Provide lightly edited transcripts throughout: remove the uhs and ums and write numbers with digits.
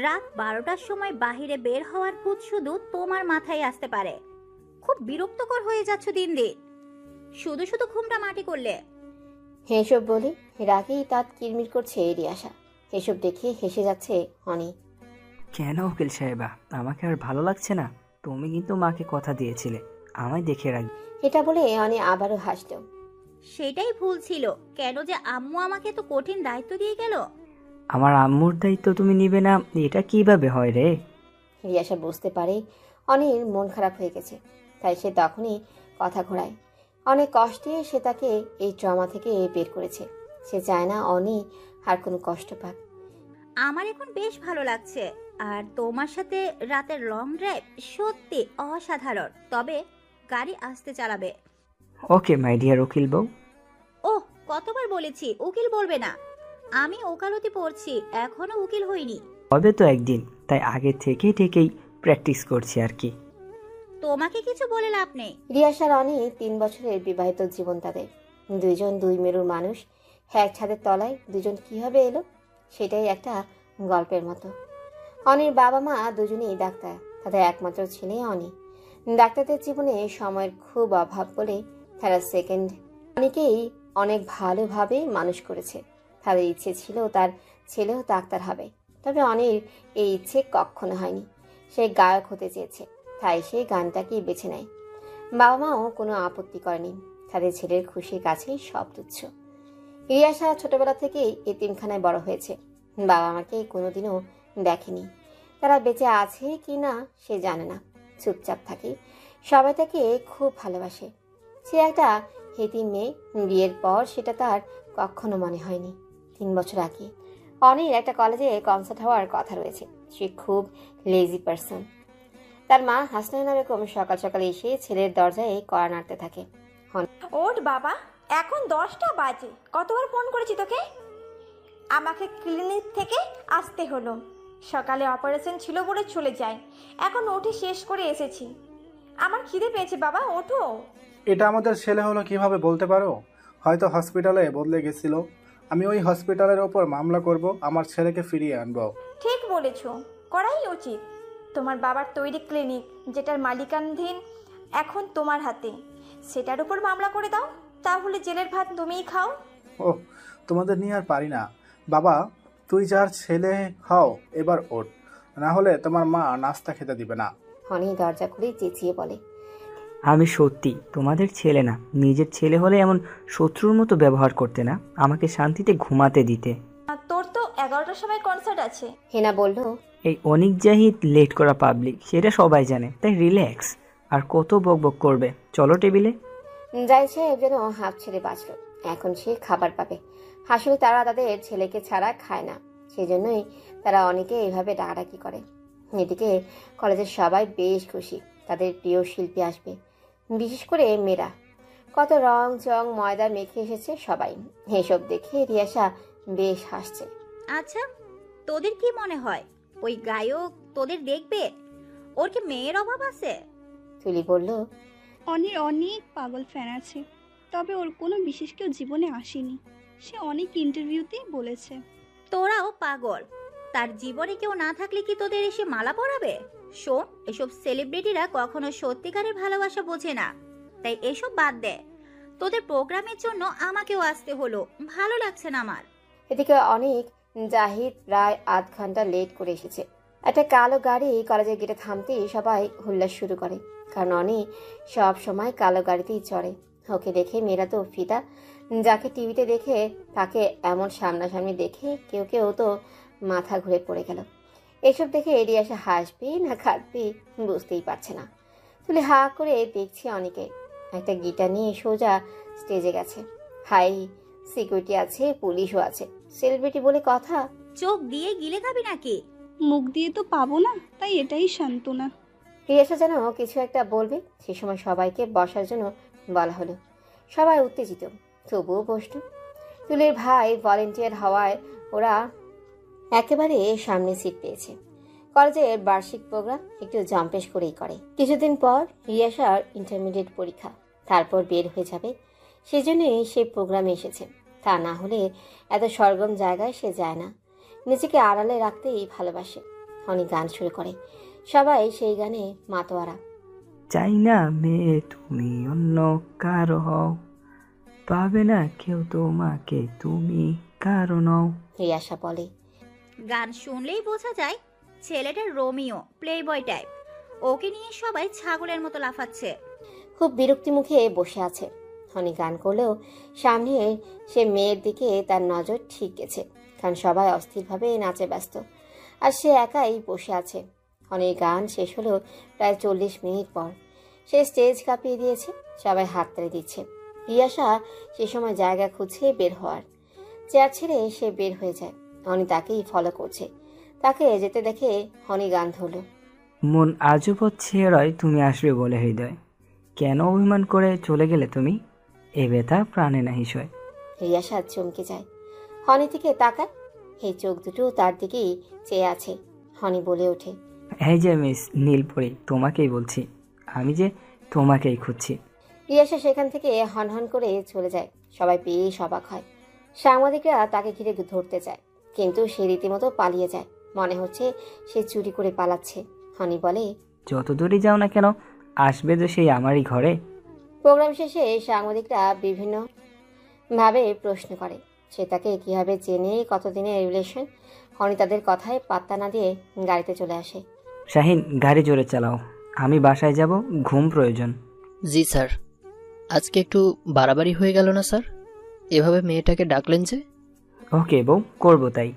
রাত 12টার সময় বাহিরে বের হওয়ার ভূত শুধু তোমার মাথায় আসতে পারে। খুব বিরক্তকর হয়ে যাচ্ছ দিন দিন, শুধু শুধু ঘুমটা মাটি করলে। এসব বলে রাগেই তাঁত কিরমির করছে রিয়াসা। এসব দেখে হেসে যাচ্ছে অনি। কেন উকিল সাহেবা, আমাকে আর ভালো লাগছে না? তুমি কিন্তু মাকে কথা দিয়েছিলে আমায় দেখে রাখবে। এটা বলে অনি আবারও হাসল। সেটাই ভুল ছিল, কেন যে আম্মু আমাকে তো কঠিন দায়িত্ব দিয়ে গেল। আমার আম্মুর দায়িত্ব তুমি নিবে না, এটা কিভাবে হয় রে? রিয়াসা বুঝতে পারে অনির মন খারাপ হয়ে গেছে, তাই সে তখনই কথা ঘোরায়। অনেক কষ্টে সে তাকে এই ট্রমা থেকে বের করেছে। সে চায় না অনি আর কোনো কষ্ট পাক। আমার এখন বেশ ভালো লাগছে, আর তোমার সাথে রাতের লং ড্রাইভ সত্যি অসাধারণ। তবে গাড়ি আস্তে চালাবে। ওকে মাই ডিয়ার উকিল বউ। ওহ, কতবার বলেছি উকিল বলবে না। আমি ওকালতি পড়ছি, এখনো উকিল হইনি। হবে তো একদিন, তাই আগে থেকেই প্র্যাকটিস করছি আর কি। তোমাকে কিছু বলে লাভ নেই। রিয়াসা আর অনি 3 বছরের বিবাহিত জীবন তাদের। দুইজন দুই মেরুর মানুষ এক ছাদের তলায় দুজন কিভাবে এলো সেটাই একটা গল্পের মতো। অনির বাবা মা দুজনেই ডাক্তার, তাদের একমাত্র ছেলে অনি। ডাক্তারদের জীবনে সময়ের খুব অভাব বলে তারা সেকেন্ড অনেকেই অনেক ভালোভাবে মানুষ করেছে। তাদের ইচ্ছে ছিল তার ছেলেও ডাক্তার হবে, তবে অনির এই ইচ্ছে কখনো হয়নি। সে গায়ক হতে চেয়েছে, তাই সে গানটাকেই বেছে নেয়। বাবা মাও কোনো আপত্তি করেনি, তাদের ছেলের খুশির কাছেই সব তুচ্ছ। রিয়াসা ছোটবেলা থেকেই এতিমখানায় বড় হয়েছে, বাবা মাকে কোনোদিনও দেখেনি। তারা বেঁচে আছে কি না সে জানে না, চুপচাপ থাকে। সবাই তাকে খুব ভালোবাসে। সে একটা হেতিম মেয়ে, বিয়ের পর সেটা তার কখনো মনে হয়নি। 3 বছর আগে অনির একটা কলেজে কনসার্ট হওয়ার কথা রয়েছে। সে খুব লেজি পারসন। তার মা হাসনাইনা বেগম সকাল সকাল এসে ছেলের দরজায় কড়া নাড়তে থাকে। ওঠ বাবা, এখন 10টা বাজে। কতবার ফোন করেছি তোকে? আমাকে ক্লিনিক থেকে আসতে হলো, সকালে অপারেশন ছিল বলে চলে যাই। এখন উঠে শেষ করে এসেছি। আমার খিদে পেয়েছে বাবা, ওঠো। এটা আমাদের ছেলে হলো কিভাবে বলতে পারো? হয়তো হসপিটালে বদলে গেছিল। আমি ওই হসপিটালের ওপর মামলা করব, আমার ছেলেকে ফিরিয়ে আনবো। ঠিক বলেছ, করাই উচিত। তোমার বাবার তৈরি ক্লিনিক, যেটার মালিকানাধীন এখন তোমার হাতে, সেটার উপর মামলা করে দাও। তাহলে জেলের ভাত তুমিই খাও। ওহ, তোমাদের নিয়ে আর পারি না। বাবা, তুই যার ছেলে হও এবার ওঠ, না হলে তোমার মা নাস্তা খেতে দিবে না। অনি দরজা খুলে চেঁচিয়ে বলে, আমি সত্যি তোমাদের ছেলে না। নিজের ছেলে হলে এমন শত্রুর মতো ব্যবহার করতে না, আমাকে শান্তিতে ঘুমাতে দিতে। তোর তো 11টার সময় কনসার্ট আছে। হেনা বলল, এই অনিক জাহিদ লেট করা পাবলিক, সেটা সবাই জানে, তাই রিল্যাক্স। আর কত বকবক করবে, চলো টেবিলে। জাহিদ সাহেব যেন হাঁপ ছেড়ে বাঁচল। এখন সে খাবার পাবে। আসলে তারা তাদের ছেলেকে ছাড়া খায় না, সেজন্যই তারা অনেকে এইভাবে ডাকাডাকি করে। এদিকে কলেজের সবাই বেশ খুশি, তাদের প্রিয় শিল্পী আসবে, বিশেষ করে মেয়েরা। কত রং চং ময়দা মেখে এসেছে সবাই। এসব দেখে রিয়াসা বেশ হাসছে। আচ্ছা, তোদের কি মনে হয় ওই গায়ক তোদের দেখবে? ওর কি মেয়ের অভাব আছে? তুলি বলল, অনির অনেক পাগল ফ্যান আছে, তবে ওর কোনো বিশেষ কেউ জীবনে আসেনি। সে অনেক ইন্টারভিউতেই বলেছে। তোরাও পাগল। তার জীবনে কেউ না থাকলে কি তোদের এসে মালা পরাবে? শোন, এসব সেলিব্রিটিরা কখনো সত্যিকারের ভালোবাসা বোঝে না, তাই এসব বাদ দে। তোদের প্রোগ্রামের জন্য আমাকেও আসতে হলো, ভালো লাগছে না আমার। এদিকে অনেক জাহিদ প্রায় আধ ঘন্টা লেট করে এসেছে। একটা কালো গাড়ি কলেজের গেটে থামতেই সবাই হুল্লাস শুরু করে, কারণ অনেক সব সময় কালো গাড়িতেই চড়ে। ওকে দেখে মেয়েরা তো ফিদা। যাকে টিভিতে দেখে তাকে এমন সামনাসামনি দেখে কেউ কেউ তো মাথা ঘুরে পড়ে গেল। এসব দেখে রিয়াসা হাসবে না কাঁদবে বুঝতেই পারছে না। তুলে হা করে দেখছি অনেকে। একটা গিটার নিয়ে সোজা স্টেজে গেছে। হাই সিকিউরিটি আছে, পুলিশও আছে, সেলিব্রিটি বলে কথা। চোখ দিয়ে গিলে খাবি নাকি? মুখ দিয়ে তো পাবো না, তাই এটাই সান্ত্বনা। রিয়াসা যেন কিছু একটা বলবে, সে সময় সবাইকে বসার জন্য বলা হলো। সবাই উত্তেজিত, তবুও বসল। তুলের ভাই ভলেন্টিয়ার হওয়ায় ওরা একেবারে সামনে সিট পেয়েছে। কলেজের বার্ষিক প্রোগ্রাম একটু জম্পেশ করেই করে। কিছুদিন পর রিয়াসার ইন্টারমিডিয়েট পরীক্ষা, তারপর বের হয়ে যাবে। সেজন্যই সে প্রোগ্রামে এসেছে। তা না হলে এত সরগম জায়গায় সে যায় না। নিজেকে আড়ালে রাখতেই ভালোবাসে। অনি গান শুরু করে। সবাই সেই গানে মাতোয়ারা। চাই না মেয়ে তুমি অন্য কারো হও, পাবে না কেউ তোমাকে তুমি কারো নও। রিয়াসা বলে, গান শুনলেই বোঝা যায় ছেলেটা রোমিও, প্লে বয় টাইপ। ওকে নিয়ে সবাই ছাগলের মতো লাফাচ্ছে। খুব বিরক্তি মুখে বসে আছে। অনি গান করলেও সামনে সে মেয়ের দিকে তার নজর ঠিক গেছে, কারণ সবাই অস্থিরভাবে নাচে ব্যস্ত আর সে একাই বসে আছে। অনেক গান শেষ হলো প্রায় 40 মিনিট পর। সে স্টেজ কাঁপিয়ে দিয়েছে, সবাই হাততালি দিচ্ছে। রিয়াসা সে সময় জায়গা খুঁজছে বের হওয়ার। চেয়ার ছেড়ে সে বের হয়ে যায়। অনি তাকেই ফলো করছে। তাকে যেতে দেখে অনি গান ধরল। মন আজও হচ্ছে রয় তুমি আসবে বলে হৃদয়, কেন অভিমান করে চলে গেলে তুমি, এ ব্যথা প্রাণে নাহি সয়। রিয়াসা চমকে যায়। হনি থেকে তাকায়, এই চোখ দুটো তার দিকেই চেয়ে আছে। হনি বলে ওঠে, এই যে মিস নীলপরি, তোমাকেই বলছি, আমি যে তোমাকেই খুঁজছি। রিয়াসা সেখান থেকে হনহন করে চলে যায়। সবাই পেয়ে অবাক হয়। সাংবাদিকরা তাকে ঘিরে ধরতে চায়, কিন্তু সে রীতিমতো পালিয়ে যায়। মনে হচ্ছে সে চুরি করে পালাচ্ছে। হনি বলে, যত দূরই যাও না কেন, আসবে তো সেই আমারই ঘরে। প্রোগ্রাম শেষে সাংবাদিকরা বিভিন্ন ভাবে প্রশ্ন করে সে তাকে কিভাবে চেনে, কতদিনের রিলেশন। হনি তাদের কথায় পাত্তা না দিয়ে গাড়িতে চলে আসে। শাহিন, গাড়ি জোরে চালাও, আমি বাসায় যাব, ঘুম প্রয়োজন। জি স্যার। আজকে একটু বাড়াবাড়ি হয়ে গেল না স্যার? এভাবে মেয়েটাকে ডাকলেন যে? ওকে বউ, করবো তাই।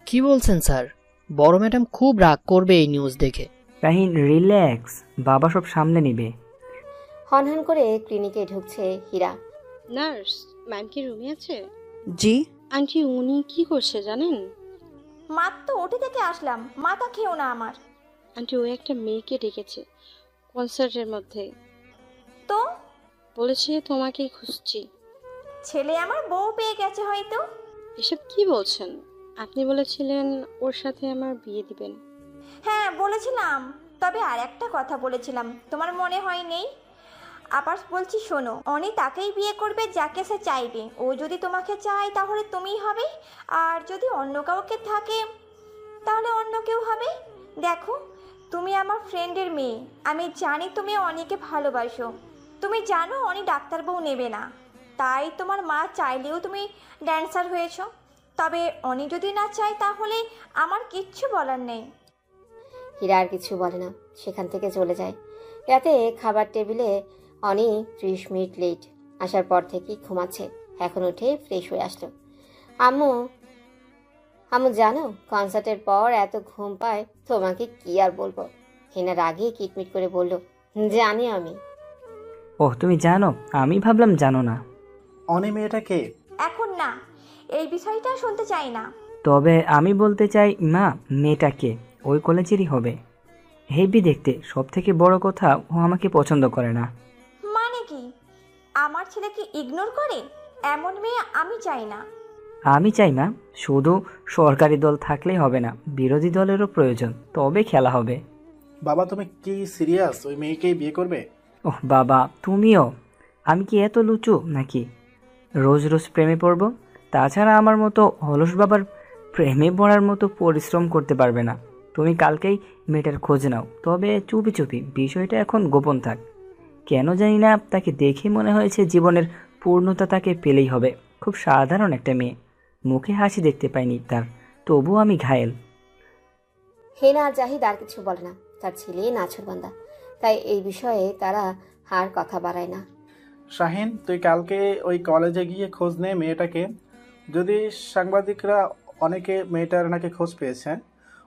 কি বলছেন স্যার? বড় ম্যাডাম খুব রাগ করবে এই নিউজ দেখে। শাহিন রিল্যাক্স, বাবা সব সামলে নিবে। হনহন করে ক্লিনিকে ঢুকছে হীরা। নার্স, ম্যাম কি রুমে আছে? জি। আন্টি উনি কি করছে জানেন? মাত্র ওটি থেকে আসলাম, মাথা খেও না আমার। আন্টি ও একটা মেয়েকে ডেকেছে কনসার্টের মধ্যে, তো বলেছে তোমাকেই খুঁজছি। ছেলে আমার বউ পেয়ে গেছে হয়তো। এসব কি বলছেন? আপনি বলেছিলেন ওর সাথে আমার বিয়ে দিবেন। হ্যাঁ বলেছিলাম, তবে আর একটা কথা বলেছিলাম, তোমার মনে হয় নেই? আবার বলছি শোনো, অনি তাকেই বিয়ে করবে যাকে সে চাইবে। ও যদি তোমাকে চায় তাহলে তুমিই হবে, আর যদি অন্য কাউকে থাকে তাহলে অন্য কেউ হবে। দেখো, তুমি আমার ফ্রেন্ডের মেয়ে, আমি জানি তুমি অনিকে ভালোবাসো। তুমি জানো অনি ডাক্তার বউ নেবে না, তাই তোমার মা চাইলেও তুমি ড্যান্সার হয়েছো। তবে অনি যদি না চায় তাহলে আমার কিচ্ছু বলার নেই। হীরা আর কিছু বলে না, সেখান থেকে চলে যায়। রাতে খাবার টেবিলে অনি 30 মিনিট লেট আসার পর থেকেই ঘুমাচ্ছে। এখন উঠে ফ্রেশ হয়ে আসলো। আম্মু আম্মু জানো, কনসার্টের পর এত ঘুম পায় তোমাকে কি আর বলবো। হেনা রাগে কিটমিট করে বলল, জানি আমি। ওহ, তুমি জানো? আমি ভাবলাম জানো না। অনি মেয়েটা কে? এখন না, এই বিষয়টা শুনতে চাই না। তবে আমি বলতে চাই মা, মেয়েটাকে ওই কলেজেরই হবে, হেভি দেখতে। সব থেকে বড় কথা, ও আমাকে পছন্দ করে না। মানে কি? আমার ছেলেকে ইগনোর করে? এমন মেয়ে আমি চাই না। আমি চাই মা, শুধু সরকারি দল থাকলেই হবে না, বিরোধী দলেরও প্রয়োজন, তবে খেলা হবে। বাবা তুমি কি সিরিয়াস? ওই মেয়েকেই বিয়ে করবে? ওহ বাবা, তুমিও? আমি কি এত লুচু নাকি রোজ রোজ প্রেমে পড়ব? তাছাড়া আমার মতো অলস বাবার প্রেমে পড়ার মতো পরিশ্রম করতে পারবে না। তুমি কালকেই মেয়েটার খোঁজ নাও, তবে চুপি চুপি, বিষয়টা এখন গোপন থাক। কেন জানি না, তাকে দেখে মনে হয়েছে জীবনের পূর্ণতা তাকে পেলেই হবে। খুব সাধারণ একটা মেয়ে, মুখে হাসি দেখতে পাইনি তার, তবুও আমি ঘায়েল। হেনা আর জাহিদ আর কিছু বলে না, তার ছেলে নাছরবান্দা, তাই এই বিষয়ে তারা আর কথা বাড়ায় না। শাহিন, তুই কালকে ওই কলেজে গিয়ে খোঁজ নে মেয়েটাকে। যদি সাংবাদিকরা অনেকে মেয়েটার নাকি খোঁজ পেয়েছে,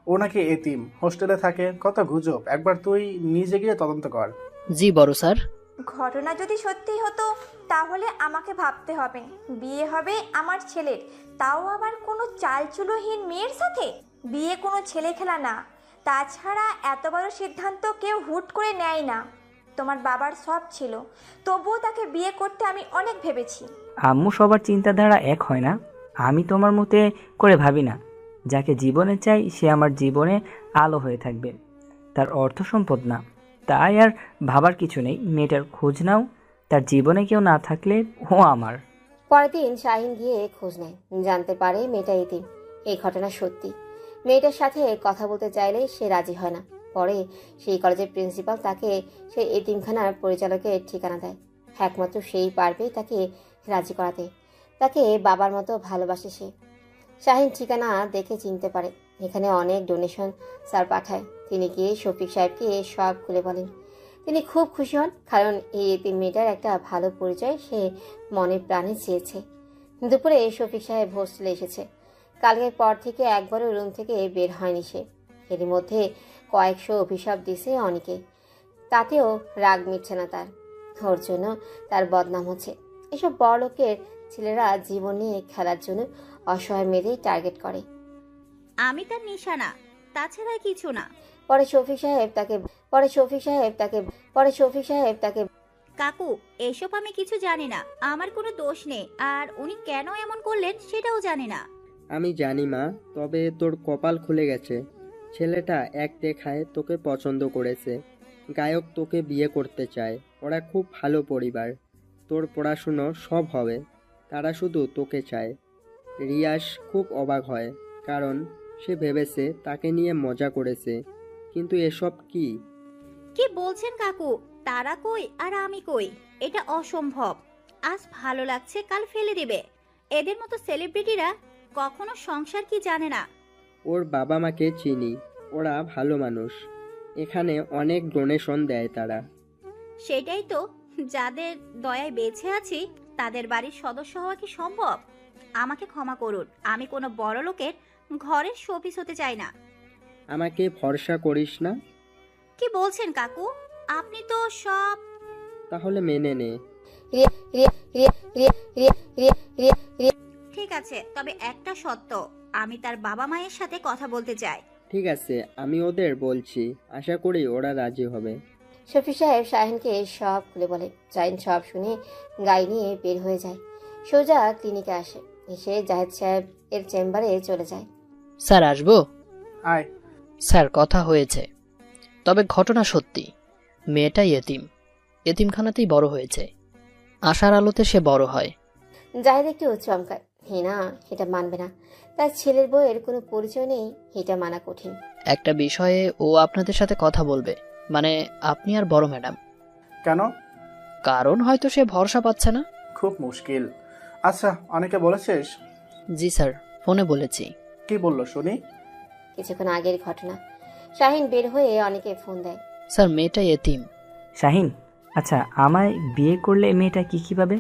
ও নাকি এতিম, হোস্টেলে থাকে, কত গুজব। একবার তুই নিজে গিয়ে তদন্ত কর। জি বড় স্যার। ঘটনা যদি সত্যি হতো তাহলে আমাকে ভাবতে হবে বিয়ে হবে আমার ছেলের, তাও আবার কোনো চালচুলোহীন মেয়ের সাথে। বিয়ে কোনো ছেলে খেলা না। তাছাড়া এত বড় সিদ্ধান্ত কেউ হুট করে নেয় না। তোমার বাবার সব ছিল, তবুও তাকে বিয়ে করতে আমি অনেক ভেবেছি। আম্মু, সবার চিন্তাধারা এক হয় না। আমি তোমার মতে করে ভাবি না। যাকে জীবনে চাই সে আমার জীবনে আলো হয়ে থাকবে, তার অর্থ সম্পদ না। তাই আর ভাবার কিছু নেই, মেয়েটার খোঁজ নাও। তার জীবনে কেউ না থাকলে ও আমার। পরের দিন শাহিন গিয়ে খোঁজ নেয়, জানতে পারে মেয়েটা এতিম। এই ঘটনা সত্যি। মেয়েটার সাথে কথা বলতে চাইলে সে রাজি হয় না। পরে সেই কলেজের প্রিন্সিপাল তাকে সেই এতিমখানার পরিচালকের ঠিকানা দেয়। একমাত্র সেই পারবে তাকে রাজি করাতে। তাকে বাবার মতো ভালোবাসে সে। শাহিন ঠিকানা দেখে চিনতে পারে এখানে অনেক ডোনেশন স্যার পাঠায়। তিনি গিয়ে শফিক সাহেবকে সব খুলে বলেন। তিনি খুব খুশি হন, কারণ এই এতিম মেয়েটার একটা ভালো পরিচয় সে মনে প্রাণে চেয়েছে। দুপুরে শফিক সাহেব হোস্টেলে এসেছে। কালকের পর থেকে একবারও রুম থেকে বের হয়নি সে। এর মধ্যে কয়েকশো অভিশাপ দিছে অনেকে, তাতেও রাগ মিটছে না তার। ওর জন্য তার বদনাম হচ্ছে। এসব বড়লোকের ছেলেরা জীবন নিয়ে খেলার জন্য অসহায় মেয়েদের টার্গেট করে। আমি তার নিশানা, তাছাড়া কিছু না। পরে শফিক সাহেব তাকে কাকু, এসব আমি কিছু জানি না। আমার কোনো দোষ নেই, আর উনি কেন এমন করলেন সেটাও জানি না। আমি জানি মা, তবে তোর কপাল খুলে গেছে। ছেলেটা এক দেখায় তোকে পছন্দ করেছে। গায়ক তোকে বিয়ে করতে চায়। ওরা খুব ভালো পরিবার। তোর পড়াশুনো সব হবে। তারা শুধু তোকে চায়। রিয়াস খুব অবাক হয়, কারণ সে ভেবেছে তাকে নিয়ে মজা করেছে। কিন্তু এসব কি? কি বলছেন কাকু? তারা কই আর আমি কই? এটা অসম্ভব। আজ ভালো লাগছে, কাল ফেলে দিবে। এদের মতো সেলিব্রিটিরা কখনো সংসার কি জানে না। ওর বাবা মাকে চিনি, ওরা ভালো মানুষ। এখানে অনেক ডোনেশন দেয় তারা। সেটাই তো, যাদের দয়ায় বেঁচে আছি তাদের বাড়ির সদস্য হওয়া কি সম্ভব? আমাকে ক্ষমা করুন, আমি কোনো বড় লোকের ঘরের শোপিস হতে চাই না। আমাকে ভরসা করিস না? কি বলছেন কাকু? আপনি তো সব। তাহলে মেনে নে। ঠিক আছে, তবে একটা শর্ত, আমি তার বাবা মায়ের সাথে কথা বলতে চাই। ঠিক আছে, আমি ওদের বলছি। আশা করি ওরা রাজি হবে। শফিক সাহেব শাহিনকে সব খুলে বলে। শাহিন সব শুনে গাড়ি নিয়ে বের হয়ে যায়। সোজা ক্লিনিকে আসে। এসে জাহেদ সাহেব এর চেম্বারে চলে যায়। স্যার আসবো? আয়। স্যার, কথা হয়েছে, তবে ঘটনা সত্যি। মেয়েটা এতিম, এতিমখানাতেই বড় হয়েছে। আশার আলোতে সে বড় হয়। জাহেদ একটু চমকায়। হেনা এটা মানবে না, তার ছেলের বউয়ের কোনো পরিচয় নেই, এটা মানা কঠিন। একটা বিষয়ে ও আপনাদের সাথে কথা বলবে, মানে আপনি আর বড় ম্যাডাম। কেন? কারণ হয়তো সে ভরসা পাচ্ছে না। খুব মুশকিল। আচ্ছা, অনেকে বলেছিস? জি স্যার, ফোনে বলেছি। কি বললো শুনি? কিছুক্ষণ আগের ঘটনা। শাহিন বের হয়ে অনেকে ফোন দেয়। স্যার, মেয়েটা এতিম। শাহিন, আচ্ছা আমায় বিয়ে করলে মেয়েটা কি পাবে?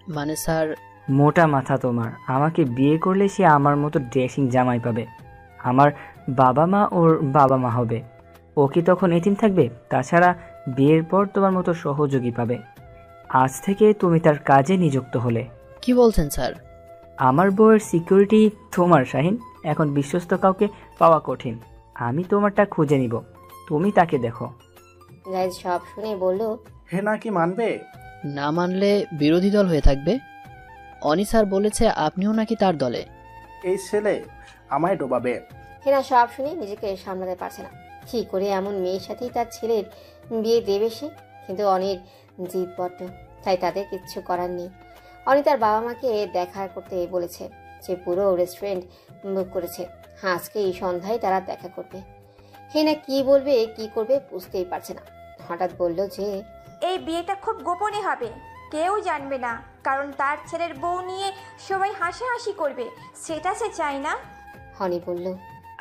মানে স্যার, মোটা মাথা তোমার। আমাকে বিয়ে করলে সে আমার মতো ড্রেসিং জামাই পাবে। আমার বাবা মা ওর বাবা মা হবে। ও কি তখন এতিম থাকবে? তাছাড়া বিয়ের পর তোমার মতো সহযোগী পাবে। আজ থেকে তুমি তার কাজে নিযুক্ত হলে। কি বলছেন স্যার? আমার বউয়ের সিকিউরিটি তোমার শাহিন। এখন বিশ্বস্ত কাউকে পাওয়া কঠিন। আমি তোমারটা খুঁজে নিব, তুমি তাকে দেখো। জাহেদ সব শুনে বলল, হেনা কি মানবে? না মানলে বিরোধী দল হয়ে থাকবে। অনি স্যার বলেছে আপনিও নাকি তার দলে। এই ছেলে আমায় ডোবাবে। হেনা সব শুনে নিজেকে সামলাতে পারছে না। কি করে এমন মেয়ের সাথেই তার ছেলের বিয়ে দেবে সে? কিন্তু অনির জিদ বড্ড, তাই তাদের কিচ্ছু করার নেই। অনি তার বাবা মাকে দেখা করতে বলেছে। যে পুরো রেস্টুরেন্ট বুক করেছে। আজকে এই সন্ধ্যায় তারা দেখা করবে। হেনা কি বলবে কি করবে বুঝতেই পারছে না। হঠাৎ বলল যে এই বিয়েটা খুব গোপনে হবে, কেউ জানবে না, কারণ তার ছেলের বউ নিয়ে সবাই হাসাহাসি করবে, সেটা সে চায় না। হনি বলল,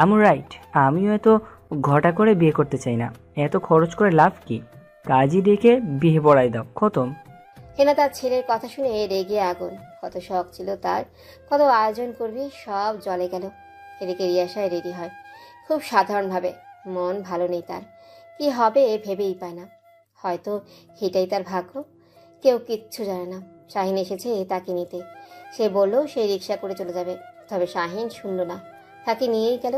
আমি রাইট। আমিও এত ঘটা করে বিয়ে করতে চাই না। এত খরচ করে লাভ কি? কাজী ডেকে বিয়ে পড়াই দাও, খতম। হেনা তার ছেলের কথা শুনে রেগে আগুন। কত শখ ছিল তার, কত আয়োজন করবে, সব জলে গেল। এদিকে রিয়াসায় রেডি হয় খুব সাধারণভাবে। মন ভালো নেই তার, কি হবে ভেবেই পায় না। হয়তো এটাই তার ভাগ্য, কেউ কিচ্ছু জানে না। শাহিন এসেছে তাকে নিতে। সে বলল সে রিক্সা করে চলে যাবে, তবে শাহিন শুনল না, তাকে নিয়েই গেল।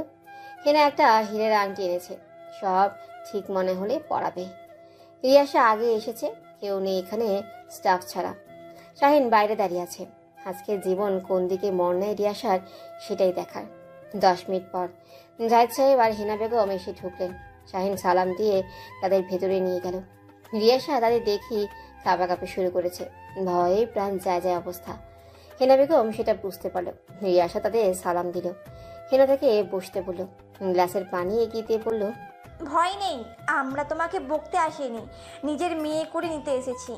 হেনা একটা হীরের আংটি এনেছে, সব ঠিক মনে হলে পরাবে। রিয়াসা আগে এসেছে, কেউ নেই এখানে স্টাফ ছাড়া। শাহিন বাইরে দাঁড়িয়ে আছে। আজকে জীবন কোন দিকে মন নেয় রিয়াসার, সেটাই দেখার। 10 মিনিট পর জাহেদ সাহেব আর হেনা বেগম এসে ঢুকলেন। শাহিন সালাম দিয়ে তাদের ভেতরে নিয়ে গেল। রিয়াসা তাদের দেখি কাঁপাকাঁপি শুরু করেছে, ভয়ে প্রাণ যায় যায় অবস্থা। হেনা বেগম সেটা বুঝতে পারল। রিয়াসা তাদের সালাম দিল। হেনা তাকে বসতে বলল। গ্লাসের পানি এগিয়ে দিয়ে বলল, ভয় নেই, আমরা তোমাকে বকতে আসিনি, নিজের মেয়ে করে নিতে এসেছি।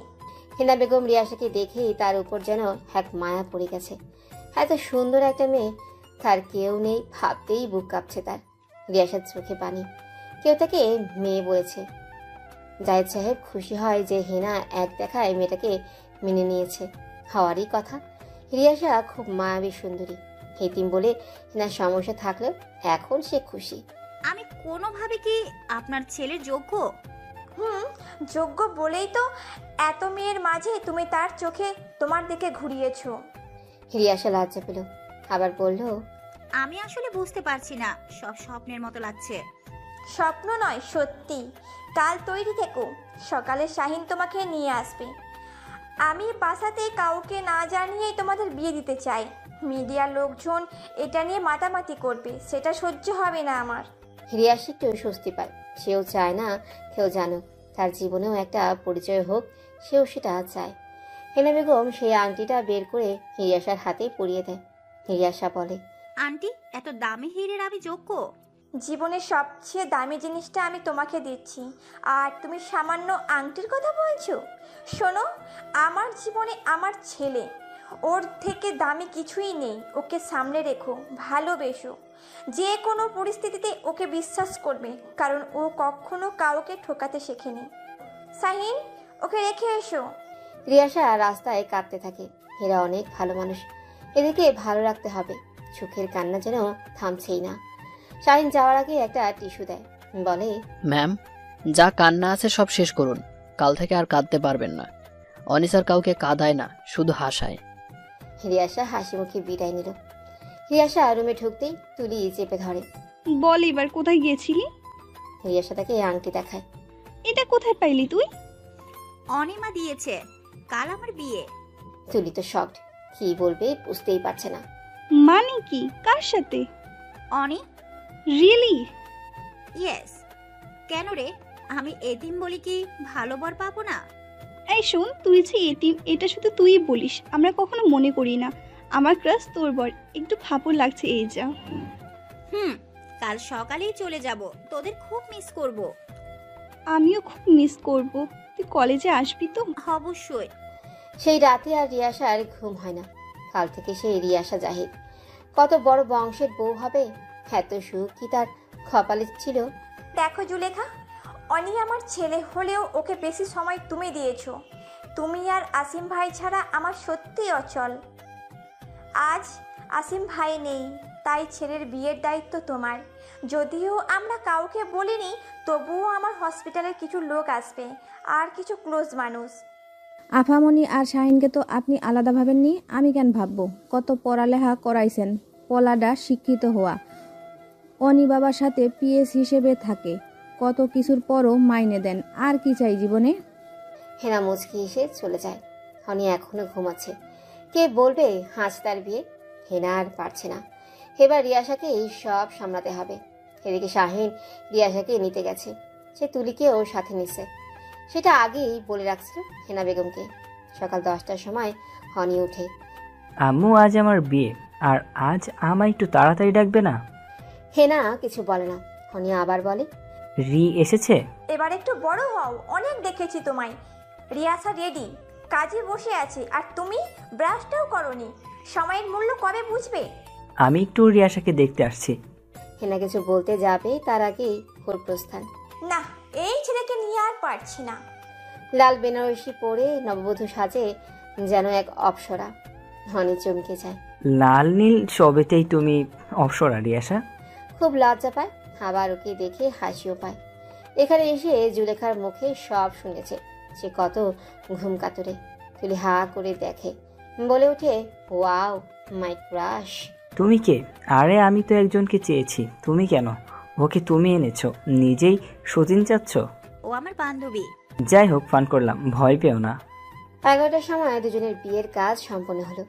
হেনা বেগম রিয়াসাকে দেখেই তার উপর যেন এক মায়া পড়ে গেছে। এত সুন্দর একটা মেয়ে তার কেউ নেই, ভাবতেই বুক কাঁপছে তার। রিয়াসার চোখে পানি। কেউ তাকে মেয়ে বলেছে। জায়েদ সাহেব খুশি হয় যে হেনা এক দেখায় মেয়েটাকে মেনে নিয়েছে, হওয়ারই কথা। রিয়াসা খুব মায়াবী সুন্দরী। হেতিম বলে হেনার সমস্যা থাকলেও এখন সে খুশি। আমি কোনোভাবে কি আপনার ছেলের যোগ্য? যোগ্য বলেই তো এত মেয়ের মাঝে তুমি তার চোখে তোমার দিকে ঘুরিয়েছো। রিয়াসা লজ্জা পেল, আবার বলল, আমি আসলে বুঝতে পারছি না, সব স্বপ্নের মতো লাগছে। স্বপ্ন নয়, সত্যি। কাল তৈরি থেকো, সকালে শাহিন তোমাকে নিয়ে আসবে। আমি বাসাতে কাউকে না জানিয়েই তোমাদের বিয়ে দিতে চাই। মিডিয়ার লোকজন এটা নিয়ে মাতামাতি করবে, সেটা সহ্য হবে না আমার। রিয়াসা একটু স্বস্তি পায়। সেও চায় না কেউ জানুক, তার জীবনেও একটা পরিচয় হোক, সেও সেটা চায়। হেনা বেগম সেই আংটিটা বের করে রিয়াসার হাতে পরিয়ে দেয়। রিয়াসা বলে, আন্টি, এত দামি হিরের আমি যোগ্য? জীবনের সবচেয়ে দামি জিনিসটা আমি তোমাকে দিচ্ছি, আর তুমি সামান্য আংটির কথা বলছো? শোনো, আমার জীবনে আমার ছেলে, ওর থেকে দামি কিছুই নেই। ওকে সামনে রেখো, ভালোবেসো, যে কোনো পরিস্থিতিতে ওকে বিশ্বাস করবে, কারণ ও কখনো কাউকে ঠকাতে শেখেনি। শাহিন, ওকে রেখে এসো। রিয়াসা রাস্তায় কাঁদতে থাকে। এরা অনেক ভালো মানুষ, এদেরকে ভালো রাখতে হবে। সুখের কান্না যেন থামছেই না। শাহিন যাওয়ার আগে একটা টিস্যু দেয়, বলে, ম্যাম, যা কান্না আছে সব শেষ করুন, কাল থেকে আর কাঁদতে পারবেন না। অনিসার কাউকে কাঁদায় না, শুধু হাসায়। রিয়াসা হাসি মুখে বিদায় নিল। রিয়াসা রুমে ঢুকতেই তুলি চেপে ধরে। বল এবার কোথায় গিয়েছিলি? রিয়াসা তাকে আংটি দেখায়। এটা কোথায় পাইলি তুই? অনিমা দিয়েছে, কাল আমার বিয়ে। তুলি তো শকড, কি বলবে বুঝতেই পারছে না। মানে কি? কার সাথে? অনি? রিয়েলি? ইয়েস। কেন রে, আমি এতিম বলি কি ভালো বর পাবো না? এই শোন, তুই যে এতিম এটা শুধু তুই বলিস, আমরা কখনো মনে করি না। আমার ক্রাশ তোর বর, একটু ফাপড় লাগছে এই যা। কাল সকালেই চলে যাব, তোদের খুব মিস করব। আমিও খুব মিস করব। তুই কলেজে আসবি তো? অবশ্যই। সেই রাতে আর রিয়াসার ঘুম হয় না। কাল থেকে সেই রিয়াসা জাহিদ কত বড় বংশের বউ হবে, এত সুখ কি তার কপালে ছিল। দেখো জুলেখা, অনি আমার ছেলে হলেও ওকে বেশি সময় তুমি দিয়েছো। তুমি আর আসিম ভাই ছাড়া আমার সত্যিই অচল। আজ আসিম ভাই নেই, তাই ছেলের বিয়ের দায়িত্ব তোমার। যদিও আমরা কাউকে বলিনি, তবুও আমার হসপিটালের কিছু লোক আসবে আর কিছু ক্লোজ মানুষ। আফামনি আর শাহিনকে তো আপনি আলাদা ভাবেননি, আমি কেন ভাববো? কত পড়ালেখা করাইছেন, পলাডা শিক্ষিত হওয়া, অনি বাবার সাথে পিএস হিসেবে থাকে, কত কিছুর পরও মাইনে দেন। আর কি চাই জীবনে? হেনা মুচকি এসে চলে যায়। অনি এখনো ঘুমাচ্ছে। কে বলবে হাঁস তার বিয়ে? হেনা আর পারছে না। এবার রিয়াসাকে এই সব সামলাতে হবে। এদিকে শাহিন রিয়াসাকে নিতে গেছে, সে তুলিকেও সাথে নিচ্ছে। সেটা আগেই বলে রাখছিল হেনা বেগমকে। সকাল 10টার সময় হনি উঠে। আম্মু, আজ আমার বিয়ে, আর আজ আমায় একটু তাড়াতাড়ি ডাকবে না? হেনা কিছু বলে না। হনি আবার বলে, রি এসেছে? এবার একটু বড় হও, অনেক দেখেছি তোমায়। রিয়াসা রেডি, কাজে বসে আছে, আর তুমি ব্রাশটাও করনি। সময়ের মূল্য কবে বুঝবে? আমি একটু রিয়াসাকে দেখতে আসছি। হেনা কিছু বলতে যাবে তার আগেই ওর প্রস্থান। না, এই ছেলেকে নিয়ে আর পারছি না। লাল বেনারসি পরে নববধূ সাজে যেন এক অপ্সরা। হনি চমকে যায়। লাল নীল সবেতেই তুমি অপসরা রিয়াসা? খুব লজ্জা পায়, আবার ওকে দেখে হাসিও পায়। এখানে এসে জুলেখার মুখে সব শুনেছে। সে কত ঘুম কাতরে। তুলি হা করে দেখে, বলে ওঠে, ওয়াও মাই ক্রাশ। তুমি কে? আরে আমি তো একজনকে চেয়েছি, তুমি কেন? ওকে তুমি এনেছো, নিজেই সতীন চাচ্ছ? ও আমার বান্ধবী। যাই হোক, ফান করলাম, ভয় পেও না। 11টার সময় দুজনের বিয়ের কাজ সম্পন্ন হলো।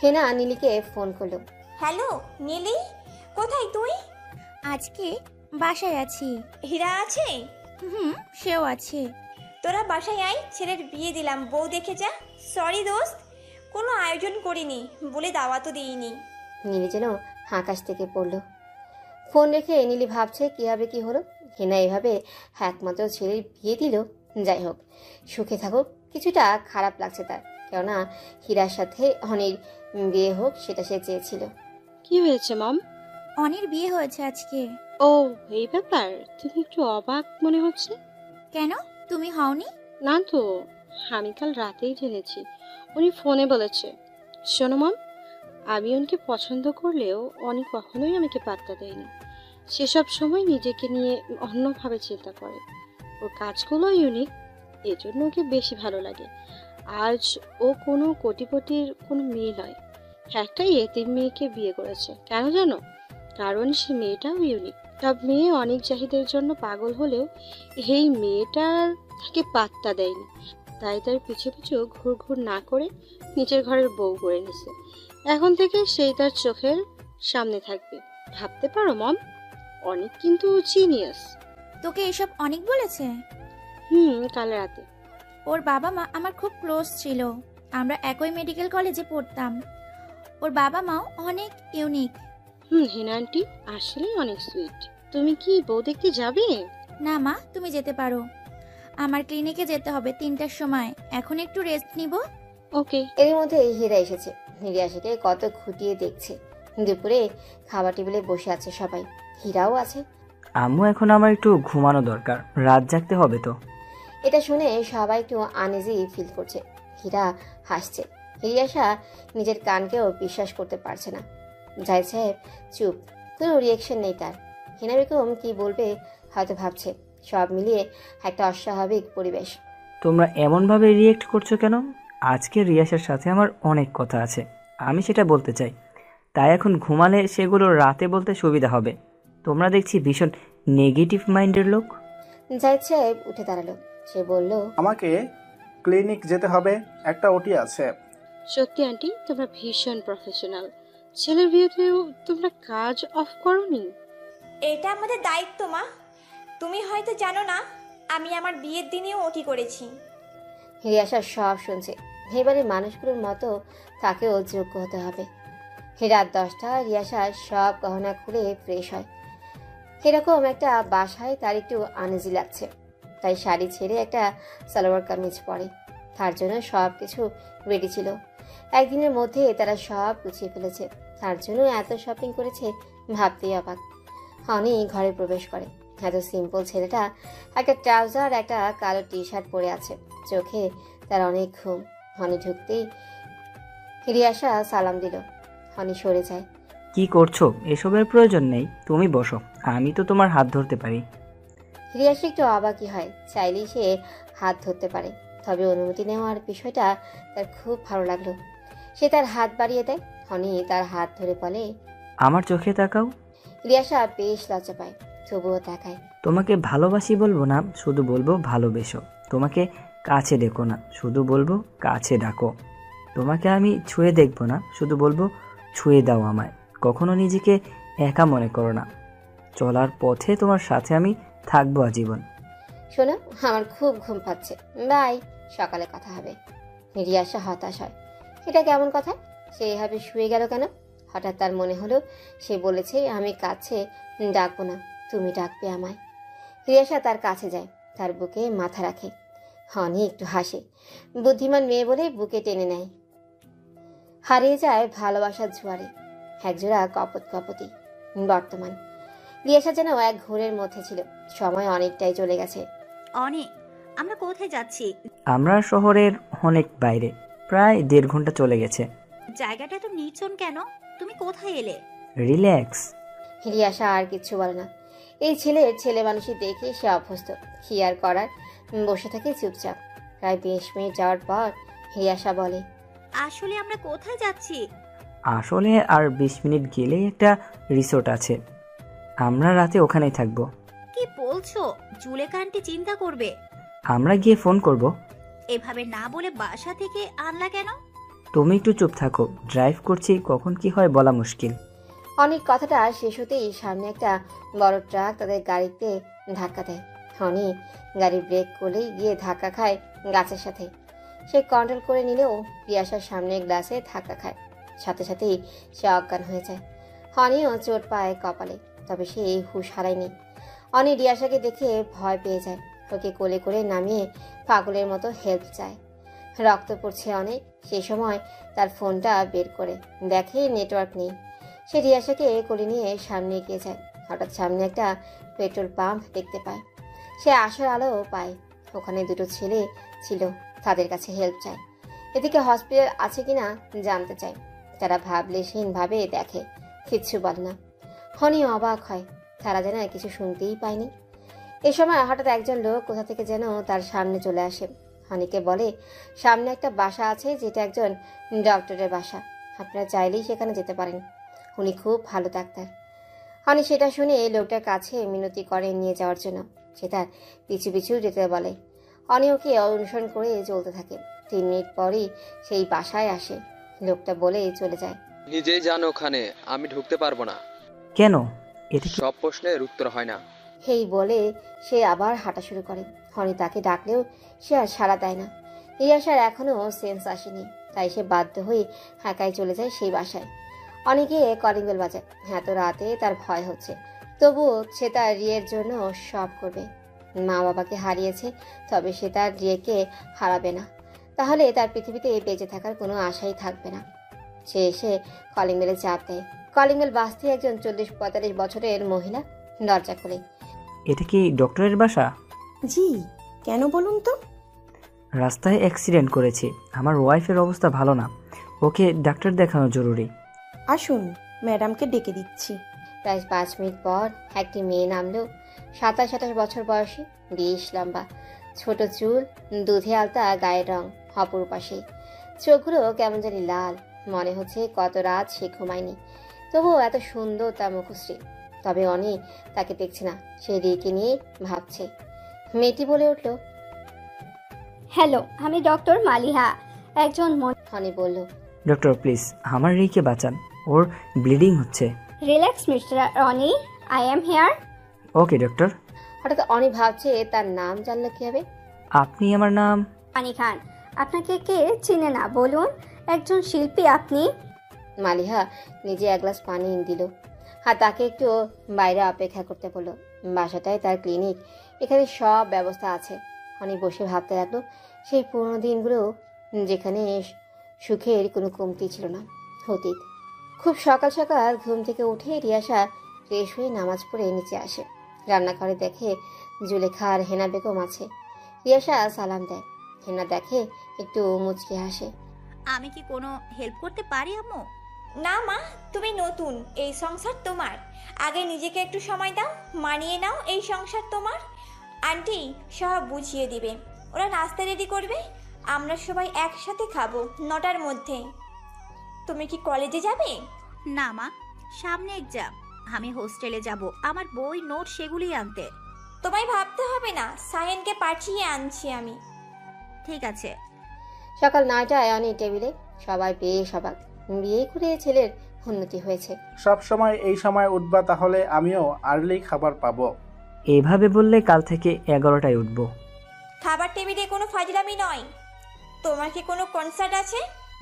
হেনা নীলিকে ফোন করলো। হ্যালো নীলি, কোথায় তুই? আজকে বাসায় আছি। হীরা আছে? সেও আছে। তোরা বাসায় আয়, ছেলের বিয়ে দিলাম, বউ দেখে যা। সরি দোস্ত, কোনো আয়োজন করিনি বলে দাওয়াতও দিইনি। নীলি যেন আকাশ থেকে পড়ল। ফোন রেখে নীলি ভাবছে কীভাবে কি হলো। হেনা এভাবে একমাত্র ছেলের বিয়ে দিল। যাই হোক, সুখে থাকুক। কিছুটা খারাপ লাগছে তার, কেননা হীরার সাথে অনির বিয়ে হোক সেটা সে চেয়েছিল। কি হয়েছে মম? অনির বিয়ে হয়েছে আজকে। ও, এই ব্যাপার। তুমি একটু অবাক মনে হচ্ছে। কেন, তুমি হওনি? না তো, আমি কাল রাতেই জেনেছি। উনি ফোনে বলেছে। শোনো মম, আমি উনকে পছন্দ করলেও অনি কখনোই আমাকে পাত্তা দেয়নি। সেসব সময় নিজেকে নিয়ে অন্যভাবে চিন্তা করে। ওর কাজগুলো ইউনিক, এজন্য ওকে বেশি ভালো লাগে। আজ ও কোনো কোটিপতির কোনো মেয়ে নয়, একটা এতিম মেয়েকে বিয়ে করেছে। কেন জানো? কারণ সে মেয়েটাও ইউনিক। সব মেয়ে অনেক চাহিদার জন্য পাগল হলেও এই মেয়েটার তাকে পাত্তা দেয়নি, তাই তার পিছু পিছু ঘুর ঘুর না করে নিজের ঘরের বউ করে নিছে। এখন থেকে সেই তার চোখের সামনে থাকবে। ভাবতে পারো মম, অনেক কিন্তু জিনিয়াস। তোকে এসব অনেক বলেছে? কাল রাতে। ওর বাবা মা আমার খুব ক্লোজ ছিল, আমরা একই মেডিকেল কলেজে পড়তাম। ওর বাবা মাও অনেক ইউনিক। হিনা আন্টি আসলেই অনেক সুইট। তুমি কি বউ দেখতে যাবে? না মা, তুমি যেতে পারো। আমার ক্লিনিকে যেতে হবে 3টার সময়, এখন একটু রেস্ট নিব। ওকে। এর মধ্যে হীরা এসেছে। হীরাশাকে কত খুঁটিয়ে দেখছে। দুপুরে খাবার টেবিলে বসে আছে সবাই, হীরাও আছে। আম্মু, এখন আমার একটু ঘুমানো দরকার, রাত জাগতে হবে তো। এটা শুনে সবাই একটু আনইজি ফিল করছে। হীরা হাসছে। হীরাশা নিজের কানকেও বিশ্বাস করতে পারছে না। জাহিদ সাহেব চুপ, কোনো রিয়েকশন নেই তার। হিনা বেগম কি বলবে হয়তো ভাবছে। সব মিলিয়ে একটা অস্বাভাবিক পরিবেশ। তোমরা এমনভাবে রিয়েক্ট করছো কেন? আজকে রিয়াসের সাথে আমার অনেক কথা আছে, আমি সেটা বলতে চাই। তাই এখন ঘুমালে সেগুলো রাতে বলতে সুবিধা হবে। তোমরা দেখছি ভীষণ নেগেটিভ মাইন্ডের লোক। জাহিদ সাহেব উঠে দাঁড়ালো। সে বলল, আমাকে ক্লিনিক যেতে হবে, একটা ওটি আছে। সত্যি আন্টি, তোমরা ভীষণ প্রফেশনাল। ছেলের বিয়েতেও তোমরা কাজ অফ করোনি। এটা আমাদের দায়িত্ব মা। তুমি হয়তো জানো না, আমি আমার বিয়ের দিনেও ওটি করেছি। হীরাশা সব শুনছে। এবারে মানুষগুলোর মতো তাকেও যোগ্য হতে হবে। রাত 10টা রিয়াশা সব গহনা খুলে ফ্রেশ হয়। এরকম একটা বাসায় তার একটু আনইজি লাগছে, তাই শাড়ি ছেড়ে একটা সালোয়ার কামিজ পরে। তার জন্য সব কিছু রেডি ছিল। একদিনের মধ্যে তারা সব গুছিয়ে ফেলেছে। তার জন্য এত শপিং করেছে ভাবতেই অবাক। অনি ঘরে প্রবেশ করে। এত সিম্পল ছেলেটা একটা ট্রাউজার একটা কালো টি শার্ট পরে আছে, চোখে তার অনেক ঘুম। অনি ঢুকতেই রিয়াশা সালাম দিল। অনি সরে যায়। কি করছো? এসবের প্রয়োজন নেই, তুমি বসো, আমি তো তোমার হাত ধরতে পারি। রিয়াশা একটু অবাকই হয়। চাইলেই সে হাত ধরতে পারে, তবে অনুমতি নেওয়ার বিষয়টা তার খুব ভালো লাগলো। সে তার হাত বাড়িয়ে দেয়। অনি তার হাত ধরে বলে, আমার চোখে তাকাও। রিয়াশা বেশ লজ্জা পায়, তবুও তাকায়। তোমাকে ভালোবাসি বলবো না, শুধু বলবো ভালোবেসো। তোমাকে কাছে ডেকো না, শুধু বলবো কাছে ডাকো। তোমাকে আমি ছুঁয়ে দেখবো না, শুধু বলবো ছুঁয়ে দাও আমায়। কখনো নিজেকে একা মনে করো না, চলার পথে তোমার সাথে আমি থাকবো আজীবন। শোনো, আমার খুব ঘুম পাচ্ছে, বাই, সকালে কথা হবে। রিয়াশা হতাশ হয়। এটা কেমন কথা? সে এভাবে শুয়ে গেল কেন? হঠাৎ তার মনে হলো সে বলেছে আমি কাছে ডাকবো না, তুমি ডাকবে আমায়। রিয়াশা তার কাছে যায়, তার বুকে মাথা রাখে। অনি একটু হাসে। বুদ্ধিমান মেয়ে বলে বুকে টেনে নেয়। হারিয়ে যায় ভালোবাসার জোয়ারে একজোড়া কপত কপতি। বর্তমান রিয়াশা যেন এক ঘোরের মধ্যে ছিল। সময় অনেকটাই চলে গেছে। অনেক। আমরা কোথায় যাচ্ছি? আমরা শহরের অনেক বাইরে, প্রায় 1.5 ঘন্টা চলে গেছে। জায়গাটা তো নির্জন কেন? তুমি কোথায় এলে? রিল্যাক্স। রিয়াশা আর কিছু বলে না। এই ছেলে মানুষই দেখে সে অভ্যস্ত। কি আর করার, বসে থাকে চুপচাপ। প্রায় 20 মিনিট যাওয়ার পর রিয়াশা বলে, আসলে আমরা কোথায় যাচ্ছি? আসলে আর 20 মিনিট গেলেই একটা রিসোর্ট আছে, আমরা রাতে ওখানেই থাকবো। কি বলছো? জুলেখা আন্টি চিন্তা করবে। আমরা গিয়ে ফোন করব। এভাবে না বলে বাসা থেকে আনলা কেন? তুমি একটু চুপ থাকো, ড্রাইভ করছি, কখন কি হয় বলা মুশকিল। অনেক কথাটা শেষ হতেই সামনে একটা বড় ট্রাক তাদের গাড়িতে ধাক্কা দেয়। অনি গাড়ি ব্রেক করলেই গিয়ে ধাক্কা খায় গাছের সাথে। সে কন্ট্রোল করে নিলেও রিয়াশার সামনে গ্লাসে ধাক্কা খায়। সাথে সাথেই সে অজ্ঞান হয়ে যায়। অনিও চোট পায় কপালে। তবে সে হুঁশ হারায়নি। অনি রিয়াসাকে দেখে ভয় পেয়ে যায়, ওকে কোলে করে নামিয়ে পাগলের মতো হেল্প চায়। রক্ত পড়ছে অনেক। সেই সময় তার ফোনটা বের করে দেখে নেটওয়ার্ক নেই। সে রিয়াসাকে কোলে নিয়ে সামনে এগিয়ে যায়। হঠাৎ সামনে একটা পেট্রোল পাম্প দেখতে পায়। সে আসার আলো পায়। ওখানে দুটো ছেলে ছিল, তাদের কাছে হেল্প চায়। এদিকে হসপিটাল আছে কিনা জানতে চায়। তারা ভাবলেশহীনভাবে দেখে, কিচ্ছু বলে না। হনি অবাক হয়, তারা যেন কিছু শুনতেই পায়নি। এ সময় হঠাৎ একজন লোক কোথা থেকে যেন তার সামনে চলে আসে। হনিকে বলে সামনে একটা বাসা আছে, যেটা একজন ডক্টরের বাসা, আপনারা চাইলেই সেখানে যেতে পারেন, উনি খুব ভালো ডাক্তার। হনি সেটা শুনে লোকটার কাছে মিনতি করে নিয়ে যাওয়ার জন্য। সে তার পিছু পিছু যেতে বলে। হনি ওকে অনুসরণ করে চলতে থাকে। 3 মিনিট পরই সেই বাসায় আসে। লোকটা বলে চলে যায়, নিজেই জানো ওখানে আমি ঢুকতে পারবো না। কেন? এটা কি? সব প্রশ্নের উত্তর হয় না। হেই বলে সে আবার হাঁটা শুরু করে। হনি তাকে ডাকলেও সে আর সাড়া দেয় না। রিয়াসার এখনো সেন্স আসেনি, তাই সে বাধ্য হয়ে একাই চলে যায় সেই বাসায়। অনেকে কলিং বেল বাজায়। এত রাতে তার ভয় হচ্ছে, তবুও সে তার রিয়ের জন্য সব করবে। মা বাবাকে হারিয়েছে, তবে সে তার রিয়েকে হারাবে না। তাহলে তার পৃথিবীতে বেঁচে থাকার কোনো আশাই থাকবে না। সে এসে কলিং বেলে চাপ দেয়। কলিং বেল বাজতে একজন 40-45 বছরের মহিলা দরজা খোলে। এটা কি ডক্টরের বাসা? জি, কেন বলুন তো? রাস্তায় অ্যাক্সিডেন্ট করেছি, আমার ওয়াইফের অবস্থা ভালো না, ওকে ডাক্তার দেখানো জরুরি। আসুন, ম্যাডামকে ডেকে দিচ্ছি। প্রায় 5 মিনিট পর একটি মেয়ে নামলো। 27-28 বছর বয়সী, বেশ লম্বা, ছোট চুল, দুধে আলতা গায়ের রং, অপরূপা সে। চোখগুলো কেমন জানি লাল, মনে হচ্ছে কত রাত সে ঘুমায়নি। তবুও এত সুন্দর তার মুখশ্রী। তবে অনেক তাকে দেখছে না, সে রিকে নিয়ে ভাবছে। মেয়েটি বলে উঠল, হ্যালো, আমি ডক্টর মালিহা, একজন হনি বলল, ডক্টর প্লিজ আমার রিকে বাঁচান, ওর ব্লিডিং হচ্ছে। Relax mister Roni, I am here. Okay doctor. হঠাৎ অনি ভাবছে তার নাম জানলো কিভাবে। আপনি আমার নাম? আনি খান। আপনাকে কে চিনে না বলুন? একজন শিল্পী আপনি। মালিহা নিজে এক গ্লাস পানি দিল, আর তাকে একটু বাইরে অপেক্ষা করতে বললো। বাসাটায় তার ক্লিনিক, এখানে সব ব্যবস্থা আছে। অনেক বসে ভাবতে লাগলো সেই পুরোনো দিনগুলো, যেখানে সুখের কোনো কমতি ছিল না। অতীত। খুব সকাল সকাল ঘুম থেকে উঠে রিয়াসা ফ্রেশ হয়ে নামাজ পড়ে নিচে আসে। রান্নাঘরে দেখে জুলেখা আর হেনা বেগম আছে। রিয়াসা সালাম দেয়। হেনা দেখে একটু মুচকি হাসে। আমি কি কোনো হেল্প করতে পারি আম্মু? না মা, তুমি নতুন, এই সংসার তোমার। আগে নিজেকে একটু সময় দাও, মানিয়ে নাও, এই সংসার তোমার। আন্টি সব বুঝিয়ে দিবে, ওরা নাস্তা রেডি করবে, আমরা সবাই একসাথে খাবো 9টার মধ্যে। তুমি কি কলেজে যাবে? না মা, সামনে এক্সাম, আমি হোস্টেলে যাব, আমার বই নোট সেগুলি আনতে। তোমায় ভাবতে হবে না, সায়েনকে পাঠিয়ে আনছি আমি। ঠিক আছে। সকাল 9টায় অনেক টেবিলে সবাই বেশ অবাক। বিয়ে করে ছেলের উন্নতি হয়েছে। সব সময় এই সময় উঠবা, তাহলে আমিও আর্লি খাবার পাবো। এভাবে বললে কাল থেকে 11টায় উঠবো। খাবার টেবিলে কোনো ফাজলামি নয়। তোমার কি কোনো কনসার্ট আছে?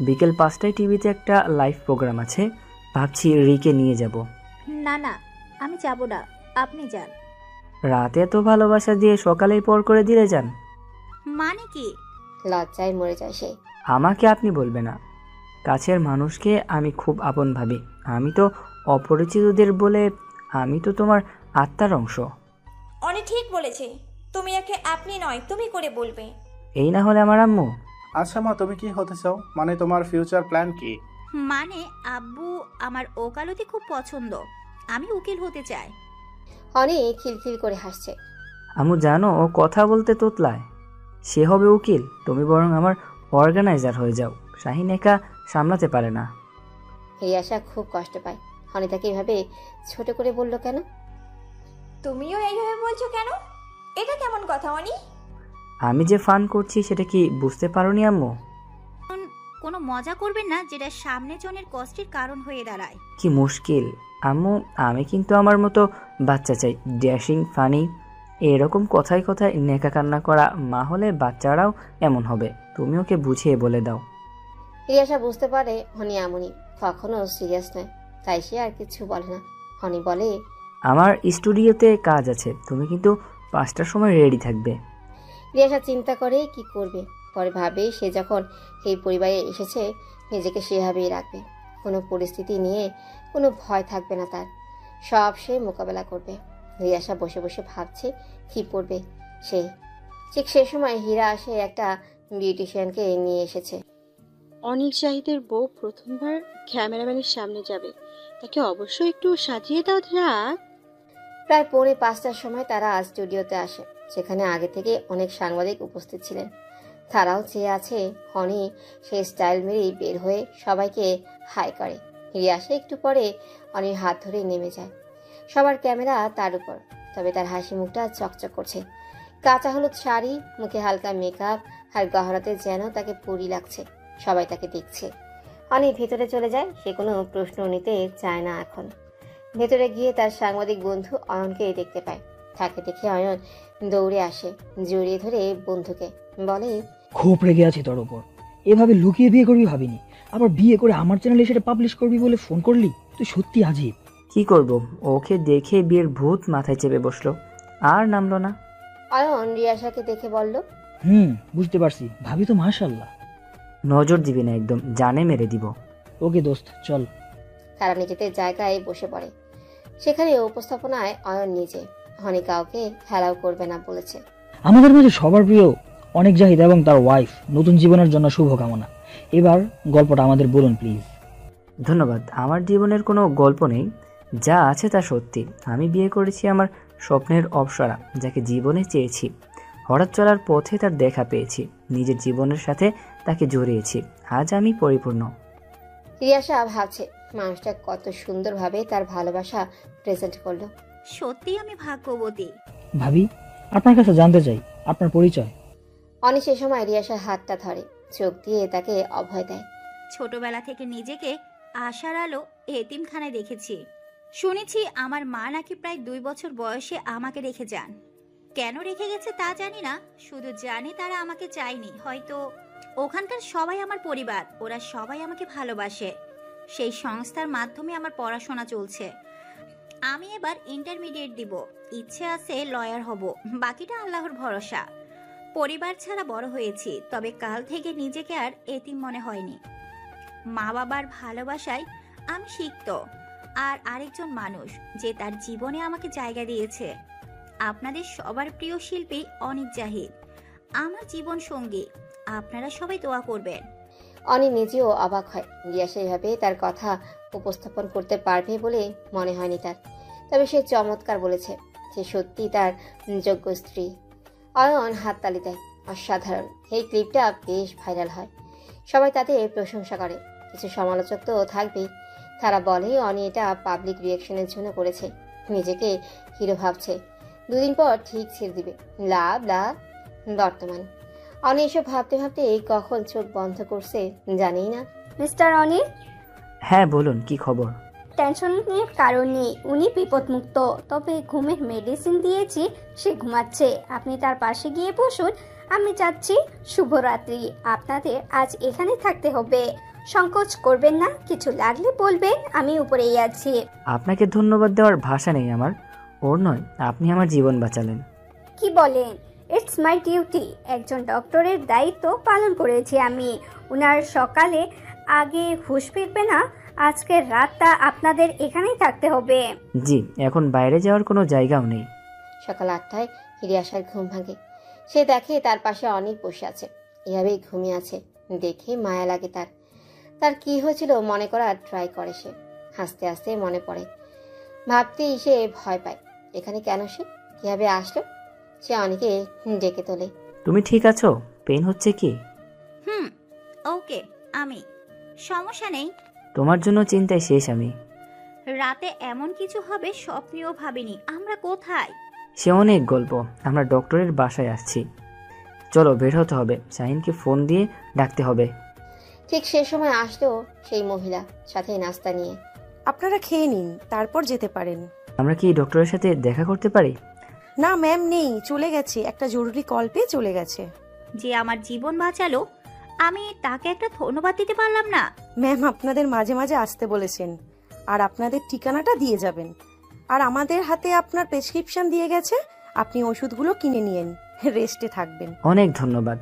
বিকেল 5টায় টিভিতে একটা লাইভ প্রোগ্রাম আছে, ভাবছি রিকে নিয়ে যাব। না না, আমি যাব না, আপনি যান। রাতে এত ভালোবাসা দিয়ে সকালেই পর করে দিলে যান? মানে কি? লজ্জায় মরে যায় সে। আমাকে আপনি বলবে না, কাছের মানুষকে আমি খুব আপন ভাবি। আমি তো অপরিচিতদের বলে, আমি তো তোমার আত্মার অংশ। অনেক ঠিক বলেছে, তুমি একে আপনি নয় তুমি করে বলবে। এই না হলে আমার আম্মু। আচ্ছা মা, তুমি কি হতে চাও? মানে তোমার ফিউচার প্ল্যান কি? মানে আব্বু আমার ওকালতি খুব পছন্দ, আমি উকিল হতে চাই। অনেক খিলখিল করে হাসছে। আম্মু জানো, ও কথা বলতে তোতলায়। সে হবে উকিল, তুমি বরং আমার অর্গানাইজার হয়ে যাও, শাহিন একা সামলাতে পারে না। রিয়াসা খুব কষ্ট পায়। অনিতাকে এভাবে ছোট করে বলল কেন? তুমিও এইভাবে বলছো কেন? এটা কেমন কথা অনি? আমি যে ফান করছি সেটা কি বুঝতে পারোনি আম্মু? কোনো মজা করবেন না যেটা সামনে জনের কষ্টের কারণ হয়ে দাঁড়ায়। কি মুশকিল আম্মু, আমি কিন্তু আমার মতো বাচ্চা চাই, ড্যাশিং, ফানি। এরকম কথায় কথায় নেকা কান্না করা মা হলে বাচ্চারাও এমন হবে, তুমি ওকে বুঝিয়ে বলে দাও। রিয়াসা বুঝতে পারে হনি এমনই, কখনো সিরিয়াস নয়, তাই সে আর কিছু বলে না। হনি বলে, আমার স্টুডিওতে কাজ আছে, তুমি কিন্তু 5টার সময় রেডি থাকবে। রিয়াসা চিন্তা করে কি করবে, পরে ভাবে সে যখন এই পরিবারে এসেছে নিজেকে সেভাবেই রাখবে। কোনো পরিস্থিতি নিয়ে কোনো ভয় থাকবে না তার, সব সে মোকাবেলা করবে। রিয়াসা বসে বসে ভাবছে কি পড়বে সে। ঠিক সে সময় হীরা আসে একটা বিউটিশিয়ানকে নিয়ে এসেছে। অনিক জাহিদের বউ প্রথমবার ক্যামেরাম্যানের সামনে যাবে, তাকে অবশ্যই একটু সাজিয়ে দাও রাত। প্রায় 4:45টার সময় তারা স্টুডিওতে আসে। সেখানে আগে থেকে অনেক সাংবাদিক উপস্থিত ছিলেন। তারাও চেয়ে আছে। অনি সেই স্টাইল মেরেই বের হয়ে সবাইকে হাই করে। রিয়াসা একটু পরে অনির হাত ধরে নেমে যায়। সবার ক্যামেরা তার উপর, তবে তার হাসি মুখটা চকচক করছে। কাঁচা হলুদ শাড়ি, মুখে হালকা মেকআপ আর গহরাতে যেন তাকে পরি লাগছে। সবাই তাকে দেখছে। অনি ভেতরে চলে যায়। সে কোনো প্রশ্ন নিতে চায় না এখন। ভেতরে গিয়ে তার সাংবাদিক বন্ধু অয়নকে দেখতে পায়। তাকে দেখে অয়ন দৌড়ে আসে, জড়িয়ে ধরে বন্ধুকে বলে, খুব রেগে আছি তোর ওপর। এভাবে লুকিয়ে বিয়ে করবি ভাবিনি, আবার বিয়ে করে আমার চ্যানেলে সেটা পাবলিশ করবি বলে ফোন করলি, তুই সত্যি আজীব। কি করব, ওকে দেখে বিয়ের ভূত মাথায় চেপে বসলো, আর নামলো না। অয়ন রিয়াসাকে দেখে বলল, বুঝতে পারছি, ভাবি তো মাশাআল্লাহ। নজর দিবি না, একদম জানে মেরে দিব। ওকে দোস্ত, চল। তারা নিজেদের জায়গায় বসে পড়ে। সেখানে উপস্থাপনায় অয়ন নিজে অনেক কাউকে হেলাও করবে না বলেছে। আমাদের মাঝে সবার প্রিয় অনেক জাহিদ এবং তার ওয়াইফ নতুন জীবনের জন্য শুভকামনা। এবার গল্পটা আমাদের বলুন প্লিজ। ধন্যবাদ। আমার জীবনের কোনো গল্প নেই, যা আছে তা সত্যি। আমি বিয়ে করেছি আমার স্বপ্নের অপ্সরা, যাকে জীবনে চেয়েছি। হঠাৎ চলার পথে তার দেখা পেয়েছি, নিজের জীবনের সাথে তাকে জড়িয়েছি। আজ আমি পরিপূর্ণ। রিয়াসা ভাবছে মানুষটা কত সুন্দরভাবে তার ভালোবাসা প্রেজেন্ট করলো। সত্যি আমি ভাগ্যবতী। ভাবি, আপনার কাছে জানতে চাই আপনার পরিচয়। অনি সে সময় রিয়াসার হাতটা ধরে, চোখ দিয়ে তাকে অভয় দেয়। ছোটবেলা থেকে নিজেকে আশার আলো এতিমখানায় দেখেছি। শুনেছি আমার মা নাকি প্রায় 2 বছর বয়সে আমাকে রেখে যান। কেন রেখে গেছে তা জানি না, শুধু জানি তারা আমাকে চায়নি। হয়তো ওখানকার সবাই আমার পরিবার, ওরা সবাই আমাকে ভালোবাসে। সেই সংস্থার মাধ্যমে আমার পড়াশোনা চলছে। আমি এবার ইন্টারমিডিয়েট দিব, ইচ্ছে আছে লয়ার হব, বাকিটা আল্লাহর ভরসা। পরিবার ছাড়া বড় হয়েছি, তবে কাল থেকে নিজেকে আর এতিম মনে হয়নি। মা বাবার ভালোবাসায় আমি সিক্ত। আর আরেকজন মানুষ যে তার জীবনে আমাকে জায়গা দিয়েছে, আপনাদের সবার প্রিয় শিল্পী অনিক জাহিদ, আমার জীবন সঙ্গী। আপনারা সবাই দোয়া করবেন। অনি নিজেও অবাক হয়। রিয়াসা এভাবে তার কথা উপস্থাপন করতে পারবে বলে মনে হয়নি তার। তবে সে চমৎকার বলেছে, সে সত্যি তার যোগ্য স্ত্রী। অয়ন হাততালি দেয়। অসাধারণ। এই ক্লিপটা বেশ ভাইরাল হয়, সবাই তাতে প্রশংসা করে। কিছু সমালোচক তো থাকবেই, তারা বলে অনি এটা পাবলিক রিয়াকশনের জন্য করেছে, নিজেকে হিরো ভাবছে, 2 দিন পর ঠিক ছেড়ে দিবে, লাভ লাভ। বর্তমান অনি এসব ভাবতে ভাবতে কখন চোখ বন্ধ করছে জানেই না। মিস্টার অনি। হ্যাঁ বলুন, কি খবর? টেনশনের কারণ নেই, উনি বিপদমুক্ত, তবে ঘুমের মেডিসিন দিয়েছি, সে ঘুমাচ্ছে। আপনি তার পাশে গিয়ে বসুন। আমি চাচ্ছি শুভরাত্রি। আপনাদের আজ এখানে থাকতে হবে, সংকোচ করবেন না, কিছু লাগলে বলবেন, আমি উপরেই আছি। আপনাকে ধন্যবাদ দেওয়ার ভাষা নেই আমার। ওর নয়, আপনি আমার জীবন বাঁচালেন। কি বলেন? It's my duty. একজন ডক্টরের দায়িত্ব পালন করেছি আমি। উনার সকালে আগে হুঁশ ফিরবে না, আজকের রাতটা আপনাদের এখানেই থাকতে হবে। জি, এখন বাইরে যাওয়ার কোনো জায়গাও নেই। সকাল 8টায় রিয়াসার ঘুম ভাঙে। সে দেখে তার পাশে অনেক বসে আছে, এভাবেই ঘুমিয়ে আছে। দেখে মায়া লাগে তার। তার কি হয়েছিল মনে করার ট্রাই করে সে। হাসতে হাসতে মনে পড়ে, ভাবতেই সে ভয় পায়। এখানে কেন সে, কিভাবে আসলো? সে অনেকে ডেকে তোলে। তুমি ঠিক আছো? পেন হচ্ছে কি? ওকে, আমি সমস্যা নেই। তোমার জন্য চিন্তায় শেষ আমি। রাতে এমন কিছু হবে স্বপ্নেও ভাবিনি। আমরা কোথায়? সে অনেক গল্প। আমরা ডক্টরের বাসায় আসছি। চলো বের হতে হবে, শাহিনকে ফোন দিয়ে ডাকতে হবে। ঠিক সে সময় আসলো সেই মহিলা, সাথে নাস্তা নিয়ে। আপনারা খেয়ে নিন, তারপর যেতে পারেন। আমরা কি ডক্টরের সাথে দেখা করতে পারি? না ম্যাম, নেই, চলে গেছে, একটা জরুরি কল পেয়ে চলে গেছে। যে আমার জীবন বাঁচালো, আমি তাকে একটা ধন্যবাদ দিতে পারলাম না। ম্যাম আপনাদের মাঝে মাঝে আসতে বলেছেন, আর আপনাদের ঠিকানাটা দিয়ে যাবেন। আর আমাদের হাতে আপনার প্রেসক্রিপশন দিয়ে গেছে, আপনি ওষুধগুলো কিনে নিয়েন, রেস্টে থাকবেন। অনেক ধন্যবাদ।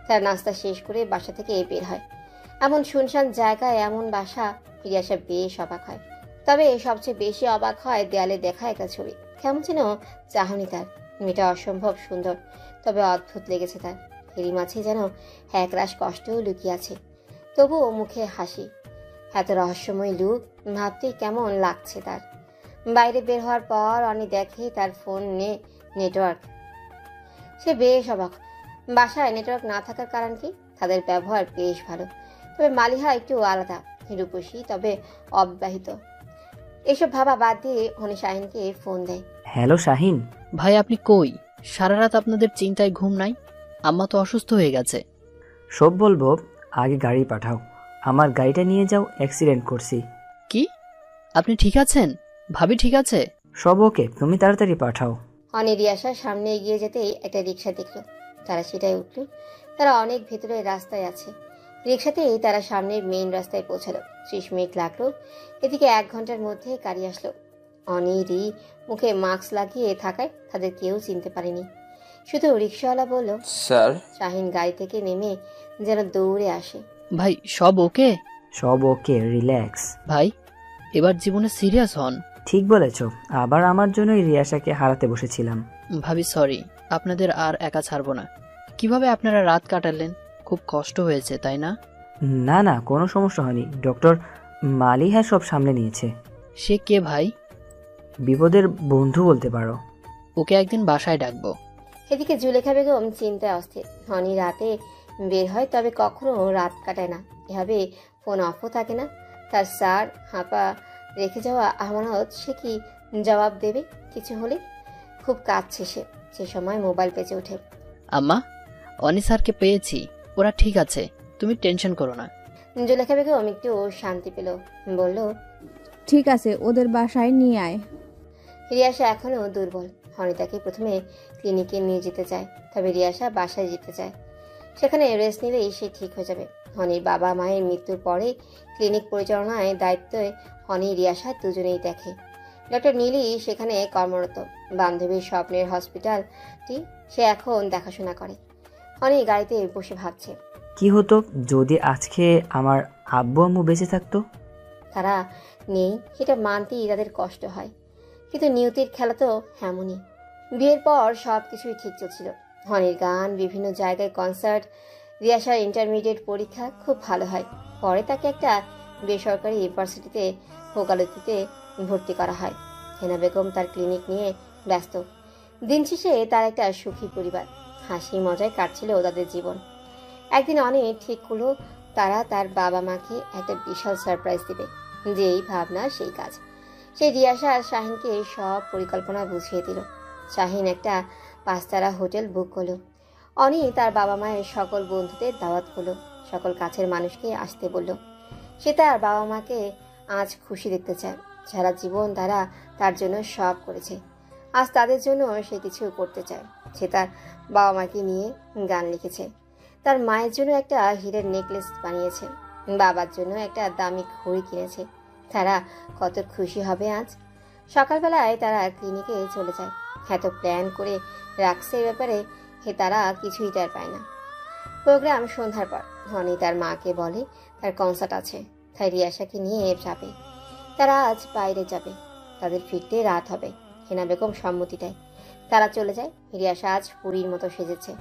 তার নাস্তা শেষ করে বাসা থেকে বের হয়। এমন শুনশান জায়গায় এমন বাসা ফিরিয়াসা বেশ অবাক হয়। তবে সবচেয়ে বেশি অবাক হয় দেয়ালে দেখা একটা ছবি। কেমন যেন চাহনি তার। মেয়েটা অসম্ভব সুন্দর, তবে অদ্ভুত লেগেছে তার। এরই মাঝে যেন একরাশ কষ্টও লুকিয়ে আছে, তবুও মুখে হাসি। এত রহস্যময় লুক ভাবতেই কেমন লাগছে তার। বাইরে বের হওয়ার পর অনি দেখে তার ফোনে নেটওয়ার্ক। সে বেশ অবাক। বাসায় নেটওয়ার্ক না থাকার কারণ কি? তাদের ব্যবহার বেশ ভালো, তবে মালিহা একটু আলাদা, রূপসী তবে অবিবাহিত। এসব ভাবা বাদ দিয়ে অনি শাহিনকে ফোন দেয়। হ্যালো শাহিন। ভাই আপনি কই? সারা রাত আপনাদের চিন্তায় ঘুম নাই? আম্মা তো অসুস্থ হয়ে গেছে। সব বলবো, আগে গাড়ি পাঠাও। আমার গাড়িটা নিয়ে যাও, অ্যাক্সিডেন্ট করছি। কি? আপনি ঠিক আছেন? ভাবি ঠিক আছে? সব ওকে, তুমি তাড়াতাড়ি পাঠাও। অনি রিয়াসার সামনে এগিয়ে যেতেই একটা রিক্সা দেখলো। তারা সেটাই উঠল। তারা অনেক ভেতরে রাস্তায় আছে। রিক্সাতেই তারা সামনের মেইন রাস্তায় পৌঁছালো। 30 মিনিট লাগলো। এদিকে 1 ঘন্টার মধ্যে গাড়ি আসলো। অনিরই মুখে মাস্ক লাগিয়ে থাকায় তাদের কেউ চিনতে পারেনি। শুধু রিক্সাওয়ালা বলল, স্যার। শাহিন গাড়ি থেকে নেমে যেন দৌড়ে আসে। ভাই সব ওকে? সব ওকে, রিল্যাক্স। ভাই এবার জীবনে সিরিয়াস হন। ঠিক বলেছ, আবার আমার জন্যই রিয়াসাকে হারাতে বসেছিলাম। ভাবি সরি, আপনাদের আর একা ছাড়বো না। কিভাবে আপনারা রাত কাটালেন? খুব কষ্ট হয়েছে তাই না? না না, কোনো সমস্যা হয়নি। ডক্টর মালিহা সব সামলে নিয়েছে। সে কে ভাই? বিপদের বন্ধু বলতে পারো। ওকে একদিন বাসায় ডাকবো। এদিকে জুলেখা বেগম চিন্তায় অস্থির। অনি রাতে বের হয়, তবে কখনো রাত কাটায় না। এভাবে ফোন অফও থাকে না। তার স্যার হাঁপা রেখে যাওয়া আমানত সে কি জবাব দেবে কিছু হলে? খুব কাঁদছে সে। সে সময় মোবাইল বেজে ওঠে। আম্মা, অনি স্যারকে পেয়েছি, ওরা ঠিক আছে, তুমি টেনশন করো না। জুলেখা বেগম একটু শান্তি পেল, বলল, ঠিক আছে, ওদের বাসায় নিয়ে আয়। রিয়াসা এখনো দুর্বল। অনিতাকে প্রথমে ক্লিনিকে নিয়ে যেতে চায়, তবে রিয়াসা বাসায় যেতে চায়। সেখানে রেস্ট নিলেই সে ঠিক হয়ে যাবে। অনির বাবা মায়ের মৃত্যুর পরে ক্লিনিক পরিচালনায় দায়িত্বে অনি রিয়াসা দুজনেই দেখে। ডক্টর নীলি সেখানে কর্মরত। বান্ধবীর স্বপ্নের হসপিটালটি সে এখন দেখাশোনা করে। অনি গাড়িতে বসে ভাবছে, কি হতো যদি আজকে আমার আব্বু আম্মু বেঁচে থাকতো। তারা নেই, এটা মানতেই তাদের কষ্ট হয়, কিন্তু নিয়তির খেলা তো এমনই। বিয়ের পর সব কিছুই ঠিক চলছিল। অনির গান, বিভিন্ন জায়গায় কনসার্ট, রিয়াসার ইন্টারমিডিয়েট পরীক্ষা খুব ভালো হয়। পরে তাকে একটা বেসরকারি ইউনিভার্সিটিতে ওকালতিতে ভর্তি করা হয়। হেনা বেগম তার ক্লিনিক নিয়ে ব্যস্ত। দিন শেষে তার একটা সুখী পরিবার, হাসি মজায় কাটছিল তাদের জীবন। একদিন অনেক ঠিক হলো তারা তার বাবা মাকে একটা বিশাল সারপ্রাইজ দেবে। যেই ভাবনা সেই কাজ। সে রিয়াসা আর শাহিনকে সব পরিকল্পনা বুঝিয়ে দিল। শাহিন একটা 5 তারা হোটেল বুক করলো। অনি তার বাবা মায়ের সকল বন্ধুদের দাওয়াত করলো, সকল কাছের মানুষকে আসতে বলল। সে তার বাবা মাকে আজ খুশি দেখতে চায়। সারা জীবন তারা তার জন্য সব করেছে, আজ তাদের জন্য সে কিছু করতে চায়। সে তার বাবা মাকে নিয়ে গান লিখেছে, তার মায়ের জন্য একটা হীরের নেকলেস বানিয়েছে, বাবার জন্য একটা দামি ঘড়ি কিনেছে। তারা কত খুশি হবে আজ। সকালবেলায় তারা ক্লিনিকে চলে যায়। এত প্ল্যান করে রাখছে এ ব্যাপারে তারা কিছুই টের পায় না। প্রোগ্রাম সন্ধ্যার পর অনি তার মাকে বলে তার কনসার্ট আছে, তাই রিয়াসাকে নিয়ে যাবে। তারা আজ বাইরে যাবে, তাদের ফিরতে রাত হবে। হেনা বেগম সম্মতি দেয়। তারা চলে যায়। রিয়াসা আজ পুরীর মতো সেজেছে।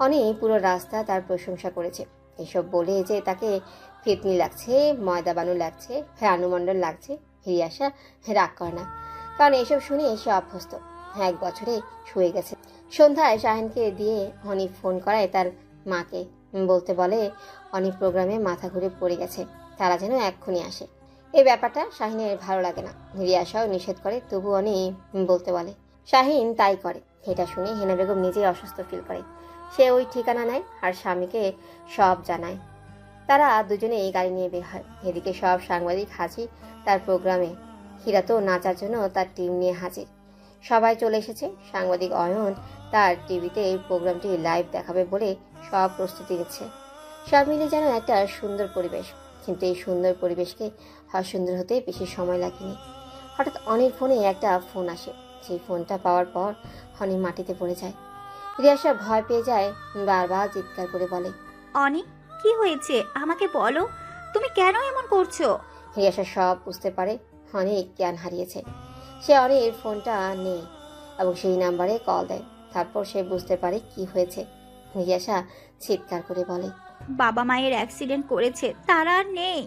অনি পুরো রাস্তা তার প্রশংসা করেছে, এসব বলে যে তাকে ফিতনি লাগছে, ময়দা বানু লাগছে, রানুমণ্ডল লাগছে। রিয়াসা রাগ করে না, কারণ এসব শুনে সে অভ্যস্ত। 1 বছরে শুয়ে গেছে। সন্ধ্যায় শাহিনকে দিয়ে অনি ফোন করায় তার মাকে, বলতে বলে অনি প্রোগ্রামে মাথা ঘুরে পড়ে গেছে, তারা যেন এক্ষুনি আসে। এই ব্যাপারটা শাহিনের ভালো লাগে না। রিয়াসাও নিষেধ করে, তবু অনি বলতে বলে। শাহিন তাই করে। এটা শুনে হেনা বেগম নিজেই অসুস্থ ফিল করে। সে ওই ঠিকানা নেয় আর স্বামীকে সব জানায়। তারা দুজনে এই গাড়ি নিয়ে বের হয়। এদিকে সব সাংবাদিক হাজির তার প্রোগ্রামে। হীরা তো নাচার জন্য তার টিম নিয়ে হাজির। সবাই চলে এসেছে। সাংবাদিক অয়ন তার টিভিতে এই প্রোগ্রামটি লাইভ দেখাবে বলে সব প্রস্তুতি নিচ্ছে। সব মিলে যেন একটা সুন্দর পরিবেশ, কিন্তু এই সুন্দর পরিবেশকে অসুন্দর হতে বেশি সময় লাগেনি। হঠাৎ অনির ফোনে একটা ফোন আসে। সেই ফোনটা পাওয়ার পর অনি মাটিতে পড়ে যায়। রিয়াসা ভয় পেয়ে যায়, বারবার চিৎকার করে বলে, অনি, কি হয়েছে আমাকে বলো, তুমি কেন এমন করছো? রিয়াসা সব বুঝতে পারে অনেক জ্ঞান হারিয়েছে। সে অনির ফোনটা নেই এবং সেই নাম্বারে কল দেয়। তারপর সে বুঝতে পারে কি হয়েছে। রিয়াসা চিৎকার করে বলে, বাবা মায়ের অ্যাক্সিডেন্ট করেছে, তারা আর নেই।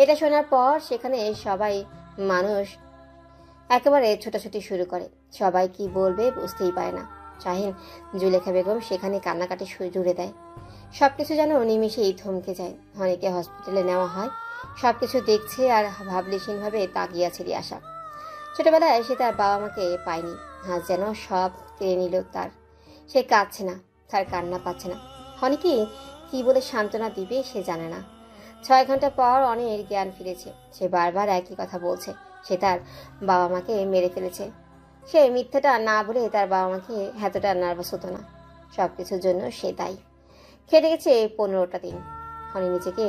এটা শোনার পর সেখানে সবাই মানুষ একেবারে ছোটাছুটি শুরু করে। সবাই কি বলবে বুঝতেই পারে না। শাহিন, জুলেখা বেগম সেখানে কান্নাকাটি জুড়ে দেয়। সবকিছু যেন নিমিষেই থমকে যায়। অনেকে হসপিটালে নেওয়া হয়। সবকিছু দেখছে আর ভাবলেশীনভাবে তাকিয়ে আছে রিয়াসা। ছোটবেলায় সে তার বাবা মাকে পায়নি, আজ যেন সব কেড়ে নিল তার। সে কাঁদছে না, তার কান্না পাচ্ছে না। অনেকেই কি বলে সান্ত্বনা দিবে সে জানে না। 6 ঘন্টা পর অনেক জ্ঞান ফিরেছে। সে বারবার একই কথা বলছে, সে তার বাবা মাকে মেরে ফেলেছে। সে মিথ্যাটা না বলে তার বাবা মাকে এতটা নার্ভাস হতো না। সবকিছুর জন্য সে দায়ী। খেটে গেছে 15টা দিন। অনি নিজেকে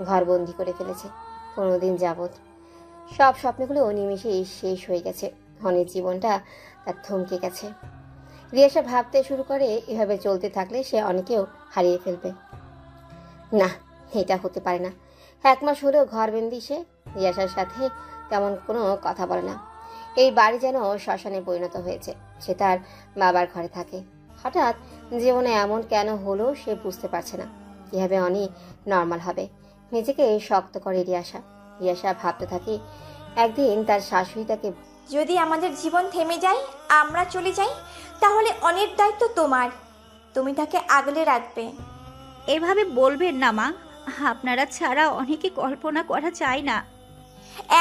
ঘরবন্দি করে ফেলেছে 15 দিন যাবৎ। সব স্বপ্নগুলো নিমিষেই শেষ হয়ে গেছে। অনির জীবনটা তার থমকে গেছে। রিয়াসা ভাবতে শুরু করে, এভাবে চলতে থাকলে সে অনেকেও হারিয়ে ফেলবে। না, এটা হতে পারে না। 1 মাস হলেও ঘরবন্দি সে। রিয়াসার সাথে তেমন কোনো কথা বলে না। এই বাড়ি যেন শ্মশানে পরিণত হয়েছে। সে তার বাবার ঘরে থাকে। হঠাৎ জীবনে এমন কেন হলো সে বুঝতে পারছে না। কিভাবে অনি নর্মাল হবে? নিজেকে শক্ত করে রিয়াসা ভাবতে থাকে, একদিন তার শাশুড়ি তাকে, যদি আমাদের জীবন থেমে যায়, আমরা চলে যাই, তাহলে অনেক দায়িত্ব তোমার। তুমি তাকে আগলে রাখবে। এভাবে বলবেন না মা, আপনারা ছাড়া অনেকে কল্পনা করা যায় না।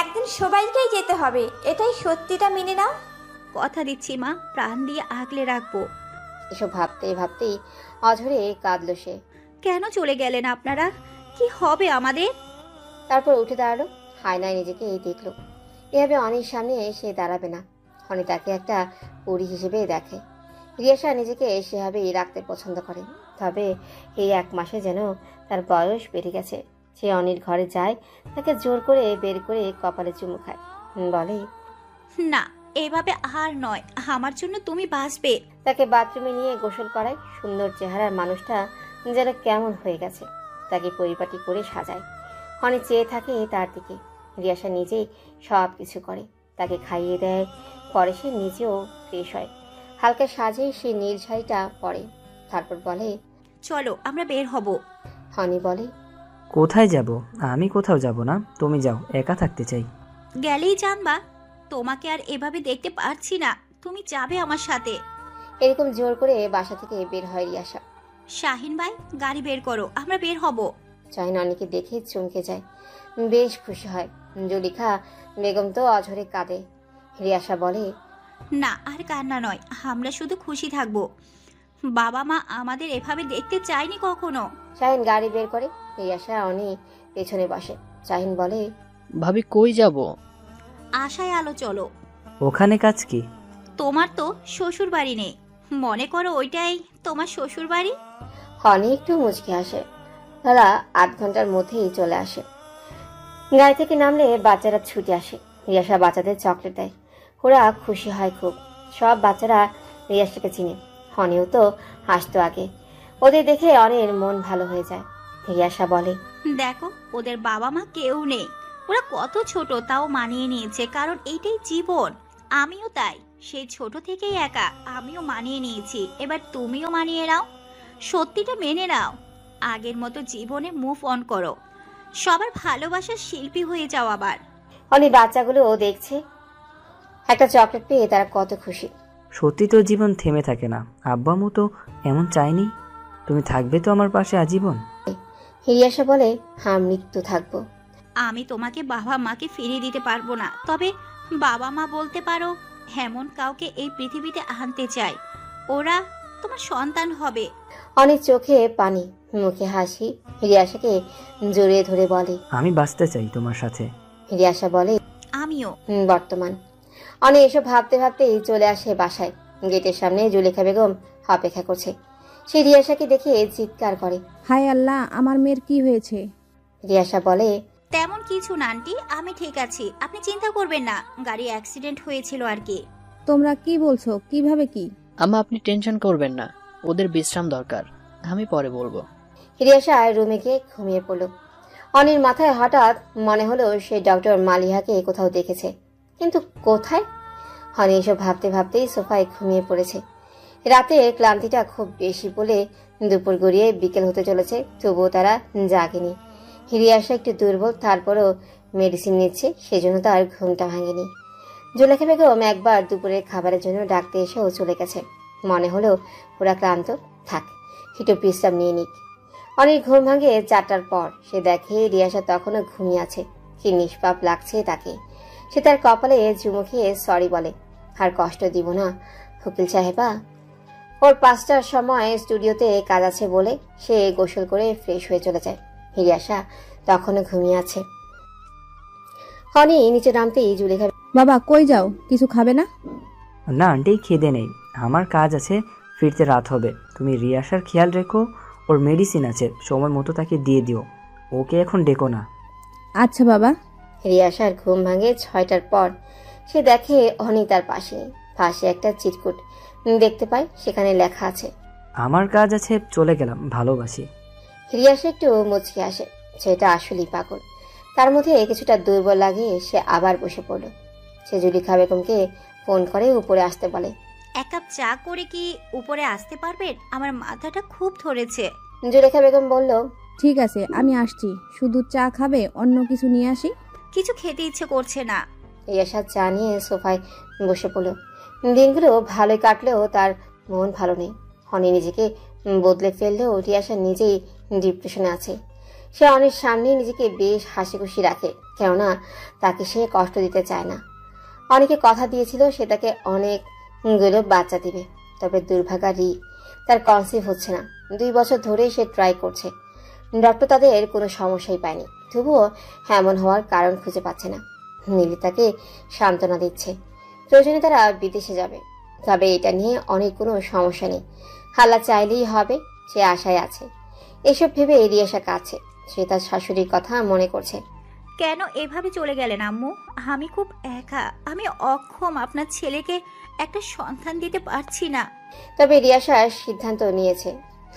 একদিন সবাইকেই যেতে হবে, এটাই সত্যিটা মেনে নাও। কথা দিচ্ছি মা, প্রাণ দিয়ে আগলে রাখবো। এসব ভাবতে ভাবতেই অঝরে কাঁদল সে। কেন চলে গেলেন আপনারা? কি হবে আমাদের? তারপর উঠে দাঁড়ালো, হায়নায় নিজেকে দেখলো। এভাবে অনির সামনে এসে দাঁড়াবে না। অনি তাকে একটা পরী হিসেবে দেখে। রিয়াসা নিজেকে সেভাবেই রাখতে পছন্দ করে। তবে এই 1 মাসে যেন তার বয়স বেড়ে গেছে। সে অনির ঘরে যায়, তাকে জোর করে বের করে কপালে চুমু খায়, বলে, না, এভাবে আর নয়, আমার জন্য তুমি বাঁচবে। তাকে বাথরুমে নিয়ে গোসল করায়। সুন্দর চেহারার মানুষটা যেন কেমন হয়ে গেছে। তাকে পরিপাটি করে সাজায়। অনি চেয়ে থাকে তার দিকে। রিয়াসা নিজেই সব কিছু করে, তাকে খাইয়ে দেয়। পরে সে নিজেও ফ্রেশ হয়, হালকা সাজে সে নীল শাড়িটা পরে। তারপর বলে, চলো আমরা বের হব। অনি বলে, কোথায় যাব? আমি কোথাও যাব না, তুমি যাও, একা থাকতে চাই। গেলেই জানবা, তোমাকে আর এভাবে দেখতে পারছি না, তুমি যাবে আমার সাথে। এরকম জোর করে বাসা থেকে বের হয় রিয়াসা। শাহিন ভাই, গাড়ি বের করো, আমরা বের হব। শাহিন অনিকে দেখে চমকে যায়, বেশ খুশি হয়। জুলেখা বেগম তো অঝরে কাঁদে। রিয়াসা বলে, না, আর কান্না নয়, আমরা শুধু খুশি থাকবো। বাবা মা আমাদের এভাবে দেখতে চায়নি কখনো। শাহিন গাড়ি বের করে, রিয়াসা অনি পেছনে বসে। শাহিন বলে, ভাবি কই যাব? আশায় আলো চলো। ওখানে কাজ কি? তোমার তো শ্বশুর বাড়ি নেই, মনে করো ওইটাই তোমার শ্বশুর বাড়ি। অনি একটু মুচকে আসে। তারা 8 ঘন্টার মধ্যেই চলে আসে। গাড়ি থেকে নামলে বাচ্চারা ছুটে আসে। রিয়াসা বাচ্চাদের চকলেট দেয়। ওরা খুশি হয় খুব। সব বাচ্চারা রিয়াসাকে চিনে। অনিও তো হাসতো আগে। ওদের দেখে অনির মন ভালো হয়ে যায়। রিয়াসা বলে, দেখো, ওদের বাবা মা কেউ নেই, ওরা কত ছোট তাও মানিয়ে নিয়েছে, কারণ এইটাই জীবন। আমিও তাই, সেই ছোট থেকেই একা, আমিও মানিয়ে নিয়েছি। এবার তুমিও মানিয়ে নাও, সত্যিটা মেনে নাও। আগের মতো জীবনে মুভ অন করো, সবার ভালোবাসার শিল্পী হয়ে যাও আবার। অনি বাচ্চাগুলো দেখছে, একটা চকলেট পেয়ে তারা কত খুশি। সত্যি তো জীবন থেমে থাকে না, আব্বা আম্মু তো এমন চাইনি। তুমি থাকবে তো আমার পাশে আজীবন? রিয়াসা বলে, হ্যাঁ, মৃত্যু থাকবো। আমি তোমাকে বাবা মাকে ফিরিয়ে দিতে পারবো না, তবে বাবা মা বলতে পারো এমন কাউকে এই পৃথিবীতে আনতে চাই, ওরা তোমার সন্তান হবে। অনেক চোখে পানি, মুখে হাসি। রিয়াসাকে জড়িয়ে ধরে বলে, আমি বাঁচতে চাই তোমার সাথে। রিয়াসা বলে, আমিও। বর্তমান। অনেক এসব ভাবতে ভাবতেই চলে আসে বাসায়। গেটের সামনে জুলেখা বেগম অপেক্ষা করছে। সে রিয়াসাকে দেখে চিৎকার করে, হায় আল্লাহ, আমার মেয়ের কি হয়েছে? রিয়াসা বলে, তেমন কিছু না আন্টি, আমি ঠিক আছি, আপনি চিন্তা করবেন না, গাড়ি অ্যাক্সিডেন্ট হয়েছিল আর কি। তোমরা কি বলছো? কিভাবে কি? আম্মা আপনি টেনশন করবেন না, ওদের বিশ্রাম দরকার, আমি পরে বলবো। রিয়াসা রুমে গিয়ে ঘুমিয়ে পড়ল। অনির মাথায় হঠাৎ মনে হলো সে ডক্টর মালিহাকে কোথাও দেখেছে, কিন্তু কোথায়? অনি এসব ভাবতে ভাবতেই সোফায় ঘুমিয়ে পড়েছে। রাতে ক্লান্তিটা খুব বেশি বলে দুপুর গড়িয়ে বিকেল হতে চলেছে, তবুও তারা জাগেনি। রিয়াসা একটু দুর্বল, তারপরও মেডিসিন নিচ্ছে, সেজন্য তার ঘুমটা ভাঙেনি। জুলেখা বেগম একবার দুপুরের খাবারের জন্য ডাকতে এসেও চলে গেছে। মনে হলো ওরা ক্লান্ত, থাক একটু বিশ্রাম নিয়ে নিক। অনেক ঘুম ভাঙে 4টার পর। সে দেখে রিয়াসা তখনও ঘুমিয়ে আছে। কি নিষ্পাপ লাগছে তাকে। সে তার কপালে চুমু খেয়ে সরি বলে, আর কষ্ট দিব না উকিল সাহেবা। ওর 5টার সময় স্টুডিওতে কাজ আছে বলে সে গোসল করে ফ্রেশ হয়ে চলে যায়। রিয়াসা তখনও ঘুমিয়ে আছে। অনি নিচে নামতেই জুলেখা, বাবা কই যাও? কিছু খাবে না? না আন্টি, খিদে নেই, আমার কাজ আছে, ফিরতে রাত হবে। তুমি রিয়াসার খেয়াল রেখো, ওর মেডিসিন আছে, সময় মতো তাকে দিয়ে দিও, ওকে এখন ডেকো না। আচ্ছা বাবা। রিয়াসার ঘুম ভাঙে 6টার পর। সে দেখে অনি তার পাশে পাশে একটা চিরকুট দেখতে পায়, সেখানে লেখা আছে, আমার কাজ আছে, চলে গেলাম, ভালোবাসি। রিয়াসা একটু মুচকি আসে, সেটা আসলেই পাগল। তার মধ্যে কিছুটা দুর্বল লাগে, সে আবার বসে পড়ল। সে জুলেখা বেগমকে ফোন করে উপরে আসতে বলে। 1 কাপ চা করে কি উপরে আসতে পারবেন? আমার মাথাটা খুব ধরেছে। জুলেখা বেগম বলল, ঠিক আছে আমি আসছি, শুধু চা খাবে? অন্য কিছু নিয়ে আসি? কিছু খেতে ইচ্ছে করছে না। রিয়াসা চা নিয়ে সোফায় বসে পড়ল। দিনগুলো ভালোই কাটলেও তার মন ভালো নেই। অনি নিজেকে বদলে ফেললেও রিয়াসা নিজেই ডিপ্রেশনে আছে। সে অনেক সামনে নিজেকে বেশ হাসি খুশি রাখে, কেননা তাকে সে কষ্ট দিতে চায় না। অনেকে কথা দিয়েছিল সে তাকে অনেকগুলো বাচ্চা দিবে, তবে দুর্ভাগা তার কনসিভ হচ্ছে না। 2 বছর ধরে সে ট্রাই করছে, ডক্টর তাদের কোনো সমস্যাই পায়নি, তবুও এমন হওয়ার কারণ খুঁজে পাচ্ছে না। নীলি তাকে সান্ত্বনা দিচ্ছে, প্রয়োজনে তারা বিদেশে যাবে, তবে এটা নিয়ে অনেক কোনো সমস্যা নেই, আল্লাহ চাইলেই হবে, সে আশায় আছে। এসব ভেবে রিয়াসা কাছে, সে তার শাশুড়ির কথা মনে করছে। কেন এভাবে চলে গেলেন আম্মু? আমি খুব একা, আমি অক্ষম, আপনার ছেলেকে একটা সন্তান দিতে পারছি না। তবে রিয়াসা সিদ্ধান্ত নিয়েছে,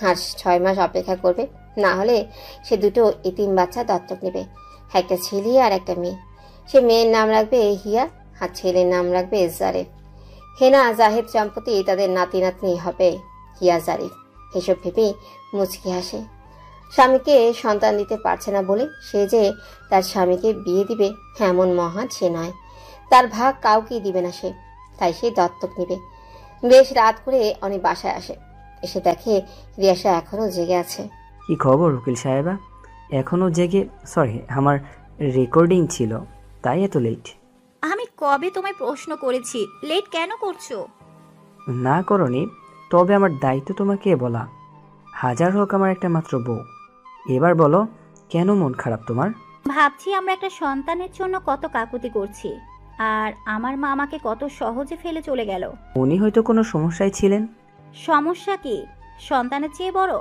আর 6 মাস অপেক্ষা করবে, না হলে সে 2 এতিম বাচ্চা দত্তক নেবে, একটা ছেলে আর একটা মেয়ে। সে মেয়ের নাম রাখবে হিয়া, আর ছেলের নাম রাখবে জারিফ। হেনা জাহেব চম্পতি তাদের নাতি নাতনি হবে হিয়া জারিফ। এসব ভেবে মুচকি হাসে। স্বামীকে সন্তান দিতে পারছে না বলে সে যে তার স্বামীকে বিয়ে দিবে এমন মহান সে নয়, তার ভাগ কাউকেই দিবে না সে, তাই সে দত্তক নেবে। বেশ রাত করে অনেক বাসায় আসে, এসে দেখে রিয়াসা এখনো জেগে আছে। কি খবর উকিল সাহেবা? এখনো জেগে? সরি, আমার রেকর্ডিং ছিল, তাই এত লেট। আমি কবে তোমায় প্রশ্ন করেছি লেট কেন করছো? না করনি, তবে আমার দায়িত্ব তোমাকে বলা। হাজার হোক আমার একটা মাত্র বউ। এবার বলো, কেন মন খারাপ তোমার? ভাবছি আমরা একটা সন্তানের জন্য কত কাকুতি করছি, আর আমার মা আমাকে কত সহজে ফেলে চলে গেল। উনি হয়তো কোনো সমস্যায় ছিলেন। সমস্যা কি সন্তানের চেয়ে বড়?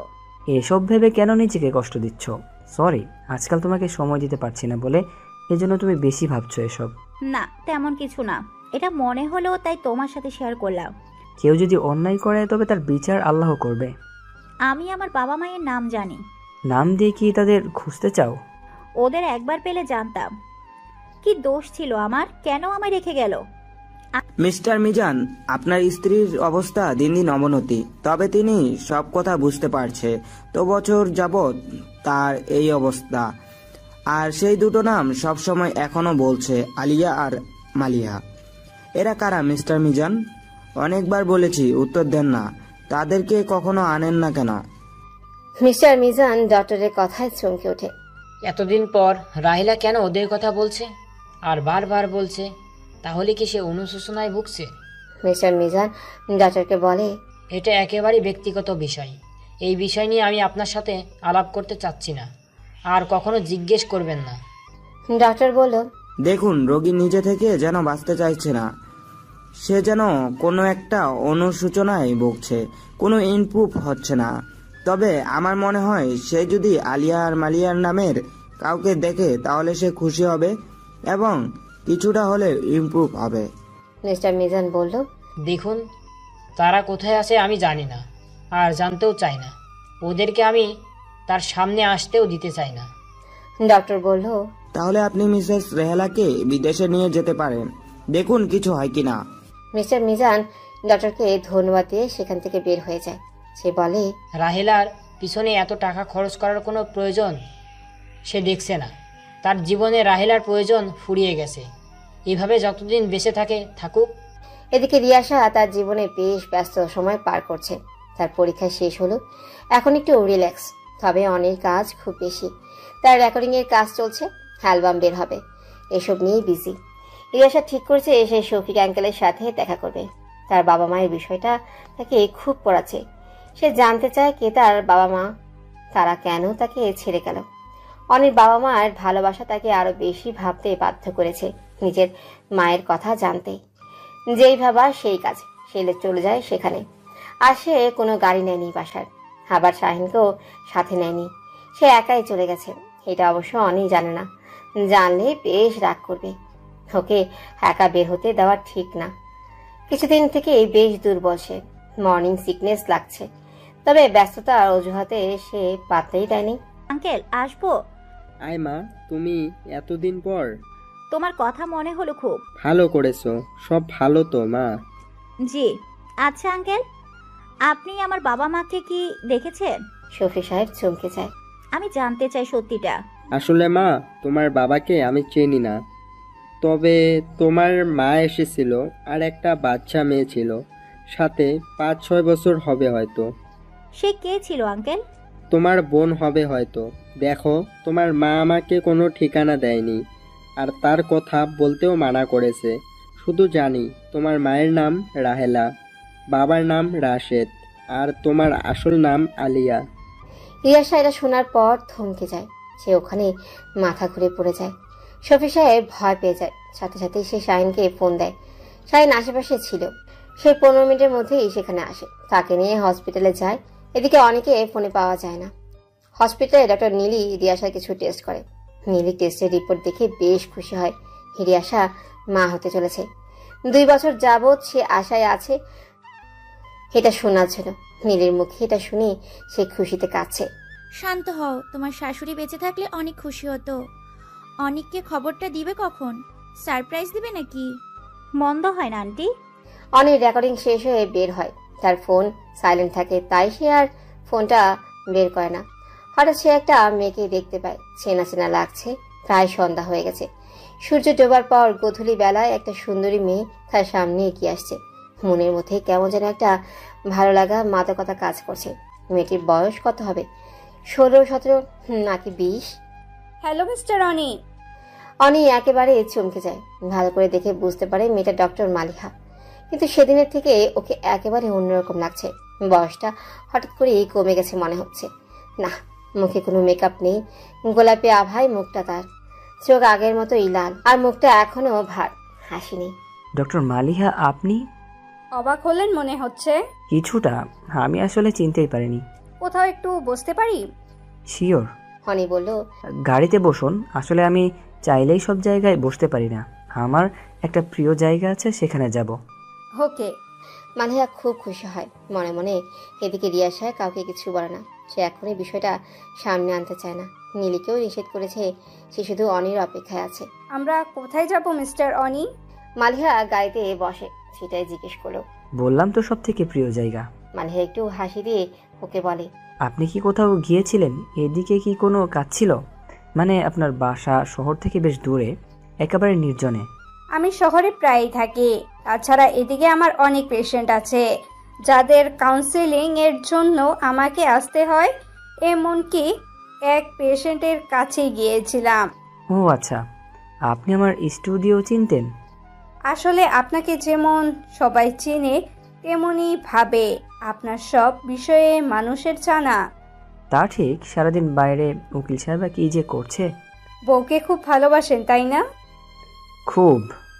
এসব ভেবে কেন নিজেকে কষ্ট দিচ্ছ? সরি, আজকাল তোমাকে সময় দিতে পারছি না বলে এজন্য তুমি বেশি ভাবছো এসব। না তেমন কিছু না, এটা মনে হলো তাই তোমার সাথে শেয়ার করলাম। কেউ যদি অন্যায় করে তবে তার বিচার আল্লাহ করবে। আমি আমার বাবা মায়ের নাম জানি। নাম দিয়ে কি তাদের খুঁজতে চাও? ওদের একবার পেলে জানতাম। কি দোষ ছিল আমার, কেন আমায় রেখে গেল? মিস্টার মিজান, আপনার স্ত্রীর অবস্থা দিন দিন অবনতি, তবে তিনি সব কথা বুঝতে পারছে। তো বছর যাবৎ তার এই অবস্থা, আর সেই 2টো নাম সবসময় এখনো বলছে, আলিয়া আর মালিয়া। এরা কারা মিস্টার মিজান? অনেকবার বলেছি, উত্তর দেন না। তাদেরকে কখনো আনেন না কেন? মিস্টার মিজান ডক্টরের কথায় চমকে ওঠে। এতদিন পর রাহিলা কেন ওদের কথা বলছে আর বারবার বলছে? তাহলে কি সে অনুশোচনায় ভুগছে? মিস্টার মিজান ডক্টরকে বলে, এটা একেবারেই ব্যক্তিগত বিষয়। এই বিষয় নিয়ে আমি আপনার সাথে আলাপ করতে চাচ্ছি না, আর কখনো জিজ্ঞেস করবেন না। ডক্টর বলল, দেখুন, রোগী নিজে থেকে যেন বাঁচতে চাইছে না, সে যেন কোনো একটা অনুশোচনায় ভুগছে, কোনো ইনপ্রুভ হচ্ছে না। তবে আমার মনে হয় সে যদি আলিয়া আর মালিয়ার নামের কাউকে দেখে তাহলে সে খুশি হবে এবং কিছুটা হলে ইমপ্রুভ হবে। মিস্টার মিজান বলল, দেখুন, তারা কোথায় আছে আমি জানি না, আর জানতেও চাই না। ওদেরকে আমি তার সামনে আসতেও দিতে চাই না। ডক্টর বলল, তাহলে আপনি মিসেস রেহেলাকে বিদেশে নিয়ে যেতে পারেন, দেখুন কিছু হয় কিনা। মিস্টার মিজান ডক্টরকে ধন্যবাদ দিয়ে সেখান থেকে বের হয়ে যায়। সে বলে, রাহেলার পিছনে এত টাকা খরচ করার কোনো প্রয়োজন সে দেখছে না। তার জীবনে রাহেলার প্রয়োজন ফুরিয়ে গেছে। এভাবে যতদিন বেঁচে থাকে থাকুক। এদিকে রিয়াসা তার জীবনে বেশ ব্যস্ত সময় পার করছে। তার পরীক্ষা শেষ হলো, এখন একটু রিল্যাক্স। তবে অনেক কাজ খুব বেশি। তার রেকর্ডিংয়ের কাজ চলছে, অ্যালবাম বের হবে, এসব নিয়েই বিজি। রিয়াসা ঠিক করেছে সে শফিক আঙ্কেলের সাথে দেখা করবে। তার বাবা মায়ের বিষয়টা তাকে খুব পড়াচ্ছে। সে জানতে চায় কে তার বাবা মা, তারা কেন তাকে ছেড়ে গেল। অনেক বাবা মায়ের ভালোবাসা তাকে আরো বেশি ভাবতে বাধ্য করেছে, নিজের মায়ের কথা জানতে। যেই ভাবা সেই কাজ, সে চলে যায় সেখানে। আর সে কোনো গাড়ি নেয়নি বাসার, আবার শাহিনকেও সাথে নেয়নি। সে একাই চলে গেছে। এটা অবশ্য অনেক জানে না, জানলে বেশ রাগ করবে। ওকে একা বের হতে দেওয়া ঠিক না। কিছুদিন থেকে বেশ দুর্বল সে, মর্নিং সিকনেস লাগছে। তবে ব্যস্ততার অজুহাতে সে পাত্তাই দেয়নি। আঙ্কেল আসবো? আয় মা, তুমি এতদিন পর। তোমার কথা মনে হলো খুব। ভালো করেছো, সব ভালো তো মা? জি। আচ্ছা আঙ্কেল, আপনি আমার বাবা মাকে কি দেখেছেন? শফি সাহেব চমকে যায়। আমি জানতে চাই সত্যিটা। আসলে মা, তোমার বাবাকে আমি চিনি না। তবে তোমার মা এসেছিল, আর একটা বাচ্চা মেয়ে ছিল সাথে, 5-6 বছর হবে হয়তো। সে কে ছিল আঙ্কেল? তোমার বোন হবে হয়তো। দেখো, তোমার মা আমাকে কোনো ঠিকানা দেয়নি, আর তার কথা বলতেও মানা করেছে। শুধু জানি তোমার মায়ের নাম রাহেলা, বাবার নাম রাশেদ, আর তোমার আসল নাম আলিয়া। রিয়াসা এটা শোনার পর থমকে যায়। সে ওখানে মাথা ঘুরে পড়ে যায়। শফি সাহেব ভয় পেয়ে যায়। সাথে সাথে সে শাহিনকে ফোন দেয়। শাহিন আশেপাশে ছিল। সে 15 মিনিটের মধ্যেই সেখানে আসে, তাকে নিয়ে হসপিটালে যায়। এদিকে অনেকে ফোনে পাওয়া যায় না। হসপিটালে ডক্টর নীলি রিয়াসার কিছু টেস্ট করে। নীলি টেস্টের রিপোর্ট দেখে বেশ খুশি হয়। রিয়াসা মা হতে চলেছে। 2 বছর যাবৎ সে আশায় আছে এটা শোনার জন্য। নীলির মুখে এটা শুনে সে খুশিতে কাঁদছে। শান্ত হও, তোমার শাশুড়ি বেঁচে থাকলে অনেক খুশি হতো। অনেককে খবরটা দিবে কখন? সারপ্রাইজ দিবে নাকি? মন্দ হয় না আন্টি। অনেক রেকর্ডিং শেষ হয়ে বের হয়। তার ফোন সাইলেন্ট থাকে, তাই সে আর ফোনটা বের করে না। হঠাৎ সে একটা মেয়েকে দেখতে পায়। চেনা চেনা লাগছে। প্রায় সন্ধ্যা হয়ে গেছে। সূর্য ডোবার পর গধূলি বেলায় একটা সুন্দরী মেয়ে তার সামনে এগিয়ে আসছে। মনের মধ্যে কেমন যেন একটা ভালো লাগা মাদকতা কাজ করছে। মেয়েটির বয়স কত হবে? 16-17 নাকি 20? হ্যালো মিস্টার অনি। অনি একেবারে চমকে যায়। ভালো করে দেখে বুঝতে পারে মেয়েটা ডক্টর মালিহা। কিন্তু সেদিনের থেকে ওকে একেবারে অন্যরকম লাগছে। বয়সটা হঠাৎ করে কমে গেছে মনে হচ্ছে। না, মুখে কোনো মেকআপ নেই। গোলাপি আভায় মুখটা তার। চোখ আগের মতোই লাল, আর মুখটা এখনো ভার, হাসি নেই। ডক্টর মালিহা আপনি? অবাক হলেন মনে হচ্ছে। কিছুটা, আমি আসলে চিনতেই পারিনি। কোথাও একটু বসতে পারি? শিওর। হনি বলল, গাড়িতে বসুন। আসলে আমি চাইলেই সব জায়গায় বসতে পারি না। আমার একটা প্রিয় জায়গা আছে, সেখানে যাব। ওকে। মালিহা খুব খুশি হয় মনে মনে। এদিকে রিয়াসা কাউকে কিছু বলে না। সে এখনই বিষয়টা সামনে আনতে চায় না। নীলিকেও নিষেধ করেছে। সে শুধু অনির অপেক্ষায় আছে। আমরা কোথায় যাব মিস্টার অনি? মালিহা গাড়িতে বসে, সেটাই জিজ্ঞেস করলো। বললাম তো সব থেকে প্রিয় জায়গা। মালিহা একটু হাসি দিয়ে ওকে বলে, আপনি কি কোথাও গিয়েছিলেন? এদিকে কি কোনো কাজ ছিল? মানে আপনার বাসা শহর থেকে বেশ দূরে, একেবারে নির্জনে। আমি শহরে প্রায়ই থাকি। তাছাড়া এদিকে আমার অনেক পেশেন্ট আছে যাদের কাউন্সেলিং এর জন্য আমাকে আসতে হয়। এমনকি এক পেশেন্টের কাছে গিয়েছিলাম। ও আচ্ছা, আপনি আমার স্টুডিও চিনতেন? আসলে আপনাকে যেমন সবাই চেনে তেমনই ভাবে। আপনার সব বিষয়ে মানুষের জানা। তা ঠিক। সারাদিন বাইরে উকিল সাহেবা কি যে করছে। বউকে খুব ভালোবাসেন তাই না? খুব।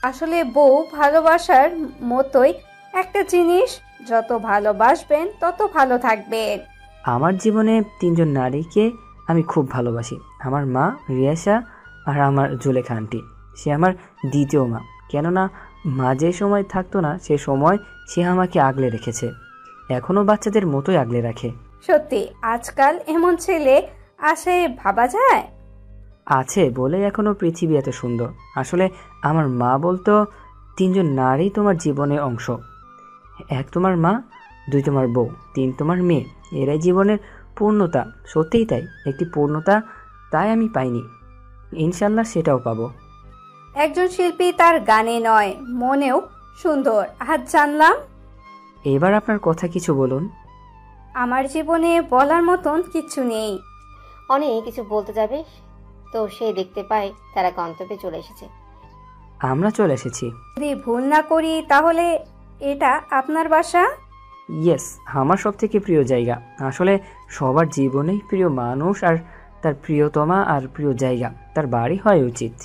আসলে বউ ভালোবাসার মতোই একটা জিনিস। যত ভালোবাসবেন তত ভালো থাকবেন। আমার জীবনে 3 জন নারীকে আমি খুব ভালোবাসি। আমার মা রিয়াসা আর আমার জুলেখা আন্টি, সে আমার দ্বিতীয় মা। কেননা মা যে সময় থাকতো না সে সময় সে আমাকে আগলে রেখেছে, এখনও বাচ্চাদের মতোই আগলে রাখে। সত্যি আজকাল এমন ছেলে আসে ভাবা যায়? আছে বলে এখনও পৃথিবী এত সুন্দর। আসলে আমার মা বলতো 3 জন নারী তোমার জীবনের অংশ। 1 তোমার মা, 2 তোমার বউ, 3 তোমার মেয়ে। এরাই জীবনের পূর্ণতা। সত্যিই তাই, একটি পূর্ণতা তাই আমি পাইনি, ইনশাল্লাহ সেটাও পাবো। একজন শিল্পী তার গানে নয় মনেও সুন্দর, আজ জানলাম। এবার আপনার কথা কিছু বলুন। আমার জীবনে বলার মতন কিছু নেই। অনেক কিছু বলতে যাবে তো সে দেখতে পায় তারা গন্তব্যে চলে এসেছে। আমরা চলে এসেছি। যদি ভুল না করি তাহলে এটা আপনার বাসা? ইয়েস, আমার সব থেকে প্রিয় জায়গা। আসলে সবার জীবনেই প্রিয় মানুষ আর তার প্রিয়তমা আর প্রিয় জায়গা তার বাড়ি হয় উচিত।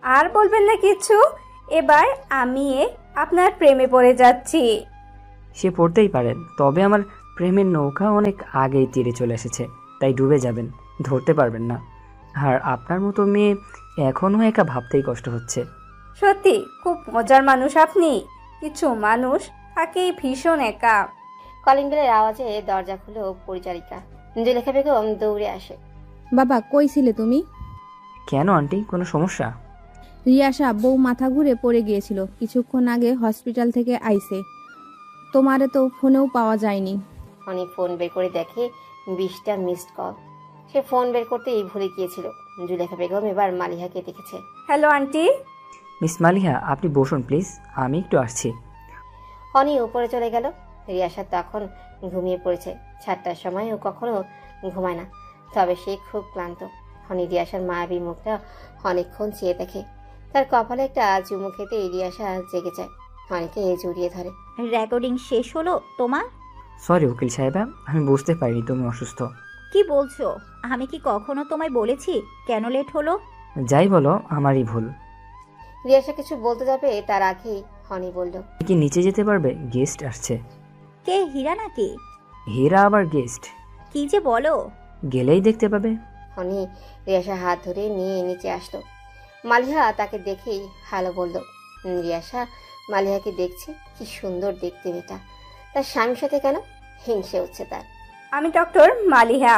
আর বলবেন না কিছু? এবার আমি আপনার প্রেমে পড়ে যাচ্ছি। সে পড়তেই পারেন, তবে আমার প্রেমের নৌকা অনেক আগেই তীরে চলে এসেছে, তাই ডুবে যাবেন, ধরতে পারবেন না। আর আপনার মতো মেয়ে এখনও একা ভাবতেই কষ্ট হচ্ছে। সত্যি খুব মজার মানুষ আপনি। কিছু মানুষ থাকে ভীষণ একা। কলিং বেলের আওয়াজে দরজা খুলো পরিচারিকা। জুলেখা বেগম দৌড়ে আসে। বাবা কই ছিলে তুমি? কেন আন্টি, কোনো সমস্যা? রিয়াসা বউ মাথা ঘুরে পড়ে গিয়েছিল, কিছুক্ষণ আগে হসপিটাল থেকে আইছে, তোমারে তো ফোনেও পাওয়া যায়নি। অনেক ফোন বের করে দেখে 20টা মিসড কল। সে ফোন বের করতেই ভুলে গিয়েছিল। জুলেখা বেগম এবার মালিহাকে দেখেছে। Hello aunty. মিস মালিহা, আপনি বসুন প্লিজ, আমি একটু আসছি। অনি উপরে চলে গেল। রিয়াসা তখন ঘুমিয়ে পড়েছে। 7টার সময় ও কখনো ঘুমায় না, তবে সে খুব ক্লান্ত। অনি রিয়াসার মায়াবী মুখটা অনেকক্ষণ চেয়ে দেখে। তার কপালে একটা চুমু খেতে রিয়াসা জেগে যায়, অনেকে জড়িয়ে ধরে। রেকর্ডিং শেষ হলো তোমার? সরি উকিল সাহেবা, আমি বুঝতে পারিনি তুমি অসুস্থ। কি বলছো? আমি কি কখনো তোমায় বলেছি কেন লেট হলো? যাই বলো, আমারই ভুল। রিয়াসা কিছু বলতে যাবে তার আগেই হনি বলল, কি নিচে যেতে পারবে? গেস্ট আসছে। কে, হীরা নাকি? হীরা আবার গেস্ট? কি যে বলো। গেলেই দেখতে পাবে। হনি রিয়াসা হাত ধরে নিয়ে নিচে আসলো। মালিহা তাকে দেখেই হ্যালো বলল। রিয়াসা মালিহাকে দেখছে, কি সুন্দর দেখতে মেয়েটা। তার স্বামীর সাথে কেন হিংসে হচ্ছে তার। আমি ডক্টর মালিহা।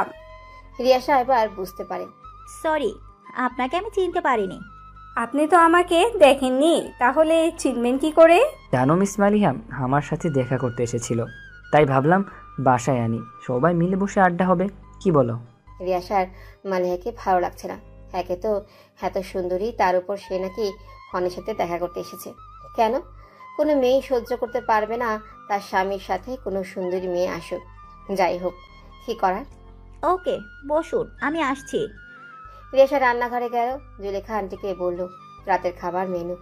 রিয়াসা এবার বুঝতে পারে। সরি, আপনাকে আমি চিনতে পারিনি। আপনি তো আমাকে দেখেননি, তাহলে চিনবেন কি করে? জানো মিস মালিহা আমার সাথে দেখা করতে এসেছিল, তাই ভাবলাম বাসায় আনি, সবাই মিলে বসে আড্ডা হবে, কি বলো? রিয়াসার মালিহাকে ভালো লাগছে না। একে তো এত সুন্দরী, তার উপর সে নাকি হনের সাথে দেখা করতে এসেছে। কেন? কোনো মেয়ে সহ্য করতে পারবে না তার স্বামীর সাথে কোনো সুন্দরী মেয়ে আসুক। যাই হোক, কি করার। ওকে বসুন, আমি আসছি। রিয়াসা রান্নাঘরে গেল। জুলেখা আন্টিকে বলল রাতের খাবার মেনু।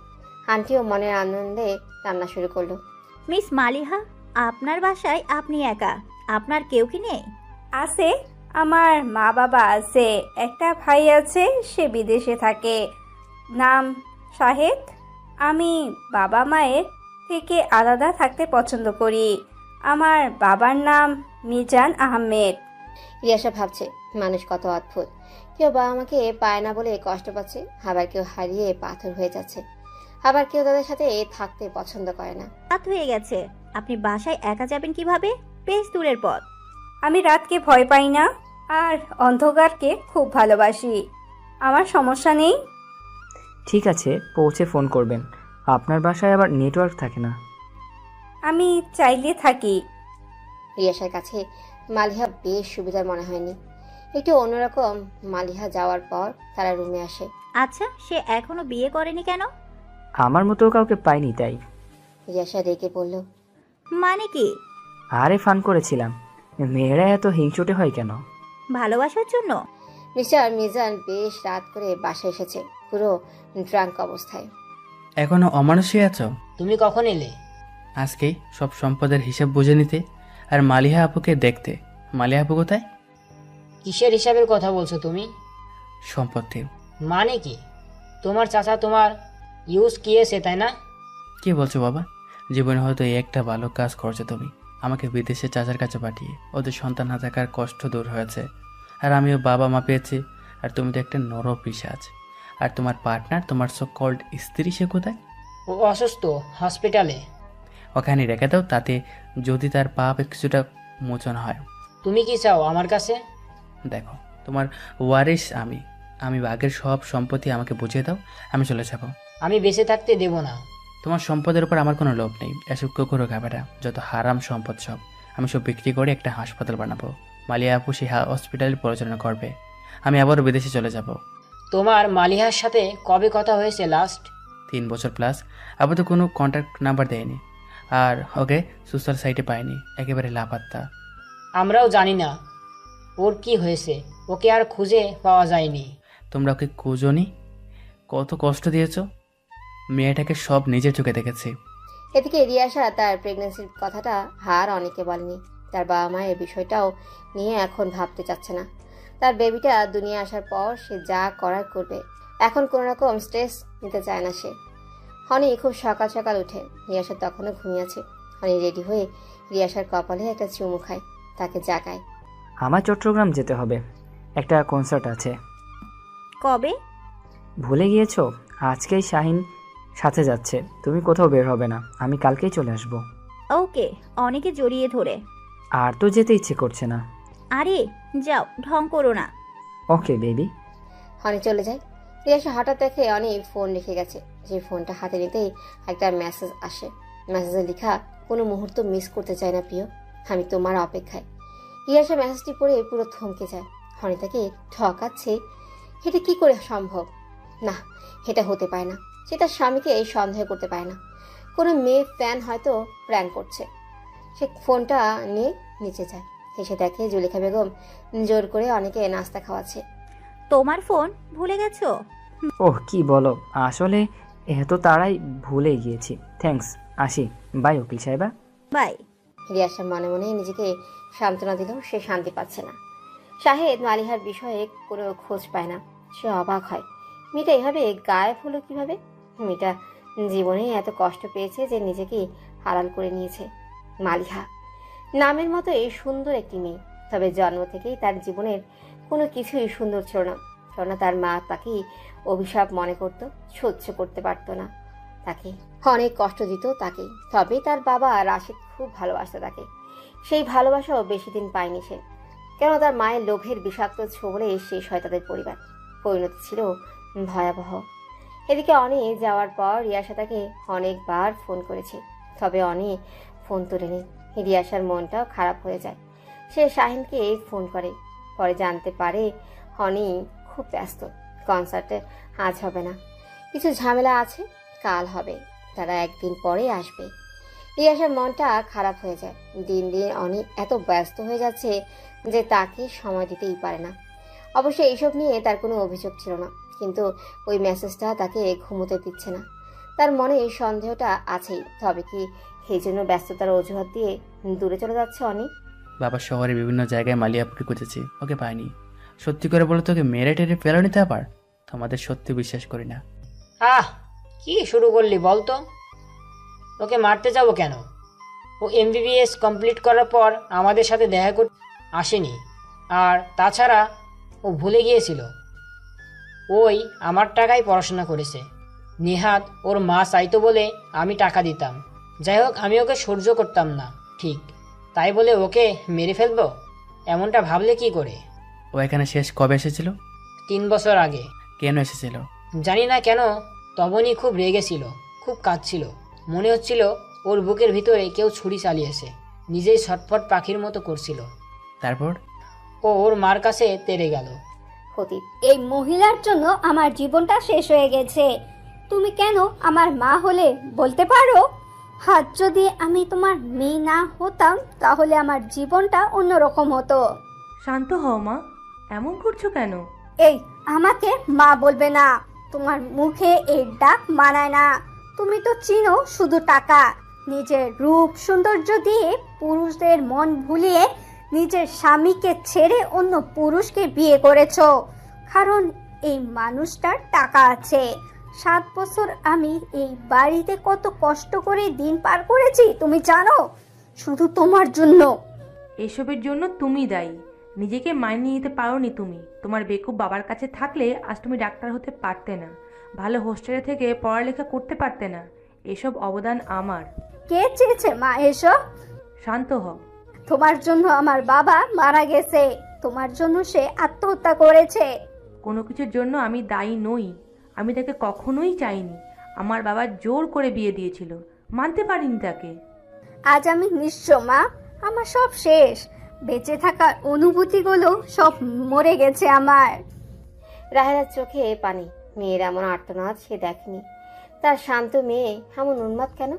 আন্টিও মনের আনন্দে রান্না শুরু করলো। মিস মালিহা, আপনার বাসায় আপনি একা, আপনার কেউ কি নেই? আছে, আমার মা বাবা আছে, একটা ভাই আছে, সে বিদেশে থাকে, নাম শাহেদ। আমি বাবা মায়ের থেকে আলাদা থাকতে পছন্দ করি। আমার বাবার নাম মিজান আহমেদ। রিয়াসা ভাবছে মানুষ কত অদ্ভুত। কেউ বাবা মাকে পায় না বলে কষ্ট পাচ্ছে, আবার কেউ হারিয়ে পাথর হয়ে যাচ্ছে, আবার কেউ তাদের সাথে থাকতে পছন্দ করে না। রাত হয়ে গেছে, আপনি বাসায় একা যাবেন কিভাবে? বেশ দূরের পথ। আমি রাতকে ভয় পাই না আর অন্ধকারকে খুব ভালোবাসি, আমার সমস্যা নেই। ঠিক আছে, পৌঁছে ফোন করবেন। আপনার বাসায় আবার নেটওয়ার্ক থাকে না। আমি চাইলে থাকি। রিয়াসার কাছে মালিহা বেশ সুবিধার মনে হয়নি, একটু অন্যরকম। মালিহা যাওয়ার পর তারা রুমে আসে। আচ্ছা, সে এখনো বিয়ে করেনি কেন? আমার মতো কাউকে পাইনি তাই। রিয়াসা রেগে বলল, মানে কি? আরে ফান করেছিলাম, মেয়েরা এত হিংসুটে হয় কেন? ভালোবাসার জন্য। মিস্টার মিজান বেশ রাত করে বাসায় এসেছে, পুরো ড্রাঙ্ক অবস্থায়। এখনো অমানুষই আছো? তুমি কখন এলে? আজকেই সব সম্পদের হিসাব বুঝে নিতে আর মালিহা আপুকে দেখতে। মালিহা আপু কোথায়? কিসের হিসাবের কথা বলছো তুমি? সম্পত্তির। মানে কি? তোমার চাচা তোমার ইউজ কিয়েছে তাই না? কি বলছো বাবা? জীবনে হয়তো এই একটা ভালো কাজ করছো তুমি, আমাকে বিদেশে চাচার কাছে পাঠিয়ে। ওদের সন্তান না থাকার কষ্ট দূর হয়েছে, আর আমিও বাবা মা পেয়েছি, আর তুমি তো একটা নরপিশাচ। আর তোমার পার্টনার, তোমার সো কল্ড স্ত্রী, সে কোথায়? ও অসুস্থ, হসপিটালে। ওখানে রেখে দাও, তাতে যদি তার পাপ কিছুটা মোচন হয়। তুমি কি চাও আমার কাছে? দেখো, তোমার ওয়ারিস আমি বাঘের সব সম্পত্তি আমাকে বুঝিয়ে দাও, আমি চলে যাব। আমি বেঁচে থাকতে দেব না। তোমার সম্পদের উপর আমার কোনো লোভ নেই। এসব কুকুরও খাবেটা, যত হারাম সম্পদ সব আমি সব বিক্রি করে একটা হাসপাতাল বানাবো। মালিয়া আপু সেই হসপিটালের পরিচালনা করবে। আমি আবারও বিদেশে চলে যাব। তোমার মালিহার সাথে কবে কথা হয়েছে লাস্ট? 3 বছর প্লাস। আবার তো কোনো কন্ট্যাক্ট নাম্বার দেয়নি, আর ওকে সোশ্যাল সাইটে পাইনি, একেবারে লাপাত্তা। আমরাও জানি না ওর কি হয়েছে, ওকে আর খুঁজে পাওয়া যায়নি। তোমরা ওকে খুঁজোনি? কত কষ্ট দিয়েছ। মেয়েটাকে সব নিজের চোখে দেখেছি। এদিকে রিয়াসা তার প্রেগন্যান্সির কথাটা অনেকে বলেনি। তার বাবা মায়ের বিষয়টাও নিয়ে এখন ভাবতে চাচ্ছে না। তার বেবিটা দুনিয়া আসার পর সে যা করার করবে। এখন কোনো রকম স্ট্রেস নিতে চায় না সে। হনি খুব সকাল সকাল উঠে, রিয়াসা তখনও ঘুমিয়েছে। হনি রেডি হয়ে রিয়াসার কপালে একটা চুমু খায়, তাকে জাগায়। আমার চট্টগ্রাম যেতে হবে, একটা কনসার্ট আছে। কবে? ভুলে গিয়েছো? আজকেই শাহিন সাথে যাচ্ছে, তুমি কোথাও বের হবে না, আমি কালকেই চলে আসব। ওকে, অনেকে জড়িয়ে ধরে। আর তো যেতে ইচ্ছে করছে না। আরে যাও, ঢং করো না। Okay baby. হনি চলে যায়। রিয়াসা হঠাৎ দেখে অনেক ফোন রেখে গেছে। যে ফোনটা হাতে নিতেই একটা মেসেজ আসে। মেসেজে লেখা, কোনো মুহূর্ত মিস করতে চাই না প্রিয়, আমি তোমার অপেক্ষায়। রিয়াসা মেসেজটি পড়ে পুরো থমকে যায়। হনি তাকে ঠকাচ্ছে, এটা কি করে সম্ভব? না, এটা হতে পারে না। সে তার স্বামীকে সন্দেহ করতে পারে না। কোনো মেয়ে ফ্যান হয়তো প্র্যাঙ্ক করছে। সে ফোনটা নিয়ে নিচে যায়। এসে দেখে জুলেখা বেগম জোর করে অনেকে নাস্তা খাওয়াচ্ছে। তোমার ফোন ভুলে গেছো? ওহ কি বলো, আসলে এত তাড়াই ভুলে গিয়েছি। থ্যাঙ্কস, আসি। বাই উকিল সাহেবা। বাই। রিয়াসা মনে মনে নিজেকে সান্ত্বনা দিলেও সে শান্তি পাচ্ছে না। শাহেদ মালিহার বিষয়ে কোনো খোঁজ পায় না। সে অবাক হয়, মেয়েটা এভাবে গায়েব হলো কিভাবে? মেয়েটা জীবনে এত কষ্ট পেয়েছে যে নিজেকে হারাল করে নিয়েছে। মালিহা নামের মতো এই সুন্দর একটি মেয়ে, তবে জন্ম থেকেই তার জীবনের কোনো কিছুই সুন্দর ছিল না। কেননা তার মা তাকে অভিশাপ মনে করত, সহ্য করতে পারত না, তাকে অনেক কষ্ট দিত তাকে। তবে তার বাবা রাশিদ খুব ভালোবাসত তাকে। সেই ভালোবাসাও বেশি দিন পায়নি সে, কেন তার মায়ের লোভের বিষাক্ত ছোবলে শেষ হয় তাদের পরিবার। পরিণতি ছিল ভয়াবহ। এদিকে অনি যাওয়ার পর রিয়াসা তাকে অনেকবার ফোন করেছে, তবে অনি ফোন তোলেনি। রিয়াসার মনটাও খারাপ হয়ে যায়। সে শাহিনকে ফোন করে, পরে জানতে পারে হনি খুব ব্যস্ত, কনসার্টে আজ হবে না, কিছু ঝামেলা আছে, কাল হবে, তারা একদিন পরে আসবে। রিয়াসার মনটা খারাপ হয়ে যায়। দিন দিন অনি এত ব্যস্ত হয়ে যাচ্ছে যে তাকে সময় দিতেই পারে না। অবশ্য এইসব নিয়ে তার কোনো অভিযোগ ছিল না, কিন্তু ওই মেসেজটা তাকে ঘুমোতে দিচ্ছে না। তার মনে এই সন্দেহটা আছেই। তবে কি সেই জন্য ব্যস্ততার অজুহাত দিয়ে দূরে চলে যাচ্ছে অনি? বাবা শহরে বিভিন্ন জায়গায় মালিয়াপুকে খুঁজেছি, ওকে পাইনি। সত্যি করে বলো, তোকে মেরে টেরে ফেলো নিতে আবার? তোমাদের সত্যি বিশ্বাস করি না। কি শুরু করলি বলতো? ওকে মারতে যাবো কেন? ও MBBS কমপ্লিট করার পর আমাদের সাথে দেখা করতে আসেনি। আর তাছাড়া ও ভুলে গিয়েছিল ওই আমার টাকায় পড়াশোনা করেছে। নিহাত ওর মা চাইতো বলে আমি টাকা দিতাম। যাই হোক, আমি ওকে সহ্য করতাম না ঠিক, তাই বলে ওকে মেরে ফেলবো এমনটা ভাবলে কি করে? ও এখানে শেষ কবে এসেছিল? 3 বছর আগে। কেন এসেছিল? জানি না কেন, তবনই খুব রেগেছিল, খুব কাঁদছিল। মনে হচ্ছিল ওর বুকের ভিতরে কেউ ছুরি চালিয়েছে। নিজেই ছটফট পাখির মতো করছিল। তারপর ও ওর মার কাছে তেড়ে গেল। এই মহিলার জন্য আমার জীবনটা শেষ হয়ে গেছে। তুমি কেন আমার মা হলে বলতে পারো? হাত যদি আমি তোমার মেয়ে না হতাম তাহলে আমার জীবনটা অন্যরকম হতো। শান্ত হও মা, এমন করছো কেন? এই আমাকে মা বলবে না, তোমার মুখে এই ডাক মানায় না। তুমি তো চিনো শুধু টাকা। নিজের রূপ সৌন্দর্য দিয়ে পুরুষদের মন ভুলিয়ে নিজের স্বামীকে ছেড়ে অন্য পুরুষকে বিয়ে করেছো, কারণ এই মানুষটার টাকা আছে। 7 বছর আমি এই বাড়িতে কত কষ্ট করে দিন পার করেছি তুমি জানো, শুধু তোমার জন্য। এসবের জন্য তুমি দায়ী। নিজেকে মানিয়ে নিতে পারোনি তুমি। তোমার বেকুব বাবার কাছে থাকলে আজ তুমি ডাক্তার হতে পারতে না, ভালো হোস্টেলে থেকে পড়ালেখা করতে পারতে না। এসব অবদান আমার। কে চেয়েছে মা এসব? শান্ত হও। তোমার জন্য আমার বাবা মারা গেছে, তোমার জন্য সে আত্মহত্যা করেছে। কোনো কিছুর জন্য আমি দায়ী নই। আমি তাকে কখনোই চাইনি। আমার বাবা জোর করে বিয়ে দিয়েছিল, মানতে পারিনি তাকে। আজ আমি নিঃস্ব মা, আমার সব শেষ। বেঁচে থাকার অনুভূতিগুলো সব মরে গেছে আমার। রাহেলার চোখে পানি। মেয়ের এমন আর্তনাদ সে দেখেনি। তার শান্ত মেয়ে এমন উন্মাদ কেন?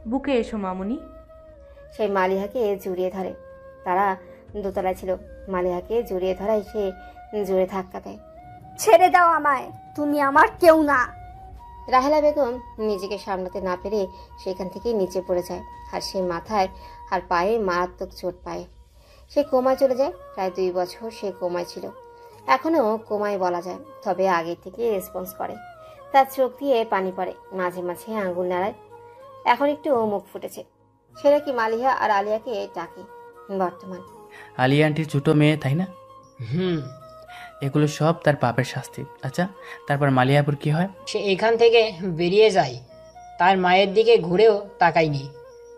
বুকে এসো মামুনি। সে মালিহাকে জড়িয়ে ধরে। তারা দোতলায় ছিল। মালিহাকে জড়িয়ে ধরায় সে জোরে ধাক্কা দেয়। ছেড়ে দাও আমায়, তুমি আমার কেউ না। রাহেলা বেগম নিজেকে সামলাতে না পেরে সেখান থেকে নিচে পড়ে যায়, আর সে মাথায় আর পায়ে মারাত্মক চোট পায়। সে কোমায় চলে যায়। প্রায় 2 বছর সে কোমায় ছিল। এখনো কোমায় বলা যায়, তবে আগে থেকে রেসপন্স করে। তার চোখ দিয়ে পানি পড়ে, মাঝে মাঝে আঙ্গুল নাড়ায়। এখন একটু মুখ ফুটেছে। সেটা কি মালিহা আর আলিয়াকে ডাকে বর্তমান। আলিয়া আন্টির ছোট মেয়ে, তাই না? এগুলো সব তার পাপের শাস্তি। আচ্ছা, তারপর মালিয়াপুর কি হয়? সে এখান থেকে বেরিয়ে যায়, তার মায়ের দিকে ঘুরেও তাকায়নি।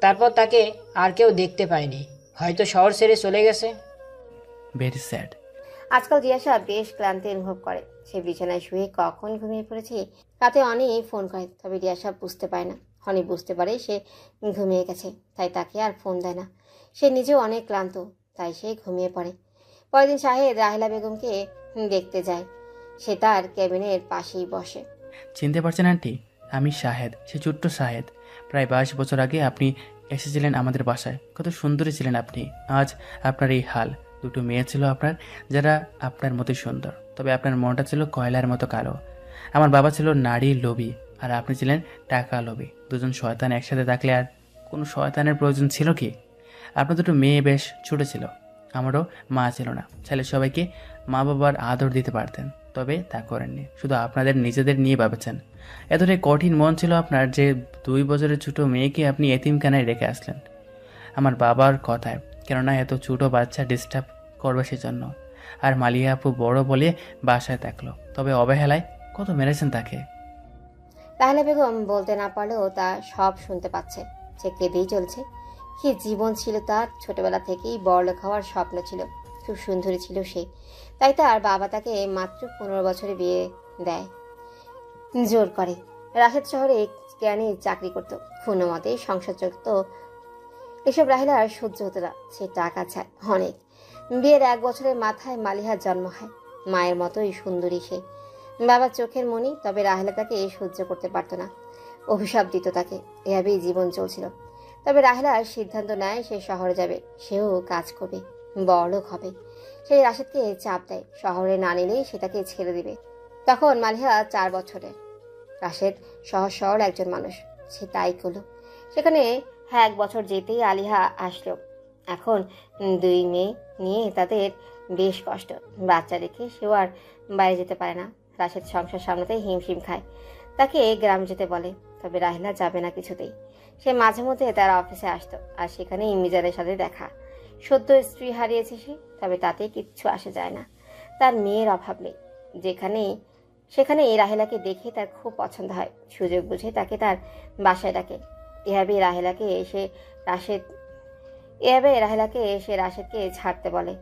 তারপর তাকে আর কেউ দেখতে পায়নি, হয়তো শহর ছেড়ে চলে গেছে। Very sad. আজকাল রিয়াসা বেশ ক্লান্তি অনুভব করে। সে বিছানায় শুয়ে কখন ঘুমিয়ে পড়েছে। রাতে অনেক ফোন করে, তবে রিয়াসা বুঝতে পারে না। অনেক বুঝতে পারে সে ঘুমিয়ে গেছে, তাই তাকে আর ফোন দেয় না। সে নিজেও অনেক ক্লান্ত, তাই সে ঘুমিয়ে পড়ে। পরের দিন শাহেদ রাহেলা বেগমকে দেখতে যায়। সে তার ক্যাবিনের পাশেই বসে। চিনতে পারছেন আন্টি? আমি শাহেদ, সে ছোট্ট শাহেদ। প্রায় 22 বছর আগে আপনি এসেছিলেন আমাদের বাসায়। কত সুন্দরী ছিলেন আপনি। আজ আপনার এই হাল। 2 মেয়ে ছিল আপনার, যারা আপনার মতোই সুন্দর, তবে আপনার মনটা ছিল কয়লার মতো কালো। আমার বাবা ছিল নারী লোভী, আর আপনি ছিলেন টাকা লোভী। 2জন শয়তান একসাথে থাকলে আর কোনো শয়তানের প্রয়োজন ছিল কি? আপনার 2 মেয়ে বেশ ছোট ছিল। আমারও মা ছিল না। ছেলে সবাইকে মা বাবার আদর দিতে পারতেন, তবে তা করেননি। শুধু আপনাদের নিজেদের নিয়ে ভাবেছেন। এতটাই কঠিন মন ছিল আপনার যে 2 বছরের ছোট মেয়েকে আপনি এতিমখানায় রেখে আসলেন আমার বাবার কথায়, কেননা এত ছোট বাচ্চা ডিস্টার্ব করবে সেজন্য। আর মালিয়া আপু বড় বলে বাসায় থাকলো, তবে অবহেলায় কত মেরেছেন তাকে। রাহেলা বেগম বলতে না পারলেও তা সব শুনতে পাচ্ছে। সে কেঁদেই চলছে। কি জীবন ছিল তার! ছোটবেলা থেকেই বড়লোক হওয়ার স্বপ্ন ছিল। খুব সুন্দরী ছিল সে, তাই তার বাবা তাকে মাত্র 15 বছরে বিয়ে দেয়, জোর করে। রাশেদ শহরে জ্ঞানে চাকরি করত, কোনো মতে সংসার চলত। এসব রাহেলার সহ্য হতো না। সে টাকা চায় অনেক। বিয়ের 1 বছরের মাথায় মালিহার জন্ম হয়। মায়ের মতোই সুন্দরী সে, বাবার চোখের মনি। তবে রাহেলা তাকে সহ্য করতে পারত না, অভিশাপ দিত তাকে। এভাবেই জীবন চলছিল। তবে রাহেলা সিদ্ধান্ত নেয় সে শহরে যাবে, সেও কাজ করবে, বড়লোক হবে। সে রাশেদকে চাপ দেয়, শহরে না নিলেই সে তাকে ছেড়ে দিবে। তখন মালিহা 4 বছরের। রাশেদ সহজ সরল একজন মানুষ, সে তাই করলো। সেখানে 1 বছর যেতেই আলিহা আসলো। এখন 2 মেয়ে নিয়ে তাদের বেশ কষ্ট। বাচ্চা রেখে সেও আর বাইরে যেতে পারে না। রাশেদ সংসার সামলাতে হিমশিম খায়। তাকে গ্রাম যেতে বলে, তবে রাহেলা যাবে না কিছুতেই। সে মাঝে মধ্যে তার অফিসে আসতো, আর সেখানে মিজানের সাথে দেখা। সদ্য স্ত্রী হারিয়েছে সে, তবে তাতে কিচ্ছু আসে যায় না। তার মেয়ের অভাব নেই। সেখানে রাহেলাকে দেখে তার খুব পছন্দ হয়। সুযোগ বুঝে তাকে তার বাসায় ডাকে। এভাবেই রাহেলাকে এসে রাশেদকে ছাড়তে বলে।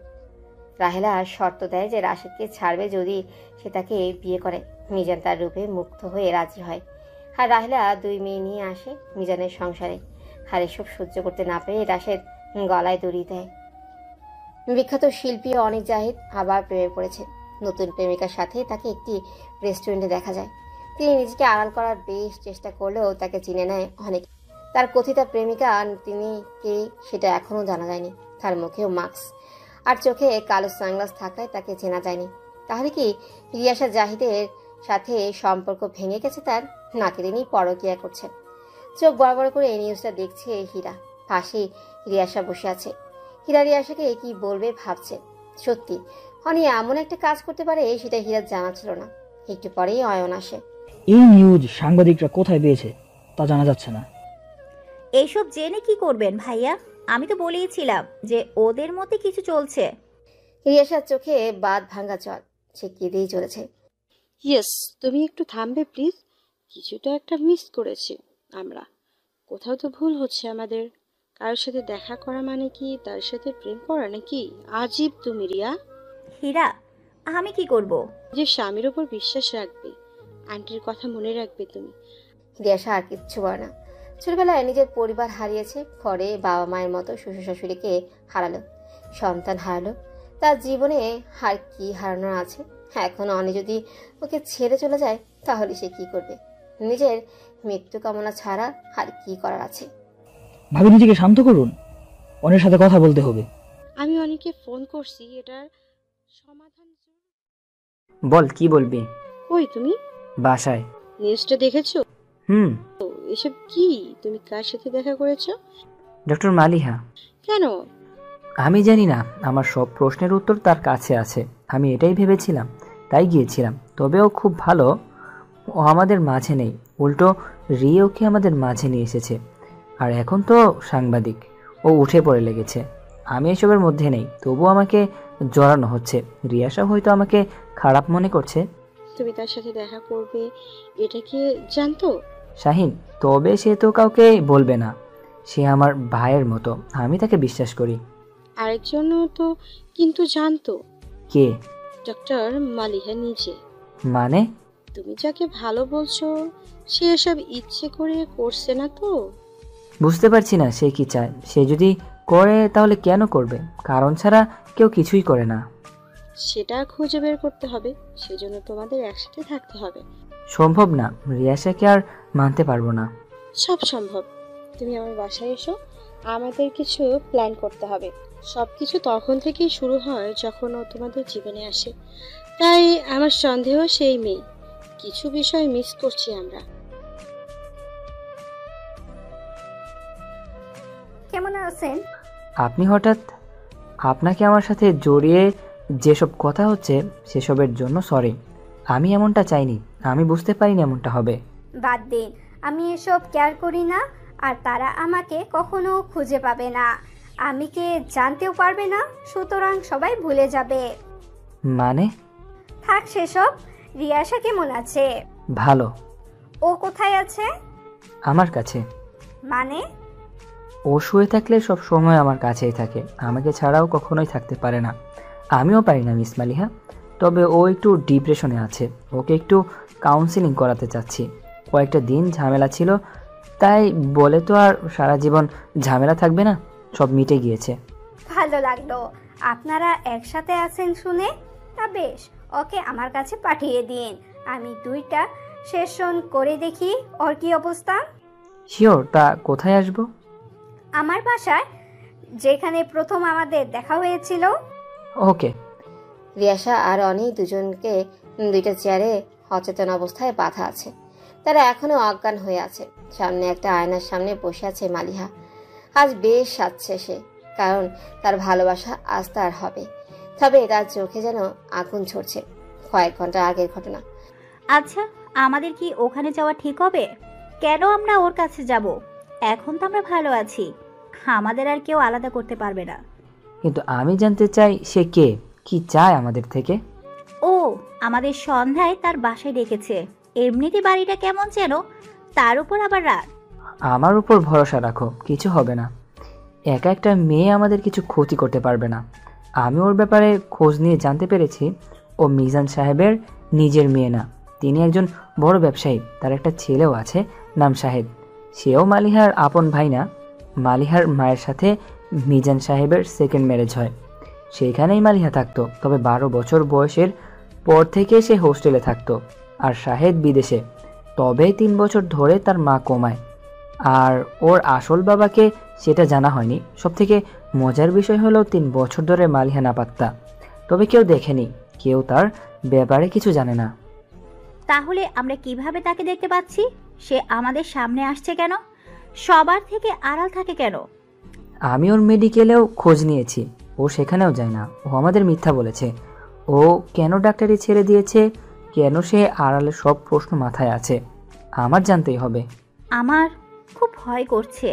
রাহেলা শর্ত দেয় যে রাশেদকে ছাড়বে যদি সে তাকে বিয়ে করে। মিজান তার রূপে মুগ্ধ হয়ে রাজি হয়, আর রাহেলা 2 মেয়ে নিয়ে আসে মিজানের সংসারে। আর এসব সহ্য করতে না পেরে রাশেদ গলায় দড়ি দেয়। বিখ্যাত শিল্পী অনিক জাহিদ আবার প্রেমে পড়েছে। নতুন প্রেমিকার সাথে তাকে একটি রেস্টুরেন্টে দেখা যায়। তিনি নিজেকে আড়াল করার বেশ চেষ্টা করলেও তাকে চিনে নেয় অনেক। তার কথিত প্রেমিকা তিনি কে সেটা এখনও জানা যায়নি। তার মুখেও মাস্ক আর চোখে কালো সানগ্লাস থাকায় তাকে চেনা যায়নি। তাহলে কি রিয়াসা জাহিদের সাথে সম্পর্ক ভেঙে গেছে তার, নাকি তিনি পরকীয়া করছেন? চোখ বড় বড় করে এই নিউজটা দেখছে হীরা। পাশে রিয়াসা বসে আছে। হীরা রিয়াসাকে কি বলবে ভাবছে। সত্যি অনি এমন একটা কাজ করতে পারে সেটা হীরার জানা ছিল না। একটু পরেই অয়ন আসে। এই নিউজ সাংবাদিকরা কোথায় পেয়েছে তা জানা যাচ্ছে না। এইসব জেনে কি করবেন ভাইয়া? আমি তো বলেইছিলাম যে ওদের মধ্যে কিছু চলছে। রিয়াসার চোখে বাদ ভাঙা জল, সে কেঁদেই চলেছে। ইয়েস, তুমি একটু থামবে প্লিজ। কিছুটা একটা মিস করেছি আমরা। কোথাও তো ভুল হচ্ছে আমাদের। কারোর সাথে দেখা করা মানে কি তার সাথে প্রেম করা নাকি? আজীব তুমি রিয়া। হীরা, আমি কি করব? যে স্বামীর ওপর বিশ্বাস রাখবে, আন্টির কথা মনে রাখবে তুমি। রিয়াসা আর কিচ্ছু বলে না। ছোটবেলায় নিজের পরিবার হারিয়েছে, পরে বাবা মায়ের মতো শ্বশুর শাশুড়িকে হারালো, সন্তান হারালো। তার জীবনে আর কি হারানোর আছে? এখন অনি যদি ওকে ছেড়ে চলে যায় তাহলে সে কি করবে? নিজের মৃত্যু কামনা ছাড়া আর কি করার আছে? ভাবি, নিজেকে শান্ত করুন, অনেক সাথে কথা বলতে হবে। আমি অনেকে ফোন করছি, এটার সমাধান। বল, কি বলবি? কই তুমি? বাসায়। নিউজটা দেখেছো? এসব কি? তুমি কার সাথে দেখা করেছো? ডক্টর মালিহা। কেন? আমি জানি না, আমার সব প্রশ্নের উত্তর তার কাছে আছে। আমি এটাই ভেবেছিলাম, তাই গিয়েছিলাম। তবে ও খুব ভালো, ও আমাদের মাঝে নেই, উল্টো রিওকে আমাদের মাঝে নিয়ে এসেছে। আর এখন তো সাংবাদিক, ও উঠে পড়ে লেগেছে। আমি এসবের মধ্যে নেই, তবু আমাকে জড়ানো হচ্ছে। রিয়াসা হয়তো আমাকে খারাপ মনে করছে। তুমি তার সাথে দেখা করবে এটা কি জানতো? শাহিন, তবে সে তো কাউকে বলবে না। সে আমার ভাইয়ের মতো, আমি তাকে বিশ্বাস করি। আরেকজন তো কিন্তু জানতো। কে? ডক্টর মালিহা নিজে। মানে? তুমি যাকে ভালো বলছো সে এসব ইচ্ছে করে করছে না তো? বুঝতে পারছি না সে কি চায়। সে যদি করে তাহলে কেন করবে? কারণ ছাড়া কেউ কিছুই করে না। সেটা খুঁজে বের করতে হবে, সেজন্য তোমাদের একসাথে থাকতে হবে। সম্ভব না, রিয়াসাকে আর মানতে পারবো না। সব সম্ভব। তুমি আমার বাসায় এসো, আমাদের কিছু প্ল্যান করতে হবে। সবকিছু তখন থেকেই শুরু হয় যখন ও তোমাদের জীবনে আসে। তাই আমার সন্দেহ সেই মেয়ে। কিছু বিষয় মিস করছি আমরা। কেমন আছেন? আপনি হঠাৎ, আপনাকে আমার সাথে জড়িয়ে যেসব কথা হচ্ছে সেসবের জন্য সরি। আমি এমনটা চাইনি, আমি বুঝতে পারিনি এমনটা হবে। বাদ দিন, আমি এসব কেয়ার করি না, আর তারা আমাকে কখনো খুঁজে পাবে না, আমি কে জানতেও পারবে না, সুতরাং সবাই ভুলে যাবে। মানে? থাক সেসব। রিয়াসা কেমন আছে? ভালো। ও কোথায় আছে? আমার কাছে। মানে? ও শুয়ে থাকলে সব সময় আমার কাছেই থাকে, আমাকে ছাড়াও কখনোই থাকতে পারে না। আমিও পারি না মিস মালিহা। তবে ও একটু ডিপ্রেশনে আছে, ওকে একটু কাউন্সিলিং করাতে চাচ্ছি। কয়েকটা দিন ঝামেলা ছিল, তাই বলে তো আর সারা জীবন ঝামেলা থাকবে না, সব মিটে গিয়েছে। ভালো লাগলো আপনারা একসাথে আছেন শুনে। তা বেশ, ওকে আমার কাছে পাঠিয়ে দিন, আমি 2টা সেশন করে দেখি ওর কি অবস্থা। শিওর? তা কোথায় আসবো? আমার বাসায়, যেখানে প্রথম আমাদের দেখা হয়েছিল। ওকে। রিয়াসা আর অনি দুজনকে 2টা চেয়ারে অচেতন অবস্থায় বাঁধা আছে। তারা এখনো অজ্ঞান হয়ে আছে। সামনে একটা আয়নার সামনে বসে আছে মালিহা। আজ বেশ সাজছে সে, কারণ তার ভালোবাসা আজ তার হবে। তবে তার চোখে যেন আগুন ঝরছে। কয়েক ঘন্টা আগের ঘটনা। আচ্ছা, আমাদের কি ওখানে যাওয়া ঠিক হবে? কেন আমরা ওর কাছে যাব? এখন তো আমরা ভালো আছি, আমাদের আর কেউ আলাদা করতে পারবে না। কিন্তু আমি জানতে চাই সে কে, কি চায় আমাদের থেকে। ও আমাদের সন্ধ্যায় তার বাসায় ডেকেছে। এমনিতে বাড়িটা কেমন যেন, তার উপর আবার রাত। আমার উপর ভরসা রাখো, কিছু হবে না। একা একটা মেয়ে আমাদের কিছু ক্ষতি করতে পারবে না। আমি ওর ব্যাপারে খোঁজ নিয়ে জানতে পেরেছি ও মিজান সাহেবের নিজের মেয়ে না, তিনি একজন বড় ব্যবসায়ী। তার একটা ছেলেও আছে, নাম শাহেদ। সেও মালিহার আপন ভাই না। মালিহার মায়ের সাথে মিজান সাহেবের সেকেন্ড ম্যারেজ হয়, সেইখানেই মালিহা থাকতো। তবে 12 বছর বয়সের পর থেকে সে হোস্টেলে থাকতো, আর শাহেদ বিদেশে। তবে 3 বছর ধরে তার মা কোমায়, আর ওর আসল বাবাকে সেটা জানা হয়নি। সবথেকে মজার বিষয় হলো 3 বছর ধরে মালিহা নাপাত্তা, তবে কেউ দেখেনি, কেউ তার ব্যাপারে কিছু জানে না। তাহলে আমরা কিভাবে তাকে দেখতে পাচ্ছি? সে আমাদের সামনে আসছে কেন? সবার থেকে আড়াল থাকে কেন? আমি ওর মেডিকেলেও খোঁজ নিয়েছি, ও সেখানেও যায় না। ও আমাদের মিথ্যা বলেছে। ও কেন ডাক্তারি ছেড়ে দিয়েছে, কেন সে আড়ালে, সব প্রশ্ন মাথায় আছে। আমার জানতেই হবে। আমার খুব ভয় করছে,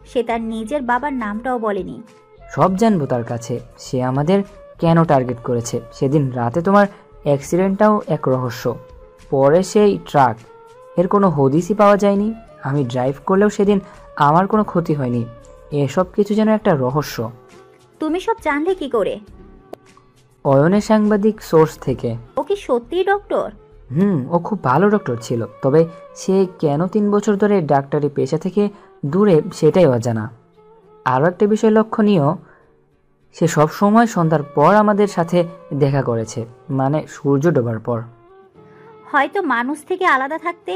সে তার নিজের বাবার নামটাও বলেনি। সব জানবো তার কাছে। সে আমাদের কেন টার্গেট করেছে। সেদিন রাতে তোমার অ্যাক্সিডেন্টটাও এক রহস্য। পরে সেই ট্রাক, এর কোনো হদিসই পাওয়া যায়নি। আমি ড্রাইভ করলেও সেদিন আমার কোনো ক্ষতি হয়নি। এসব কিছু যেন একটা রহস্য। তুমি সব জানলে কি করে? অয়নের সাংবাদিক সোর্স থেকে। ও কি সত্যিই ডক্টর? ও খুব ভালো ডক্টর ছিল, তবে সে কেন 3 বছর ধরে ডাক্তারি পেশা থেকে দূরে সেটাই অজানা। আরও একটা বিষয় লক্ষণীয়, সে সব সময় সন্ধ্যার পর আমাদের সাথে দেখা করেছে, মানে সূর্য ডোবার পর। হয়তো মানুষ থেকে আলাদা থাকতে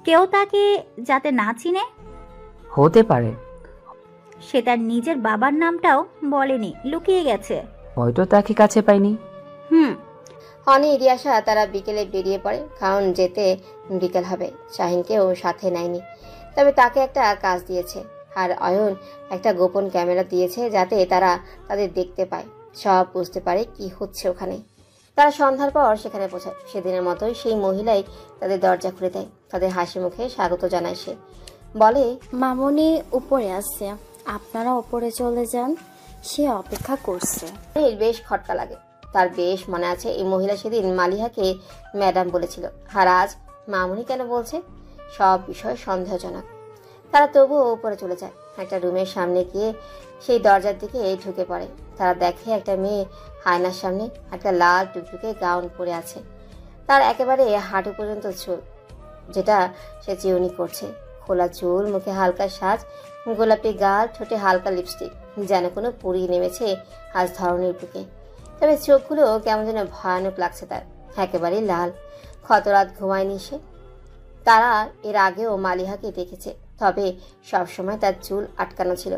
কেউ তাকে যাতে না চিনে। হতে পারে। সে তার নিজের বাবার নামটাও বলেনি, লুকিয়ে গেছে। হয়তো তাকে কাছে পাইনি। অনি রিয়াসা তারা বিকেলে বেরিয়ে পড়ে, কারণ যেতে বিকেল হবে। শাহিনকেও সাথে নেয়নি, তবে তাকে একটা কাজ দিয়েছে। আর অয়ন একটা গোপন ক্যামেরা দিয়েছে, যাতে তারা তাদের দেখতে পায়, সব বুঝতে পারে কি হচ্ছে ওখানে। তারা সন্ধ্যার পর সেখানে পৌঁছায়। সেদিনের মতোই সেই মহিলাই তাদের দরজা খুলে দেয়। তাদের হাসি মুখে স্বাগত জানায়। সে বলে, মামনি উপরে আছে, আপনারা উপরে চলে যান, সে অপেক্ষা করছে। বেশ খটকা লাগে। তার বেশ মনে আছে এই মহিলা সেদিন মালিহাকে ম্যাডাম বলেছিল, আর আজ মামনি কেন বলছে। সব বিষয় সন্দেহজনক। তারা তবুও উপরে চলে যায়। একটা রুমের সামনে গিয়ে সেই দরজার দিকে ঢুকে পড়ে। তারা দেখে একটা মেয়ে আয়নার সামনে একটা লাল টুকটুকে গাউন পরে আছে। তার একেবারে হাঁটু পর্যন্ত চুল, যেটা সে চিউনি করছে। খোলা চুল, মুখে হালকা সাজ, গোলাপি গাল, ঠোঁটে হালকা লিপস্টিক, যেন কোনো পরি নেমেছে আজ ধরনের বুকে। তবে চোখগুলো কেমন যেন ভয়ানক লাগছে তার, একেবারেই লাল। কত রাত ঘুমায়নি সে। তারা এর আগেও মালিহাকে দেখেছে, তবে সবসময় তার চুল আটকানো ছিল।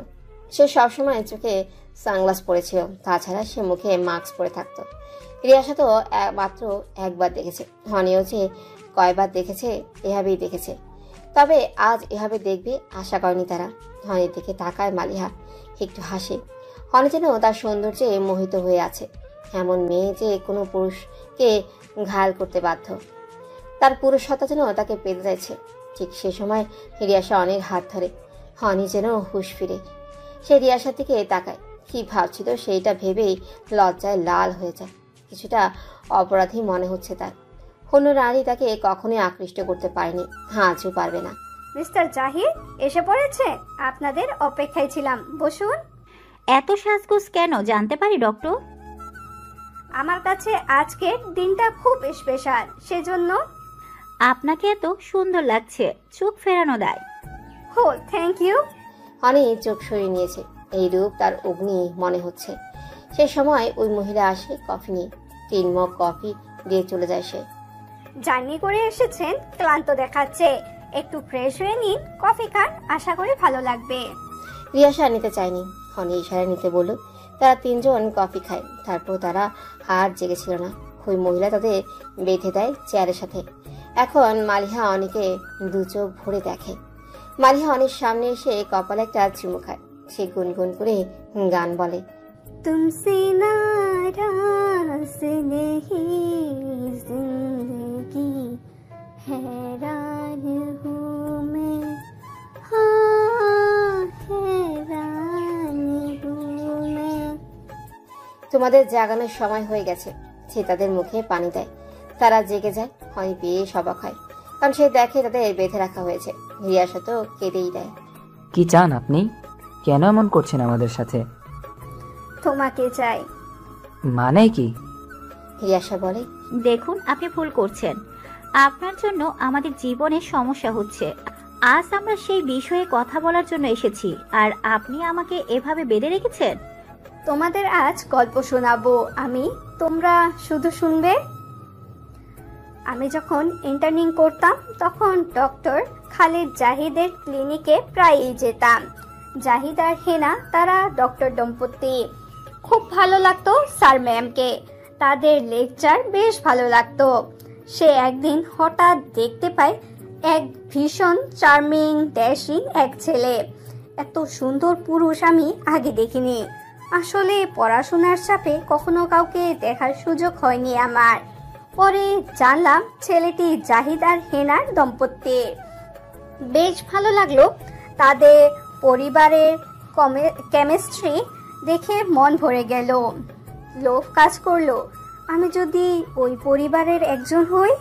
সে সবসময় চোখে সানগ্লাস পরেছিল, তাছাড়া সে মুখে মাস্ক পরে থাকতো। রিয়াসা তো মাত্র একবার দেখেছে, হনিও যে কয়বার দেখেছে এভাবেই দেখেছে, তবে আজ এভাবে দেখবে আশা করেনি তারা। হনির দিকে তাকায় মালিহা, একটু হাসে। হনি যেন তার সৌন্দর্যে মোহিত হয়ে আছে। এমন মেয়ে যে কোনো পুরুষকে ঘায়াল করতে বাধ্য। তার পুরুষতা যেন তাকে পেতে যাচ্ছে। ঠিক সে সময় রিয়াসা অনির হাত ধরে। হনি যেন হুঁশ ফিরে। সে রিয়াসার দিকে তাকায়। কি ভাবছিল সেইটা ভেবেই লজ্জায় লাল হয়ে যায়। কিছুটা অপরাধী মনে হচ্ছে তার। কোনো নারী তাকে কখনোই আকৃষ্ট করতে পারেনি, আজও পারবে না। মিস্টার জাহির এসে পড়েছে, আপনাদের অপেক্ষায় ছিলাম, বসুন। এত সাজগোজ কেন জানতে পারি ডক্টর? আমার কাছে আজকের দিনটা খুব স্পেশাল, সেজন্য। আপনাকে এত সুন্দর লাগছে, চোখ ফেরানো দেয়। হো, থ্যাংক ইউ। অনেক চোখ সরিয়ে নিয়েছে। এই রূপ তার অগ্নি মনে হচ্ছে। সে সময় ওই মহিলা আসে কফি নিয়ে। 3 মগ কফি দিয়ে চলে যায় সে। জার্নি করে এসেছেন, ক্লান্ত দেখাচ্ছে, একটু ফ্রেশ হয়ে নিন, কফি খান, আশা করি ভালো লাগবে। রিয়াসা নিতে চায়নি, হনি ইশারা নিতে বলল। তারা 3 জন কফি খায়। তারপর তারা আর জেগেছিল না। ওই মহিলা তাদের বেঁধে দেয় চেয়ারের সাথে। এখন মালিহা অনিকে 2 চোখ ভরে দেখে। মালিহা অনির সামনে এসে কপালে একটা চুমু খায়। সে গুনগুন করে গান বলে, তুমসে নারাজ নেহি জিন্দগি हैरान हूँ मैं, हाँ हैरान हूँ मैं। তোমাদের জাগানোর সময় হয়ে গেছে। সে তাদের মুখে পানি দেয়। তারা জেগে যায়। হনি বেশ অবাক হয়, কারণ সে দেখে তাদের বেঁধে রাখা হয়েছে। রিয়াসা তো কেঁদেই দেয়। কি চান আপনি? কেন এমন করছেন আমাদের সাথে? তোমাকে চাই। মানে কি? রিয়াসা বলে, দেখুন আপনি ভুল করছেন। আপনার জন্য আমাদের জীবনে সমস্যা হচ্ছে। আজ আমরা সেই বিষয়ে কথা বলার জন্য এসেছি, আর আপনি আমাকে এভাবে বেঁধে রেখেছেন। তোমাদের আজ গল্প শোনাবো আমি, তোমরা শুধু শুনবে। আমি যখন ইন্টার্নিং করতাম তখন ডক্টর খালিদ জাহিদের ক্লিনিকে প্রায়ই যেতাম। জাহিদ আর হেনা তারা ডক্টর দম্পতি। খুব ভালো লাগতো স্যার ম্যামকে, তাদের লেকচার বেশ ভালো লাগতো। সে একদিন হঠাৎ দেখতে পায় এক ভীষণ চার্মিং ড্যাশিং এক ছেলে। এত সুন্দর পুরুষ আমি আগে দেখিনি। আসলে পড়াশোনার চাপে কখনো কাউকে দেখার সুযোগ হয়নি আমার। পরে জানলাম ছেলেটি জাহিদ আর হেনার দম্পতি। বেশ ভালো লাগলো। তাদের পরিবারের কেমিস্ট্রি দেখে মন ভরে গেল। লোভ কাজ করলো। আমি যদি ওই পরিবারের একজন হই,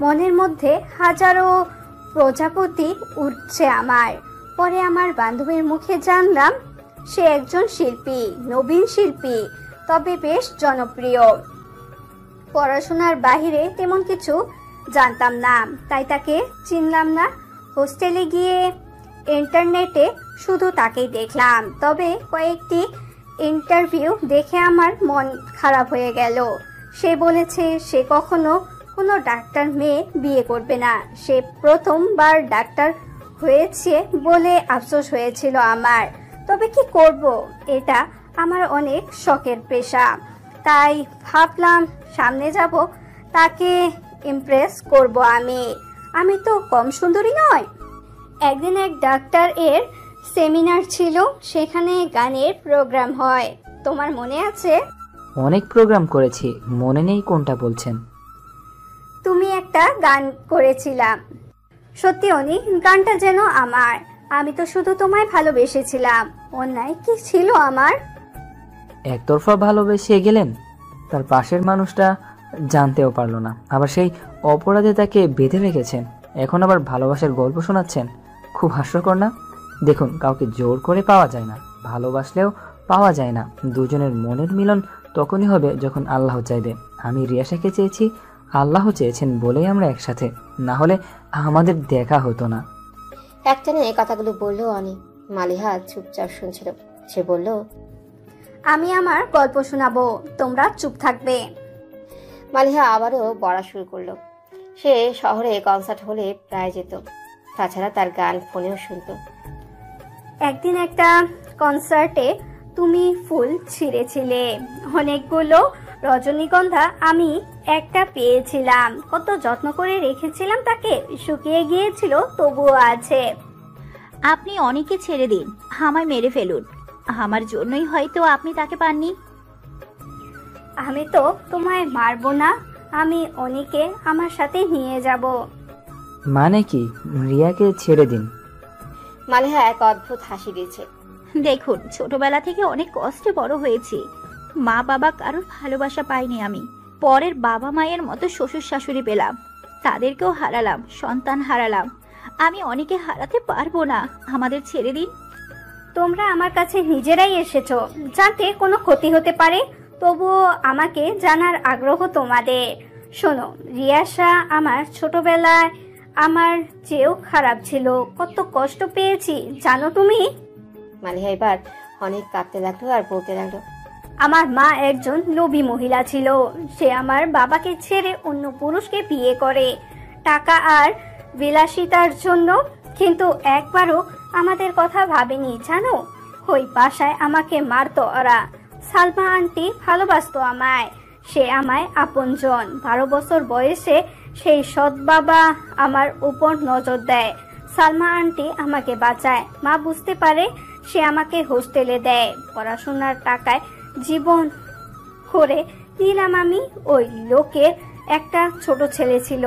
মনের মধ্যে হাজারো প্রজাপতি উঠছে আমার। পরে আমার বান্ধবীর মুখে জানলাম সে একজন শিল্পী, নবীন শিল্পী, তবে বেশ জনপ্রিয়। পড়াশোনার বাইরে তেমন কিছু জানতাম না, তাই তাকে চিনলাম না। হোস্টেলে গিয়ে ইন্টারনেটে শুধু তাকেই দেখলাম, তবে কয়েকটি ইন্টারভিউ দেখে আমার মন খারাপ হয়ে গেল। সে বলেছে সে কখনো কোনো ডাক্তার মেয়ে বিয়ে করবে না। সে প্রথমবার ডাক্তার হয়েছে বলে আফসোস হয়েছিল আমার। তবে কি করব, এটা আমার অনেক শখের পেশা। তাই ভাবলাম সামনে যাব, তাকে ইমপ্রেস করব। আমি তো কম সুন্দরী নয়। একদিন এক ডাক্তার এর সেমিনার ছিল, সেখানে গানের প্রোগ্রাম হয়, তোমার মনে আছে? অনেক প্রোগ্রাম করেছি, মনে নেই কোনটা বলছেন। তুমি একটা গান করেছিলাম। সত্যি অনি, গানটা যেন আমার। আমি তো শুধু তোমায় ভালোবেসেছিলাম, অন্যায় কি ছিল আমার? একতরফা ভালোবেসে গেলেন, তার পাশের মানুষটা জানতেও পারলো না, আবার সেই অপরাধে তাকে বেঁধে রেখেছেন। এখন আবার ভালোবাসার গল্প শোনাচ্ছেন, খুব হাস্যকর না? দেখুন, কাউকে জোর করে পাওয়া যায় না, ভালোবাসলেও পাওয়া যায় না। দুজনের মনের মিলন তখনই হবে যখন আল্লাহ চাইবে। আমি রিয়াসাকে চেয়েছি, আল্লাহ চেয়েছেন বলেই আমরা একসাথে, না হলে আমাদের দেখা হতো না। একটানে এই কথাগুলো বললো অনি। মালিহা চুপচাপ শুনছিল। সে বলল, আমি আমার গল্প শোনাবো, তোমরা চুপ থাকবে। মালিহা আবারও বলা শুরু করলো। সে শহরে কনসার্ট হলে প্রায় যেত, তাছাড়া তার গান ফোনেও শুনতো। একদিন একটা কনসার্টে তুমি ফুল ছিঁড়েছিলে, অনেকগুলো রজনীগন্ধা আমি একটা পেয়েছিলাম। কত যত্ন করে রেখেছিলাম তাকে, শুকিয়ে গিয়েছিল তবুও আছে। আপনি অনেকে ছেড়ে দিন, আমায় মেরে ফেলুন, আমার জন্যই হয়তো আপনি তাকে পাননি। আমি তো তোমায় মারবো না, আমি অনিকে আমার সাথে নিয়ে যাব। মানে কি? রিয়াকে ছেড়ে দিন। মালিহা এক অদ্ভুত হাসি দিয়েছে। দেখুন, ছোটবেলা থেকে অনেক কষ্টে বড় হয়েছি। মা বাবা কারোর ভালোবাসা পাইনি আমি। পরের বাবা মায়ের মতো শ্বশুর শাশুড়ি পেলাম, তাদেরকেও হারালাম, সন্তান হারালাম। আমি অনেকে হারাতে পারবো না, আমাদের ছেড়ে দিন। তোমরা আমার কাছে নিজেরাই এসেছো, যাতে কোনো ক্ষতি হতে পারে, তবুও আমাকে জানার আগ্রহ তোমাদের। শোনো, রিয়াসা আমার ছোটবেলায় আমার চেয়েও খারাপ ছিল, কত কষ্ট পেয়েছি জানো তুমি? মালিহা এবার অনেক কাঁদতে লাগলো আর বলতে লাগলো, আমার মা একজন লোভী মহিলা ছিল। সে আমার বাবাকে ছেড়ে অন্য পুরুষকে বিয়ে করে টাকা আর বিলাসিতার জন্য, কিন্তু একবারও আমাদের কথা ভাবেনি জানো। ওই বাসায় আমাকে মারতো ওরা। সালমা আন্টি ভালোবাসতো আমায়, সে আমায় আপনজন। 12 বছর বয়সে সেই সৎ বাবা আমার উপর নজর দেয়। সালমা আন্টি আমাকে বাঁচায়। মা বুঝতে পারে, সে আমাকে হোস্টেলে দেয়। পড়াশোনার টাকায় জীবন করে দিলাম আমি। ওই লোকের একটা ছোট ছেলে ছিল,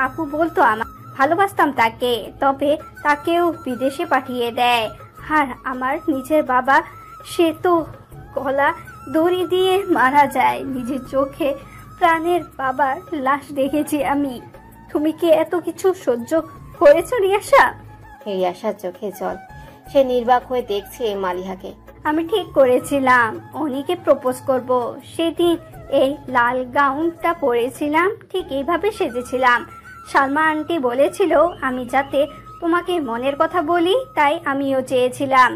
আপু বলতো আমার, ভালোবাসতাম তাকে, তবে তাকেও বিদেশে পাঠিয়ে দেয়। আর আমার নিজের বাবা, সে তো গলা দড়ি দিয়ে মারা যায়। নিজের চোখে প্রাণের বাবার লাশ দেখেছি আমি। তুমি কি এত কিছু সহ্য করেছো রিয়াসা? রিয়াসার চোখে জল। সে নির্বাক হয়ে দেখছে মালিহাকে। আমি ঠিক করেছিলাম অনিকে প্রপোজ করব। সেদিন এই লাল গাউনটা পরেছিলাম, ঠিক এইভাবে সেজেছিলাম। সালমা আন্টি বলেছিল আমি যাতে তোমাকে মনের কথা বলি, তাই আমিও চেয়েছিলাম।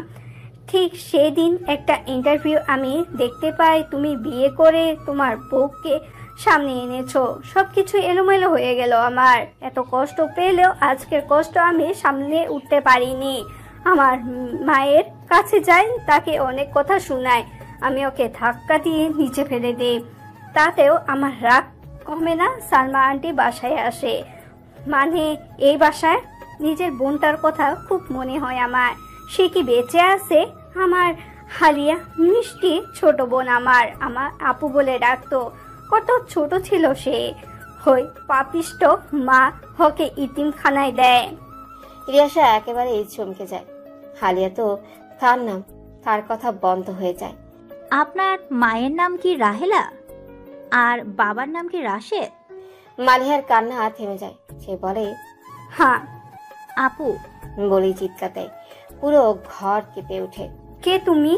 ঠিক সেদিন একটা ইন্টারভিউ আমি দেখতে পাই, তুমি বিয়ে করে তোমার বউকে সামনে এনেছো। সবকিছু এলোমেলো হয়ে গেল আমার। এত কষ্ট পেলেও আজকের কষ্ট আমি সামনে উঠতে পারিনি। আমার মায়ের কাছে যাই, তাকে অনেক কথা শোনায়, আমি ওকে ধাক্কা দিয়ে নিচে ফেলে দিই। তাতেও আমার রাগ কমে না। সালমা আন্টি বাসায় আসে, মানে এই বাসায় নিজের বোনটার কথা খুব মনে হয় আমার। সে কি বেঁচে আছে? আমার হালিয়া, মিষ্টি ছোট বোন আমার আপু বলে ডাকতো। কত ছোট ছিল সে। হই পাপিষ্ট মা হকে ইতিমখানায় দেয়। রিয়াসা একেবারে চমকে যায়। হালিয়া তো তার নাম, তার কথা বন্ধ হয়ে যায়। আপনার মায়ের নাম কি রাহেলা আর বাবার নাম কি রাশেদ? মালিহার কান্না থেমে যায়। সে বলে, হ্যাঁ। আপু বলেই চিৎকার দেয়। পুরো ঘর কেঁপে ওঠে। কে তুমি?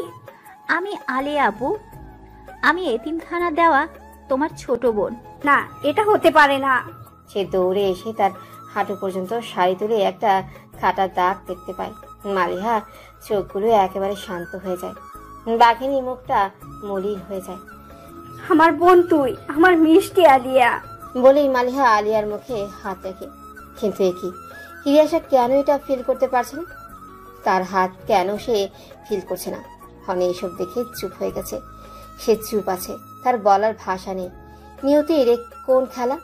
আমি আলিয়া আপু। আমি এতিমখানা দেওয়া তোমার ছোট বোন। না, এটা হতে পারে না। সে দৌড়ে এসে তার হাঁটু পর্যন্ত শাড়ি তুলে একটা কাটা দাগ দেখতে পায়। মালিহা চোখগুলো একেবারে শান্ত হয়ে যায়, বাঘিনী মুখটা মলিন হয়ে যায়। আমার বোন তুই, আমার মিষ্টি আলিয়া। বলেই মালিহা আলিয়ার মুখে হাত রাখে। কিন্তু এ কি, হিরিয়াশা কেন এটা ফিল করতে পারছে না? তার হাত কেন সে ফিল করছে না? হনে এসব দেখে চুপ হয়ে গেছে। সে চুপ আছে, তার বলার ভাষা নেই। নিয়তির কোন খেলা?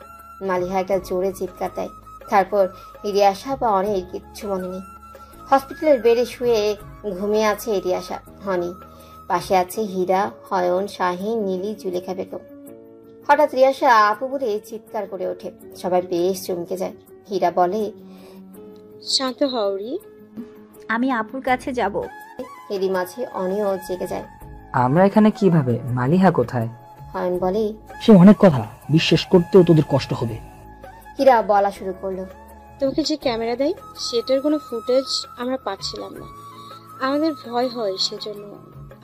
মালিহা একটা জোরে চিৎকার দেয়। তারপর হিরিয়াশা বা অনেক কিচ্ছু মনে নেই। হসপিটালের বেডে শুয়ে ঘুমিয়ে আছে হিরিয়াশা। হনি পাশে আছে হীরা, হয়ন, শাহিন, নীলি, জুলেখা বেগম। হঠাৎ রিয়াশা আপু বলে চিৎকার করে ওঠে। সবাই বেশ চমকে যায়। হীরা বলে, শান্ত হওরি। আমি আপুর কাছে যাব। এরই মাঝে অনিও জেগে যায়। আমরা এখানে কিভাবে? মালিহা কোথায়? হয়ন বলে, সে অনেক কথা, বিশ্বাস করতেও তোদের কষ্ট হবে। হীরা বলা শুরু করলো, তোমাকে যে ক্যামেরা দেয় সেটার কোনো ফুটেজ আমরা পাচ্ছিলাম না। আমাদের ভয় হয়, সেজন্য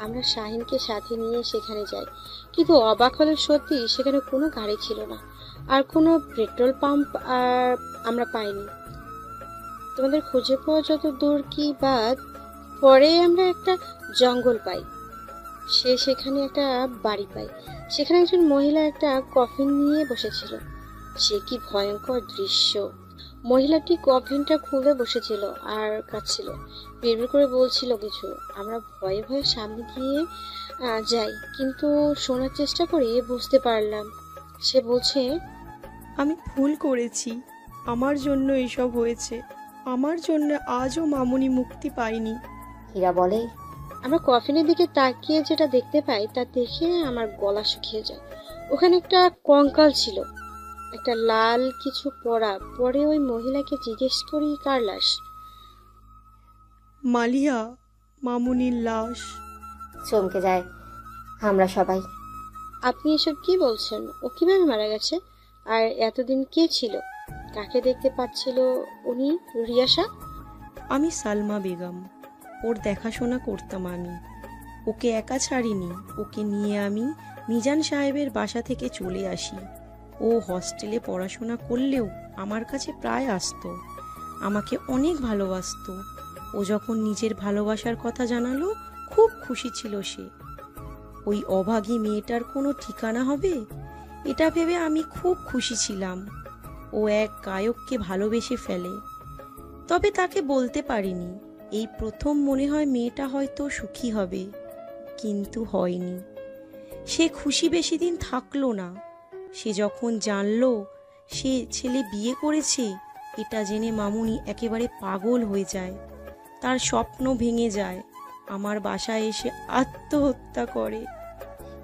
আমরা শাহিনকে সাথে নিয়ে সেখানে যাই। কিন্তু অবাক হলে সত্যি সেখানে কোনো গাড়ি ছিল না, আর কোনো পেট্রোল পাম্প আর আমরা পাইনি। তোমাদের খুঁজে পাওয়া যত দূর কি বাদ, পরে আমরা একটা জঙ্গল পাই। সেখানে একটা বাড়ি পাই। সেখানে একজন মহিলা একটা কফিন নিয়ে বসেছিল। সে কি ভয়ঙ্কর দৃশ্য! মহিলাটি কফিনটা খুলে বসেছিল আর কাঁদছিল, বিড়বিড় করে বলছিল কিছু। আমরা ভয়ে ভয়ে সামনে গিয়ে যাই, কিন্তু শোনার চেষ্টা করে বুঝতে পারলাম সে বলছে, আমি ভুল করেছি, আমার জন্য এসব হয়েছে, আমার জন্য আজও মামুনি মুক্তি পায়নি। হীরা বলে, আমরা কফিনের দিকে তাকিয়ে যেটা দেখতে পাই তা দেখে আমার গলা শুকিয়ে যায়। ওখানে একটা কঙ্কাল ছিল, একটা লাল কিছু পরা। পরে ওই মহিলাকে জিজ্ঞেস করি কার লাশ। মালিহা, মামুনির লাশ। চমকে যায় আমরা সবাই। আপনি এসব কি বলছেন? ও কিভাবে মারা গেছে? আর এতদিন কে ছিল? কাকে দেখতে পাচ্ছিল উনি? রিয়াশা? আমি সালমা বেগম, ওর দেখাশোনা করতাম আমি। ওকে একা ছাড়িনি, ওকে নিয়ে আমি মিজান সাহেবের বাসা থেকে চলে আসি। ও হস্টেলে পড়াশোনা করলেও আমার কাছে প্রায় আসতো, আমাকে অনেক ভালোবাসতো। ও যখন নিজের ভালোবাসার কথা জানালো, খুব খুশি ছিল সে। ওই অভাগী মেয়েটার কোনো ঠিকানা হবে এটা ভেবে আমি খুব খুশি ছিলাম। ও এক গায়ককে ভালোবেসে ফেলে, তবে তাকে বলতে পারিনি। এই প্রথম মনে হয় মেয়েটা হয়তো সুখী হবে, কিন্তু হয়নি। সে খুশি বেশি দিন থাকলো না। সে যখন জানলো সে ছেলে বিয়ে করেছে, এটা জেনে মামুনি একেবারে পাগল হয়ে যায়। তার স্বপ্ন ভেঙে যায়, আমার বাসায় এসে আত্মহত্যা করে।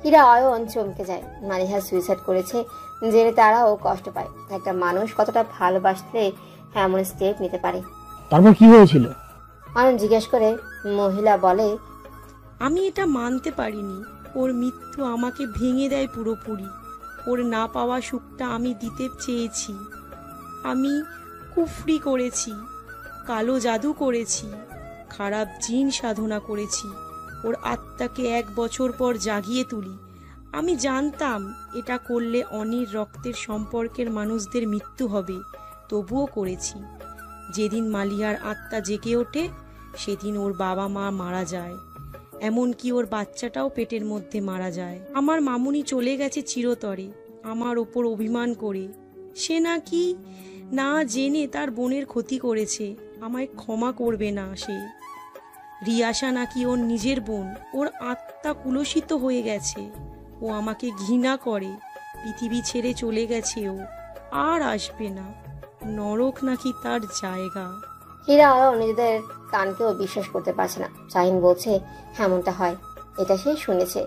হীরা অয়ন চমকে যায়। মালিহা সুইসাইড করেছে জেনে তারাও কষ্ট পায়। একটা মানুষ কতটা ভালোবাসলে এমন স্টেপ নিতে পারে। তারপর কি হয়েছিল? অয়ন জিজ্ঞেস করে। মহিলা বলে, আমি এটা মানতে পারিনি। ওর মৃত্যু আমাকে ভেঙে দেয় পুরোপুরি। ওর না পাওয়া সুখটা আমি দিতে চেয়েছি। আমি কুফরি করেছি, কালো জাদু করেছি, খারাপ জিন সাধনা করেছি। ওর আত্মাকে 1 বছর পর জাগিয়ে তুলি। আমি জানতাম এটা করলে অনির রক্তের সম্পর্কের মানুষদের মৃত্যু হবে, তবুও করেছি। যেদিন মালিহার আত্মা জেগে ওঠে সেদিন ওর বাবা মা মারা যায়, এমনকি ওর বাচ্চাটাও পেটের মধ্যে মারা যায়। আমার মামুনি চলে গেছে চিরতরে আমার ওপর অভিমান করে। সে নাকি না জেনে তার বোনের ক্ষতি করেছে, আমায় ক্ষমা করবে না সে। রিয়াশা নাকি ওর নিজের বোন। ওর আত্মা কুলসিত হয়ে গেছে, ও আমাকে ঘৃণা করে। পৃথিবী ছেড়ে চলে গেছে, ও আর আসবে না। নরক নাকি তার জায়গা। হীরা অয়ন নিজেদের কানকেও বিশ্বাস করতে পারছে না। শাহিন বলছে এমনটা হয়, এটা সে শুনেছে।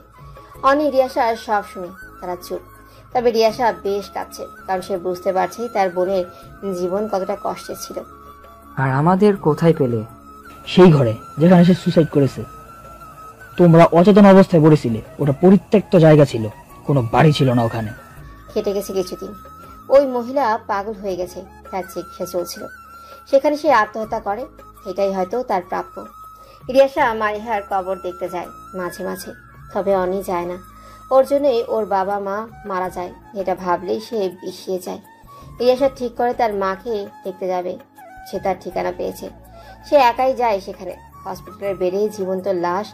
অনি রিয়াশা সব শুনে তারা চুপ। তবে রিয়াশা বেশ কাঁদছে, কারণ সে বুঝতে পারছে তার বোনের জীবন কতটা কষ্টের ছিল। আর আমাদের কোথায় পেলে? সেই ঘরে যেখানে সে সুসাইড করেছে। তোমরা অচেতন অবস্থায় পড়েছিলে, ওটা পরিত্যক্ত জায়গা ছিল, কোনো বাড়ি ছিল না ওখানে। কেটে গেছে কিছুদিন, ওই মহিলা পাগল হয়ে গেছে, তার চিকিৎসা চলছিল, সেখানে সে আত্মহত্যা করে, এটাই হয়তো তার প্রাপ্য। রিয়াসা মালিহার কবর দেখতে যায় মাঝে মাঝে, তবে অনি যায় না। ওর জন্যই ওর বাবা মা মারা যায়, এটা ভাবলেই সে বিষিয়ে যায়। রিয়াসা ঠিক করে তার মাকে দেখতে যাবে, সে তার ঠিকানা পেয়েছে, সে একাই যায় সেখানে। হসপিটালের বেডে জীবন্ত লাশ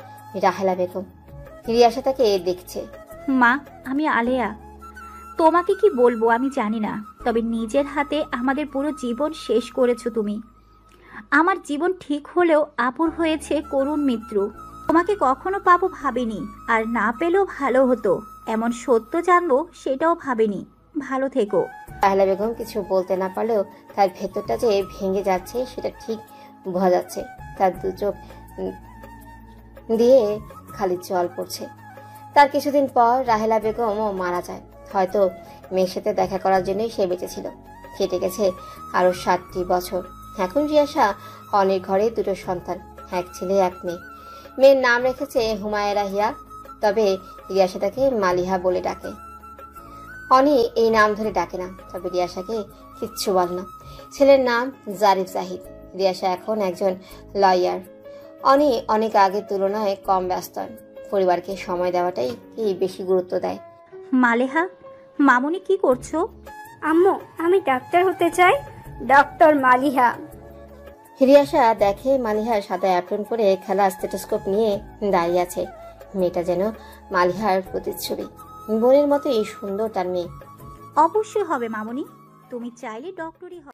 রাহেলা বেগম। রিয়াসা তাকে দেখছে। মা, আমি আলেয়া। তোমাকে কি বলবো আমি জানি না, তবে নিজের হাতে আমাদের পুরো জীবন শেষ করেছো তুমি। আমার জীবন ঠিক হলেও আপুর হয়েছে করুণ মৃত্যু। তোমাকে কখনো পাবো ভাবিনি, আর না পেলেও ভালো হতো এমন সত্য জানবো সেটাও ভাবিনি। ভালো থেকো। রাহেলা বেগম কিছু বলতে না পারলেও তার ভেতরটা যে ভেঙে যাচ্ছে সেটা ঠিক বোঝা যাচ্ছে। তার দু চোখ দিয়ে খালি জল পড়ছে। তার কিছুদিন পর রাহেলা বেগমও মারা যায়। হয়তো মেয়ের সাথে দেখা করার জন্যই সে বেঁচেছিল। কেটে গেছে আরো 7টি বছর। এখন রিয়াসা অনেক ঘরে 2টো সন্তান, এক ছেলে এক মেয়ে। মেয়ের নাম রেখেছে হুমায়রা হিয়া, তবে রিয়াসা তাকে মালিহা বলে ডাকে। অনি এই নাম ধরে ডাকে না, তবে রিয়াসাকে কিচ্ছু বলে না। ছেলের নাম জারিফ জাহিদ। রিয়াসা এখন একজন লয়ার। অনি অনেক আগের তুলনায় কম ব্যস্ত, পরিবারকে সময় দেওয়াটাই বেশি গুরুত্ব দেয়। মালেহা, মামুনি কি করছো? আম্মু, আমি ডাক্তার হতে চাই, ডক্টর মালিহা। রিয়াসা দেখে মালিহা সাদা অ্যাপ্রন পরে খেলা স্টেথোস্কোপ নিয়ে দাঁড়িয়ে আছে। মেয়েটা যেন মালিহার প্রতিচ্ছবি, বোনের মতোই সুন্দর তার মেয়ে। অবশ্যই হবে মামুনি, তুমি চাইলে ডক্টরই